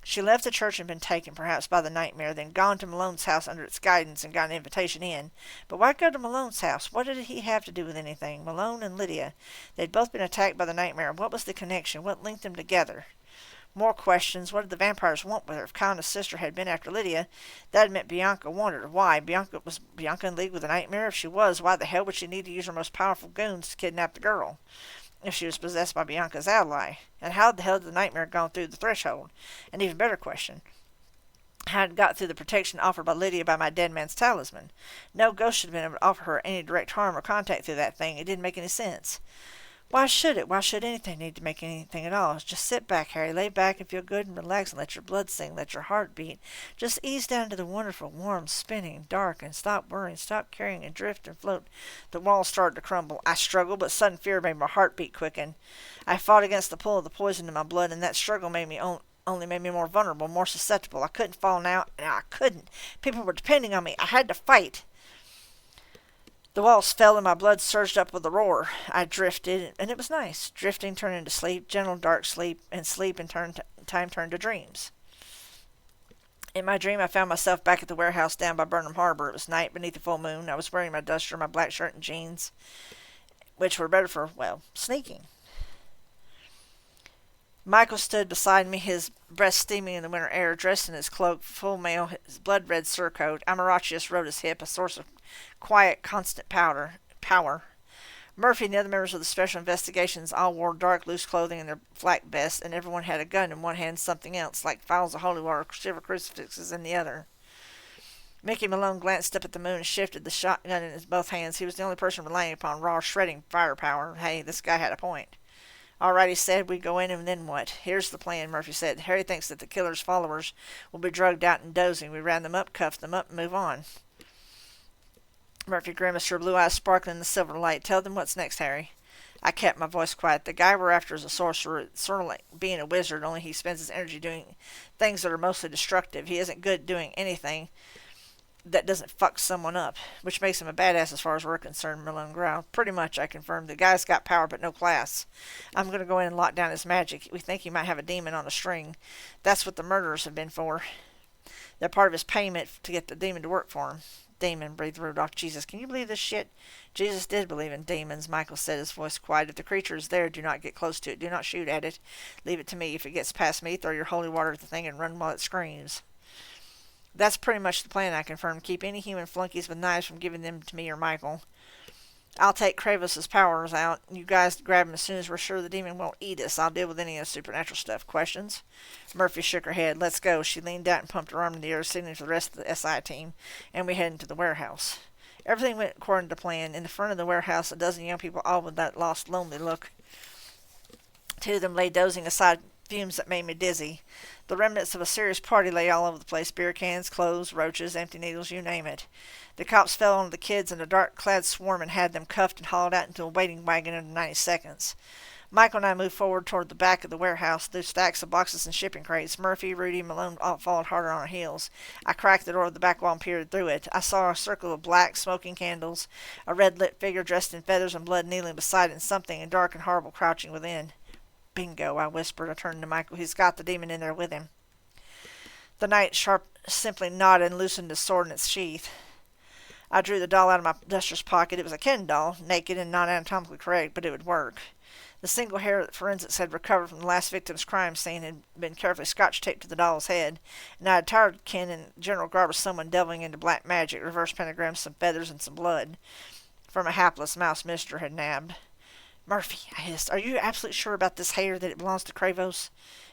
She left the church and been taken, perhaps, by the nightmare, then gone to Malone's house under its guidance and got an invitation in. But why go to Malone's house? What did he have to do with anything? Malone and Lydia. They'd both been attacked by the nightmare. What was the connection? What linked them together? More questions. What did the vampires want with her? If Kyle and his sister had been after Lydia, that had meant Bianca wanted her. Why? Was Bianca in league with the nightmare? If she was, why the hell would she need to use her most powerful goons to kidnap the girl? If she was possessed by Bianca's ally? And how the hell did the nightmare gone through the threshold? An even better question. How had it got through the protection offered by Lydia by my dead man's talisman? No ghost should have been able to offer her any direct harm or contact through that thing. It didn't make any sense. Why should it? Why should anything need to make anything at all? Just sit back, Harry. Lay back and feel good and relax and let your blood sing. Let your heart beat. Just ease down to the wonderful, warm, spinning, dark, and stop worrying. Stop carrying and drift and float. The walls started to crumble. I struggled, but sudden fear made my heartbeat quicken. I fought against the pull of the poison in my blood, and that struggle only made me more vulnerable, more susceptible. I couldn't fall now, and I couldn't. People were depending on me. I had to fight. The walls fell and my blood surged up with a roar. I drifted, and it was nice. Drifting turned into sleep, gentle, dark sleep, and time turned to dreams. In my dream, I found myself back at the warehouse down by Burnham Harbor. It was night beneath the full moon. I was wearing my duster, my black shirt and jeans, which were better for, sneaking. Michael stood beside me, his breast steaming in the winter air, dressed in his cloak, full mail, his blood-red surcoat. Amaratius rode his hip, a source of quiet, constant power. Murphy and the other members of the special investigations all wore dark, loose clothing and their flak vests, and everyone had a gun in one hand, something else, like vials of holy water, silver crucifixes in the other. Mickey Malone glanced up at the moon and shifted the shotgun in his both hands. He was the only person relying upon raw, shredding firepower. Hey, this guy had a point. All right, he said, we go in and then what? Here's the plan, Murphy said. Harry thinks that the killer's followers will be drugged out and dozing. We round them up, cuff them up, and move on. Murphy grimaced, her blue eyes sparkling in the silver light. Tell them what's next, Harry. I kept my voice quiet. The guy we're after is a sorcerer. It's sort of like being a wizard, only he spends his energy doing things that are mostly destructive. He isn't good at doing anything that doesn't fuck someone up, which makes him a badass as far as we're concerned, Malone growled. Pretty much, I confirmed. The guy's got power but no class. I'm going to go in and lock down his magic. We think he might have a demon on a string. That's what the murderers have been for. They're part of his payment to get the demon to work for him. Demon, breathed Rudolph. Jesus, can you believe this shit? Jesus did believe in demons, Michael said, his voice quiet. If the creature is there, do not get close to it. Do not shoot at it. Leave it to me. If it gets past me, throw your holy water at the thing and run while it screams. That's pretty much the plan, I confirmed. Keep any human flunkies with knives from giving them to me or Michael. I'll take Kravos's powers out. You guys grab him as soon as we're sure the demon won't eat us. I'll deal with any of the supernatural stuff. Questions? Murphy shook her head. Let's go. She leaned out and pumped her arm in the air, signaling to the rest of the SI team, and we headed into the warehouse. Everything went according to plan. In the front of the warehouse, a dozen young people, all with that lost, lonely look. Two of them lay dozing aside fumes that made me dizzy. The remnants of a serious party lay all over the place. Beer cans, clothes, roaches, empty needles, you name it. The cops fell on the kids in a dark-clad swarm and had them cuffed and hauled out into a waiting wagon in 90 seconds. Michael and I moved forward toward the back of the warehouse through stacks of boxes and shipping crates. Murphy, Rudy, and Malone all followed harder on our heels. I cracked the door of the back wall and peered through it. I saw a circle of black, smoking candles, a red-lit figure dressed in feathers and blood kneeling beside it, and something dark and horrible crouching within. Bingo, I whispered. I turned to Michael. He's got the demon in there with him. The knight simply nodded and loosened his sword in its sheath. I drew the doll out of my duster's pocket. It was a Ken doll, naked and not anatomically correct, but it would work. The single hair that forensics had recovered from the last victim's crime scene had been carefully scotch-taped to the doll's head, and I had tired Ken in general garb of someone delving into black magic, reverse pentagrams, some feathers, and some blood from a hapless mouse Mister had nabbed. Murphy, I hissed, are you absolutely sure about this hair that it belongs to Kravos?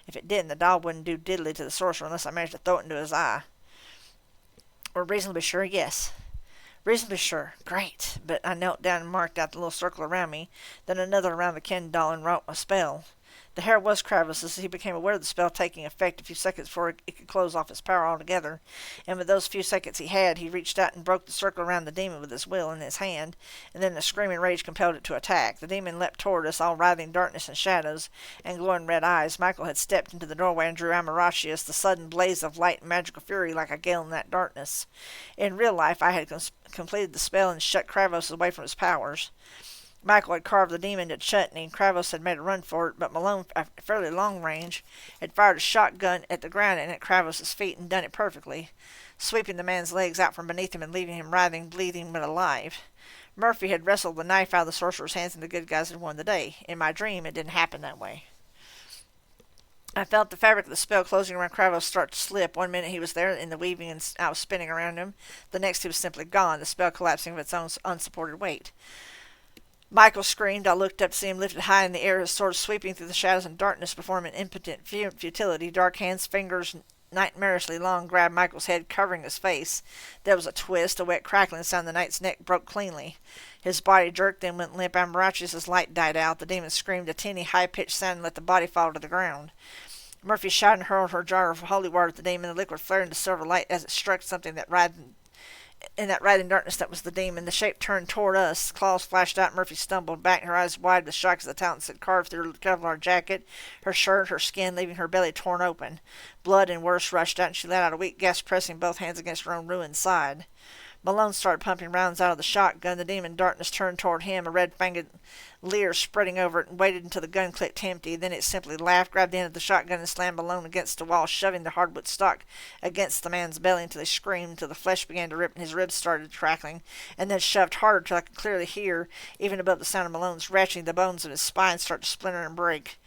If it didn't, the doll wouldn't do diddly to the sorcerer unless I managed to throw it into his eye. We're reasonably sure, yes. Reasonably sure. Great. But I knelt down and marked out the little circle around me, then another around the Ken doll, and wrought my spell. The hair was Kravis's. He became aware of the spell taking effect a few seconds before it could close off his power altogether, and with those few seconds he reached out and broke the circle around the demon with his will in his hand, and then a screaming rage compelled it to attack. The demon leapt toward us, all writhing darkness and shadows, and glowing red eyes. Michael had stepped into the doorway and drew Amaratius, the sudden blaze of light and magical fury like a gale in that darkness. In real life, I had completed the spell and shut Kravos away from his powers. Michael had carved the demon to chutney, and Kravos had made a run for it, but Malone, at fairly long range, had fired a shotgun at the ground and at Kravos' feet, and done it perfectly, sweeping the man's legs out from beneath him and leaving him writhing, bleeding, but alive. Murphy had wrestled the knife out of the sorcerer's hands, and the good guys had won the day. In my dream, it didn't happen that way. I felt the fabric of the spell closing around Kravos start to slip. 1 minute he was there in the weaving, and I was spinning around him. The next he was simply gone, the spell collapsing of its own unsupported weight. Michael screamed. I looked up to see him lifted high in the air, his sword sweeping through the shadows and darkness before him in impotent futility. Dark hands, fingers nightmarishly long, grabbed Michael's head, covering his face. There was a twist, a wet crackling sound. The knight's neck broke cleanly. His body jerked, then went limp. Amaratius' light died out. The demon screamed a tinny, high-pitched sound and let the body fall to the ground. Murphy shouted and hurled her jar of holy water at the demon. The liquid flared into silver light as it struck something that writhed in that writhing darkness that was the demon. The shape turned toward us. Claws flashed out. Murphy stumbled back, her eyes wide with shock as the talons had carved through her Kevlar jacket, her shirt, her skin, leaving her belly torn open. Blood and worse rushed out, and she let out a weak gasp, pressing both hands against her own ruined side. Malone started pumping rounds out of the shotgun. The demon darkness turned toward him, a red-fanged leer spreading over it, and waited until the gun clicked empty. Then it simply laughed, grabbed the end of the shotgun, and slammed Malone against the wall, shoving the hardwood stock against the man's belly until he screamed, until the flesh began to rip and his ribs started crackling, and then shoved harder till I could clearly hear, even above the sound of Malone's retching, the bones of his spine start to splinter and break.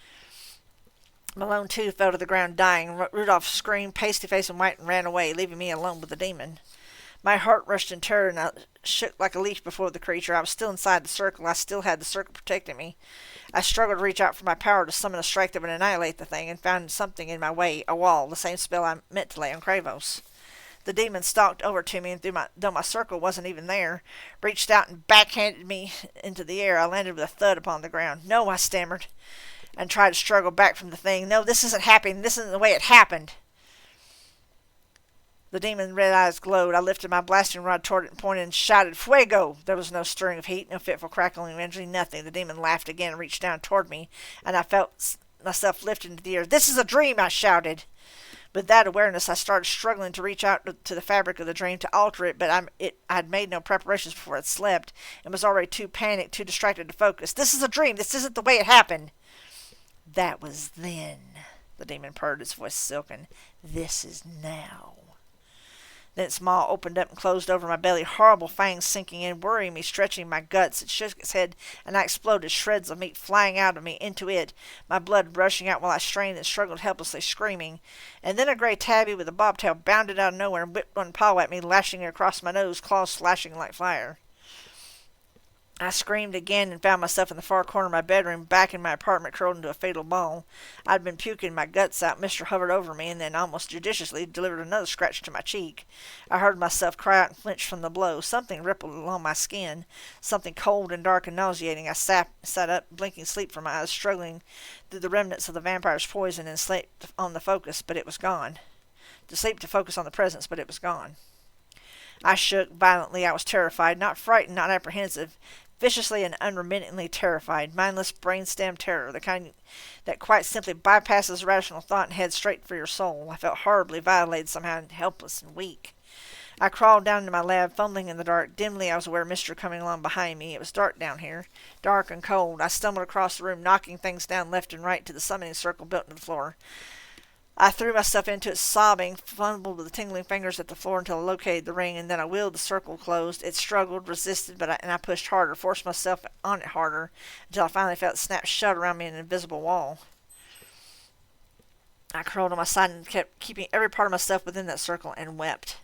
Malone, too, fell to the ground, dying. Rudolph screamed, pasty-faced and white, and ran away, leaving me alone with the demon. My heart rushed in terror, and I shook like a leaf before the creature. I was still inside the circle. I still had the circle protecting me. I struggled to reach out for my power to summon a strike that would annihilate the thing, and found something in my way, a wall, the same spell I meant to lay on Kravos. The demon stalked over to me, and though my circle wasn't even there, reached out and backhanded me into the air. I landed with a thud upon the ground. "No," I stammered, and tried to struggle back from the thing. "No, this isn't happening. This isn't the way it happened." The demon's red eyes glowed. I lifted my blasting rod toward it and pointed and shouted, "Fuego!" There was no stirring of heat, no fitful crackling of energy, nothing. The demon laughed again and reached down toward me, and I felt myself lifted into the air. "This is a dream!" I shouted. With that awareness, I started struggling to reach out to the fabric of the dream, to alter it, but I had made no preparations before I slept, and was already too panicked, too distracted to focus. "This is a dream! This isn't the way it happened!" "That was then," the demon purred, its voice silken. "This is now." Then its maw opened up and closed over my belly, horrible fangs sinking in, worrying me, stretching my guts. It shook its head, and I exploded, shreds of meat flying out of me into it, my blood rushing out while I strained and struggled helplessly, screaming. And then a gray tabby with a bobtail bounded out of nowhere and whipped one paw at me, lashing it across my nose, claws slashing like fire. I screamed again and found myself in the far corner of my bedroom, back in my apartment, curled into a fatal ball. I'd been puking my guts out. Mister hovered over me, and then, almost judiciously, delivered another scratch to my cheek. I heard myself cry out and flinch from the blow. Something rippled along my skin, something cold and dark and nauseating. I sat up, blinking sleep from my eyes, struggling through the remnants of the vampire's poison, and sleep on the focus, but it was gone. To sleep to focus on the presence, but it was gone. I shook violently. I was terrified, not frightened, not apprehensive, viciously and unremittingly terrified, mindless brainstem terror, the kind that quite simply bypasses rational thought and heads straight for your soul. I felt horribly violated somehow, and helpless and weak. I crawled down into my lab, fumbling in the dark. Dimly I was aware of Mister coming along behind me. It was dark down here, dark and cold. I stumbled across the room, knocking things down left and right to the summoning circle built into the floor. I threw myself into it, sobbing, fumbled with the tingling fingers at the floor until I located the ring, and then I willed the circle closed. It struggled, resisted, and I pushed harder, forced myself on it harder, until I finally felt it snap shut around me in an invisible wall. I curled on my side and kept keeping every part of myself within that circle, and wept.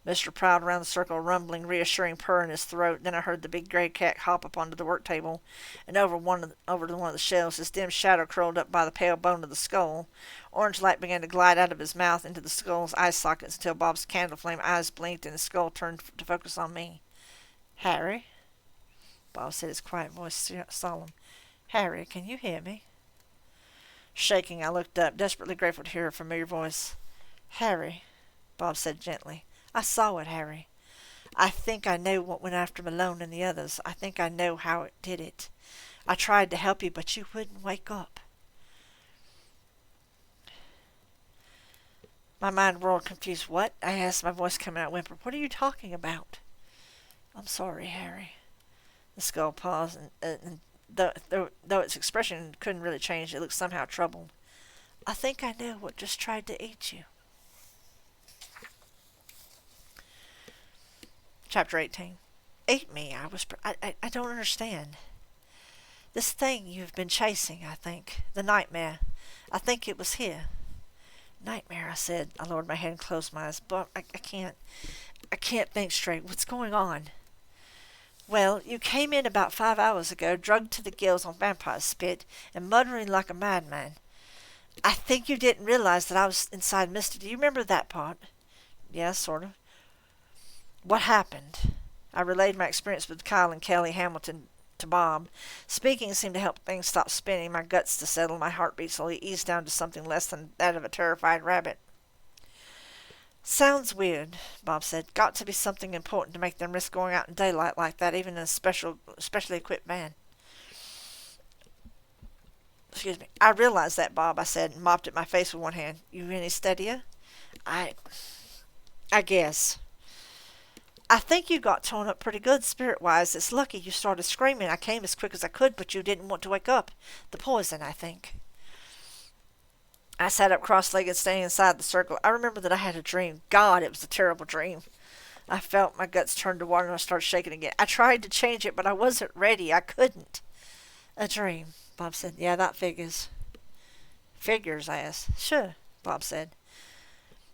Mister prowled around the circle, rumbling, reassuring purr in his throat. Then I heard the big gray cat hop up onto the work table, and over to one of the shelves, his dim shadow curled up by the pale bone of the skull. Orange light began to glide out of his mouth into the skull's eye sockets until Bob's candle flame eyes blinked and his skull turned to focus on me. Harry? Bob said, his quiet voice solemn. Harry, can you hear me? Shaking, I looked up, desperately grateful to hear a familiar voice. Harry, Bob said gently. I saw it, Harry. I think I know what went after Malone and the others. I think I know how it did it. I tried to help you, but you wouldn't wake up. My mind whirled confused. What? I asked, my voice coming out whimper. What are you talking about? I'm sorry, Harry. The skull paused, and though its expression couldn't really change, it looked somehow troubled. I think I know what just tried to eat you. Chapter 18. Ate me, I whispered. I don't understand. This thing you've been chasing, I think. The nightmare. I think it was here. Nightmare, I said. I lowered my head and closed my eyes. But I can't think straight. What's going on? Well, you came in about 5 hours ago, drugged to the gills on vampire spit, and muttering like a madman. I think you didn't realize that I was inside Misty. Do you remember that part? Yeah, sort of. What happened? I relayed my experience with Kyle and Kelly Hamilton to Bob. Speaking seemed to help things stop spinning, my guts to settle, my heartbeat slowly eased down to something less than that of a terrified rabbit. Sounds weird, Bob said. Got to be something important to make them risk going out in daylight like that, even in a specially equipped van. Excuse me. I realize that, Bob, I said, and mopped at my face with one hand. You any steadier? I guess. I think you got torn up pretty good spirit-wise. It's lucky you started screaming. I came as quick as I could, but you didn't want to wake up. The poison, I think. I sat up cross-legged, staying inside the circle. I remember that I had a dream. God, it was a terrible dream. I felt my guts turn to water and I started shaking again. I tried to change it, but I wasn't ready. I couldn't. A dream, Bob said. Yeah, that figures. Figures, I asked. Sure, Bob said.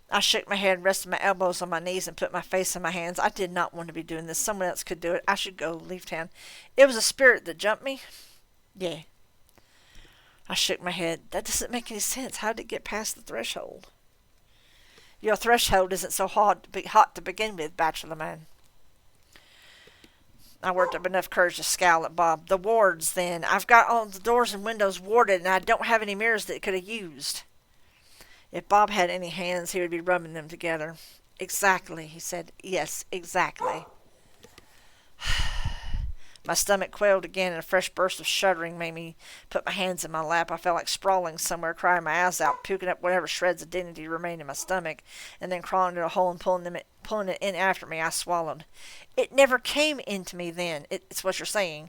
I shook my head, rested my elbows on my knees, and put my face in my hands. I did not want to be doing this. Someone else could do it. I should go, leave town. It was a spirit that jumped me? Yeah. I shook my head. That doesn't make any sense. How did it get past the threshold? Your threshold isn't so hot to begin with, bachelor man. I worked up enough courage to scowl at Bob. The wards, then. I've got all the doors and windows warded, and I don't have any mirrors that it could have used. If Bob had any hands, he would be rubbing them together. Exactly, he said. Yes, exactly. My stomach quailed again, and a fresh burst of shuddering made me put my hands in my lap. I felt like sprawling somewhere, crying my eyes out, puking up whatever shreds of dignity remained in my stomach, and then crawling to a hole and pulling it in after me. I swallowed. It never came into me then. It's what you're saying.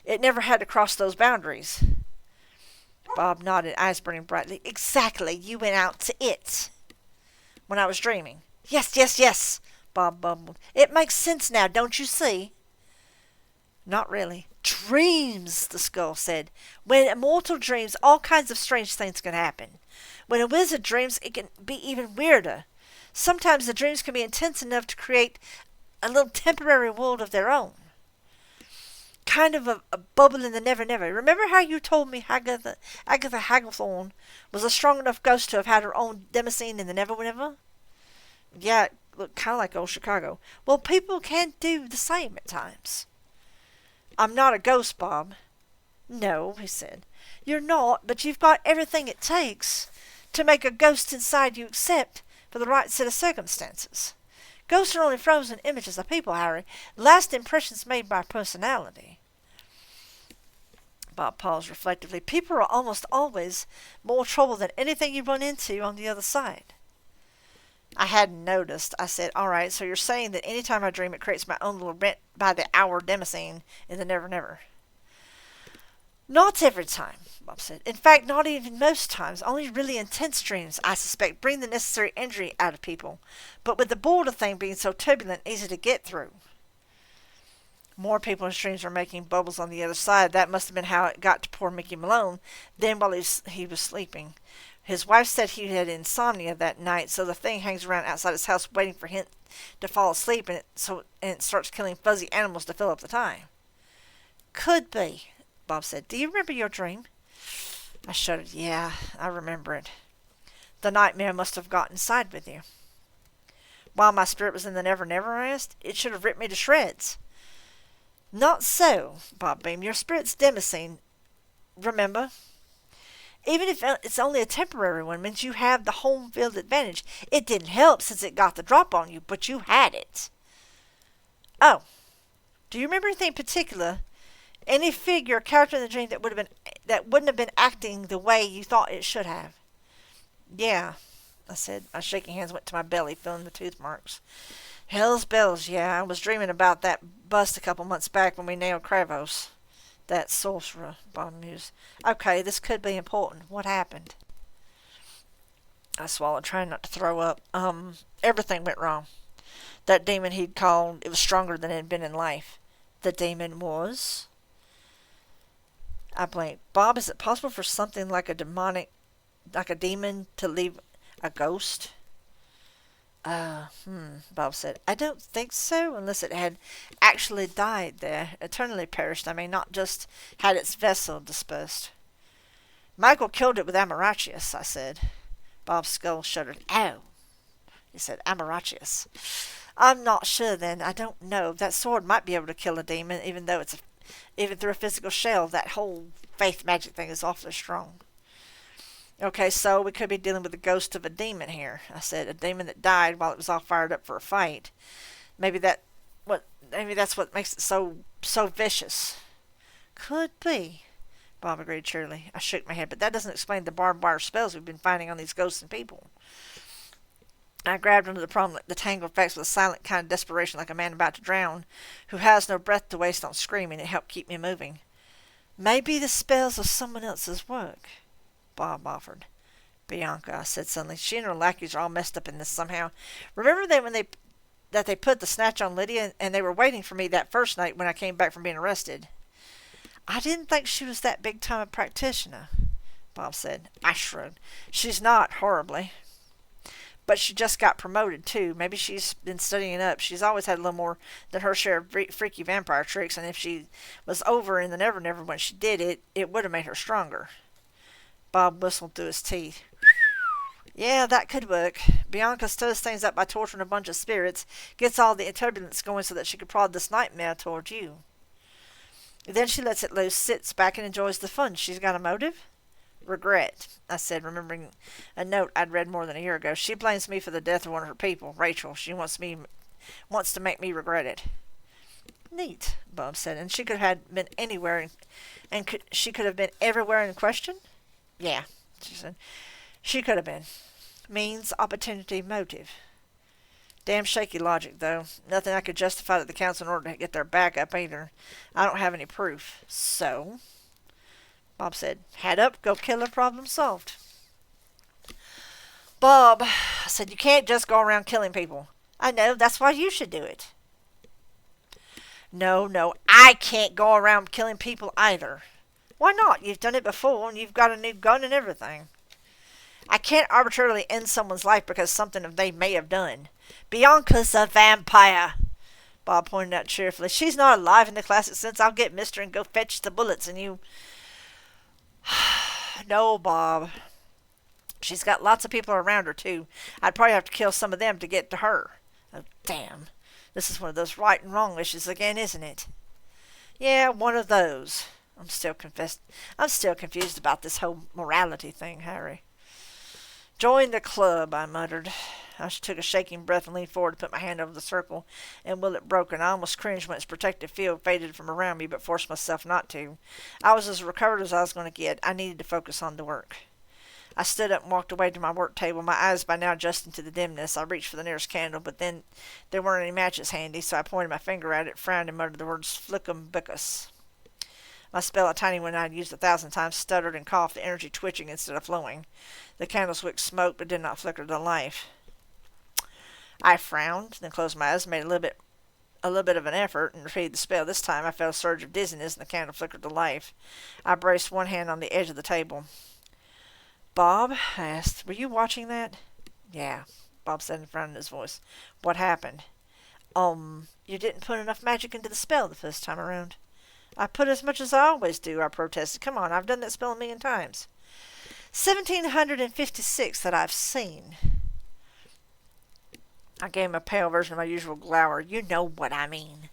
It never had to cross those boundaries. Bob nodded, eyes burning brightly. Exactly. You went out to it. When I was dreaming. Yes, Bob bubbled. It makes sense now, don't you see? Not really. Dreams, the skull said. When a mortal dreams, all kinds of strange things can happen. When a wizard dreams, it can be even weirder. Sometimes the dreams can be intense enough to create a little temporary world of their own. Kind of a bubble in the never-never. Remember how you told me Agatha Hagglethorne was a strong enough ghost to have had her own demoscene in the never-never? Yeah, it looked kind of like old Chicago. Well, people can do the same at times. I'm not a ghost, Bob. No, he said. You're not, but you've got everything it takes to make a ghost inside you except for the right set of circumstances. Ghosts are only frozen images of people, Harry. Last impressions made by personality. Bob paused reflectively. People are almost always more trouble than anything you run into on the other side. I hadn't noticed. I said, all right, so you're saying that any time I dream it creates my own little rent-by-the-hour demoscene in the never-never. Not every time, Bob said. In fact, not even most times. Only really intense dreams, I suspect, bring the necessary energy out of people. But with the border thing being so turbulent and easy to get through. More people's dreams were making bubbles on the other side. That must have been how it got to poor Mickey Malone. Then while he was sleeping. His wife said he had insomnia that night, so the thing hangs around outside his house waiting for him to fall asleep, and it starts killing fuzzy animals to fill up the time. Could be, Bob said. Do you remember your dream? I shuddered. Yeah, I remember it. The nightmare must have got inside with you. While my spirit was in the never-never, I asked. It should have ripped me to shreds. Not so, Bob beamed. Your spirit's Demoscene, remember? Even if it's only a temporary one, means you have the home field advantage. It didn't help since it got the drop on you, but you had it. Oh, do you remember anything particular? Any figure or character in the dream that wouldn't have been acting the way you thought it should have? Yeah, I said. My shaking hands went to my belly, feeling the tooth marks. Hell's bells, yeah. I was dreaming about that bust a couple months back when we nailed Kravos. That sorcerer, Bob mused. Okay, this could be important. What happened? I swallowed, trying not to throw up. Everything went wrong. That demon he'd called, it was stronger than it had been in life. The demon was? I blinked. Bob, is it possible for something like a demon to leave a ghost? Bob said. I don't think so, unless it had actually died there, eternally perished, not just had its vessel dispersed. Michael killed it with Amaratius, I said. Bob's skull shuddered. Oh, he said, Amaratius. I'm not sure then. I don't know. That sword might be able to kill a demon, even through a physical shell. That whole faith magic thing is awfully strong. Okay, so we could be dealing with the ghost of a demon here, I said. A demon that died while it was all fired up for a fight. Maybe that's what makes it so vicious. Could be, Bob agreed cheerily. I shook my head, but that doesn't explain the barbed wire spells we've been finding on these ghosts and people. I grabbed onto the tangled facts with a silent kind of desperation, like a man about to drown, who has no breath to waste on screaming. It helped keep me moving. Maybe the spells of someone else's work, Bob offered. Bianca, I said suddenly. She and her lackeys are all messed up in this somehow. Remember that they put the snatch on Lydia, and they were waiting for me that first night when I came back from being arrested? I didn't think she was that big-time a practitioner, Bob said. I shrugged. She's not, horribly. But she just got promoted, too. Maybe she's been studying up. She's always had a little more than her share of freaky vampire tricks, and if she was over in the Never Never when she did it, it would have made her stronger. Bob whistled through his teeth. Yeah, that could work. Bianca stirs things up by torturing a bunch of spirits, gets all the turbulence going so that she could prod this nightmare toward you. Then she lets it loose, sits back, and enjoys the fun. She's got a motive? Regret, I said, remembering a note I'd read more than a year ago. She blames me for the death of one of her people, Rachel. She wants to make me regret it. Neat, Bob said. And she could have been anywhere, she could have been everywhere in question? Yeah, she said. She could have been. Means, opportunity, motive. Damn shaky logic, though. Nothing I could justify to the council in order to get their back up either. I don't have any proof. So, Bob said, head up, go kill her, problem solved. Bob, I said, you can't just go around killing people. I know, that's why you should do it. No, I can't go around killing people either. Why not? You've done it before, and you've got a new gun and everything. I can't arbitrarily end someone's life because something they may have done. Bianca's a vampire, Bob pointed out cheerfully. She's not alive in the classic sense. I'll get Mister and go fetch the bullets, and you... No, Bob. She's got lots of people around her, too. I'd probably have to kill some of them to get to her. Oh, damn. This is one of those right and wrong issues again, isn't it? Yeah, one of those. I'm still confused about this whole morality thing, Harry. Join the club, I muttered. I took a shaking breath and leaned forward to put my hand over the circle and will it broke, and I almost cringed when its protective field faded from around me, but forced myself not to. I was as recovered as I was going to get. I needed to focus on the work. I stood up and walked away to my work table, my eyes by now adjusting to the dimness. I reached for the nearest candle, but then there weren't any matches handy, so I pointed my finger at it, frowned, and muttered the words Flickum Bickus. My spell, a tiny one I'd used 1,000 times, stuttered and coughed, the energy twitching instead of flowing. The candle's wick smoked, but did not flicker to life. I frowned, then closed my eyes, made a little bit of an effort, and repeated the spell. This time I felt a surge of dizziness, and the candle flickered to life. I braced one hand on the edge of the table. Bob, I asked, were you watching that? Yeah, Bob said in front of his voice. What happened? You didn't put enough magic into the spell the first time around. I put as much as I always do, I protested. Come on, I've done that spell 1,000,000 times. 1,756 that I've seen. I gave him a pale version of my usual glower. You know what I mean.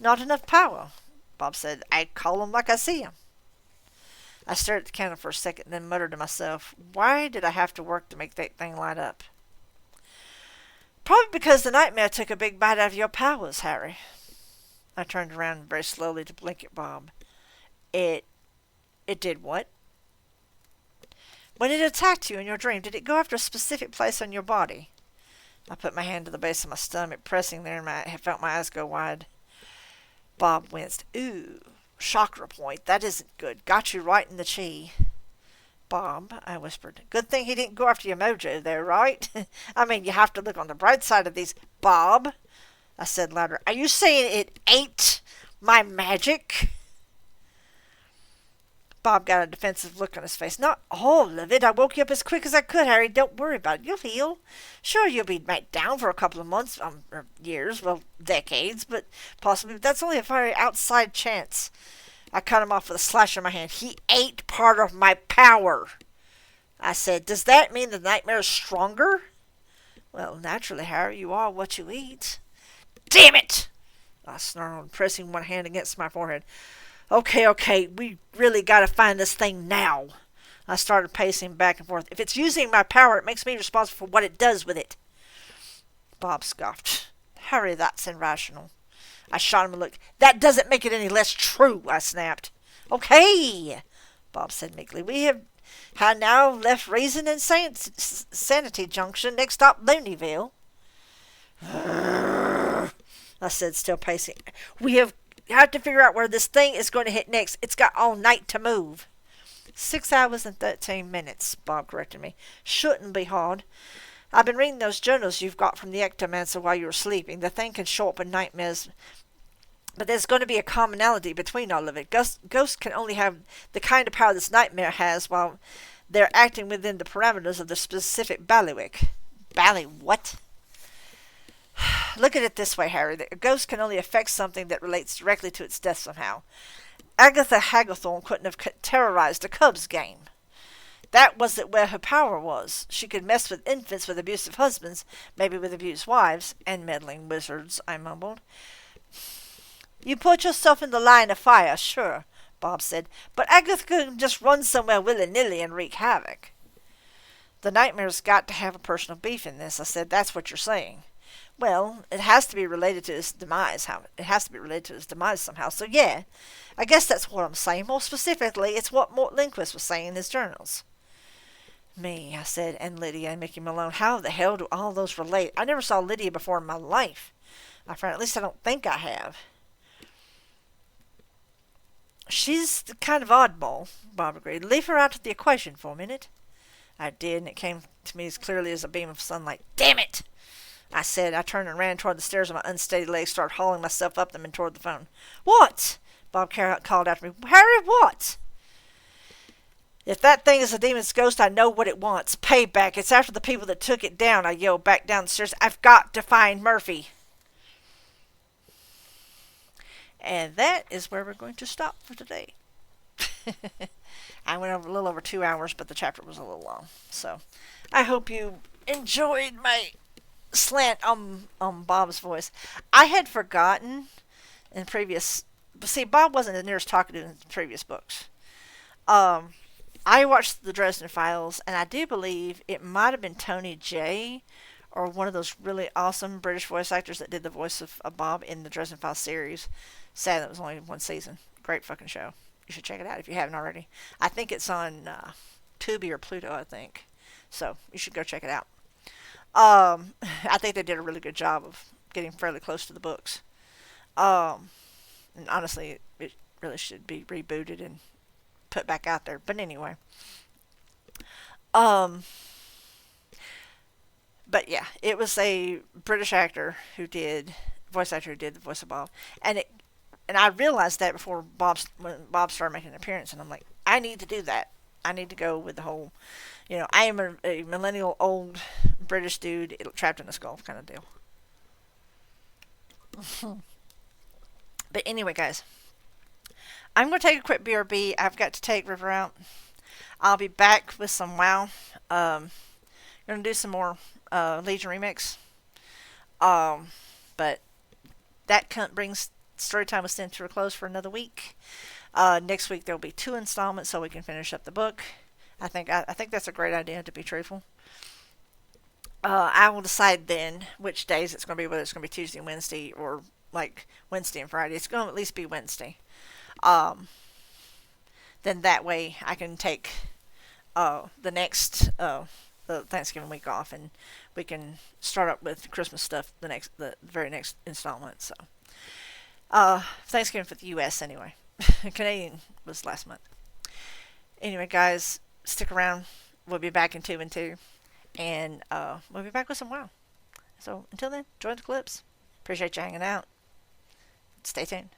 Not enough power, Bob said. I call 'em like I see 'em. I stared at the candle for a second and then muttered to myself, why did I have to work to make that thing light up? Probably because the nightmare took a big bite out of your powers, Harry. I turned around very slowly to blink at Bob. It did what? When it attacked you in your dream, did it go after a specific place on your body? I put my hand to the base of my stomach, pressing there, and I felt my eyes go wide. Bob winced. Ooh, chakra point. That isn't good. Got you right in the chi. Bob, I whispered. Good thing he didn't go after your mojo there, right? I mean, you have to look on the bright side of these. Bob, I said louder. Are you saying it ate my magic? Bob got a defensive look on his face. Not all of it. I woke you up as quick as I could, Harry. Don't worry about it. You'll heal. Sure, you'll be right down for a couple of months, or years, well, decades, but possibly. But that's only a very outside chance. I cut him off with a slash of my hand. He ate part of my power. I said, does that mean the nightmare is stronger? Well, naturally, Harry, you are what you eat. Damn it! I snarled, pressing one hand against my forehead. Okay, we really got to find this thing now. I started pacing back and forth. If it's using my power, it makes me responsible for what it does with it. Bob scoffed. Harry, that's irrational. I shot him a look. That doesn't make it any less true, I snapped. Okay, Bob said meekly. We have now left Reason and Sanity Junction. Next stop, Looneyville. I said, still pacing. We have to figure out where this thing is going to hit next. It's got all night to move. 6 hours and 13 minutes, Bob corrected me. Shouldn't be hard. I've been reading those journals you've got from the ectomancer while you were sleeping. The thing can show up in nightmares, but there's going to be a commonality between all of it. Ghosts can only have the kind of power this nightmare has while they're acting within the parameters of the specific bailiwick. What? Look at it this way, Harry. A ghost can only affect something that relates directly to its death somehow. Agatha Hagglethorne couldn't have terrorized a Cubs game. That wasn't where her power was. She could mess with infants with abusive husbands, maybe with abused wives, and meddling wizards, I mumbled. You put yourself in the line of fire, sure, Bob said, but Agatha couldn't just run somewhere willy-nilly and wreak havoc. The nightmare's got to have a personal beef in this, I said. That's what you're saying. Well, it has to be related to his demise. Somehow. So yeah, I guess that's what I'm saying. More specifically, it's what Mort Lindquist was saying in his journals. Me, I said, and Lydia and Mickey Malone. How the hell do all those relate? I never saw Lydia before in my life. My friend, at least I don't think I have. She's the kind of oddball, Bob agreed. Leave her out of the equation for a minute. I did, and it came to me as clearly as a beam of sunlight. Damn it! I said. I turned and ran toward the stairs with my unsteady legs, started hauling myself up them and toward the phone. What? Bob called after me. Harry, what? If that thing is a demon's ghost, I know what it wants. Payback. It's after the people that took it down, I yelled back down the stairs. I've got to find Murphy. And that is where we're going to stop for today. I went over a little over 2 hours, but the chapter was a little long. So I hope you enjoyed my slant on Bob's voice. I had forgotten in previous... See, Bob wasn't the nearest talkative in previous books. I watched the Dresden Files, and I do believe it might have been Tony J, or one of those really awesome British voice actors that did the voice of Bob in the Dresden Files series. Sad that it was only one season. Great fucking show. You should check it out if you haven't already. I think it's on Tubi or Pluto, I think. So you should go check it out. I think they did a really good job of getting fairly close to the books. And honestly, it really should be rebooted and put back out there. But anyway. But yeah, it was a British actor voice actor who did the voice of Bob. And I realized that when Bob started making an appearance, and I'm like, I need to do that. I need to go with the whole, I am a millennial old British dude trapped in a skull kind of deal. But anyway, guys, I'm going to take a quick BRB. I've got to take River out. I'll be back with some WoW. Going to do some more Legion Remix. But that brings story time was sent to a close for another week. Next week there'll be 2 installments so we can finish up the book. I think that's a great idea, to be truthful. I will decide then which days it's going to be, whether it's going to be Tuesday and Wednesday, or like Wednesday and Friday. It's going to at least be Wednesday. Um, then that way I can take the Thanksgiving week off, and we can start up with Christmas stuff the very next installment. So Thanksgiving for the U.S. anyway. Canadian was last month. Anyway, guys, stick around. We'll be back in 2 and 2, and we'll be back with some WoW. So until then, join the clips. Appreciate you hanging out. Stay tuned.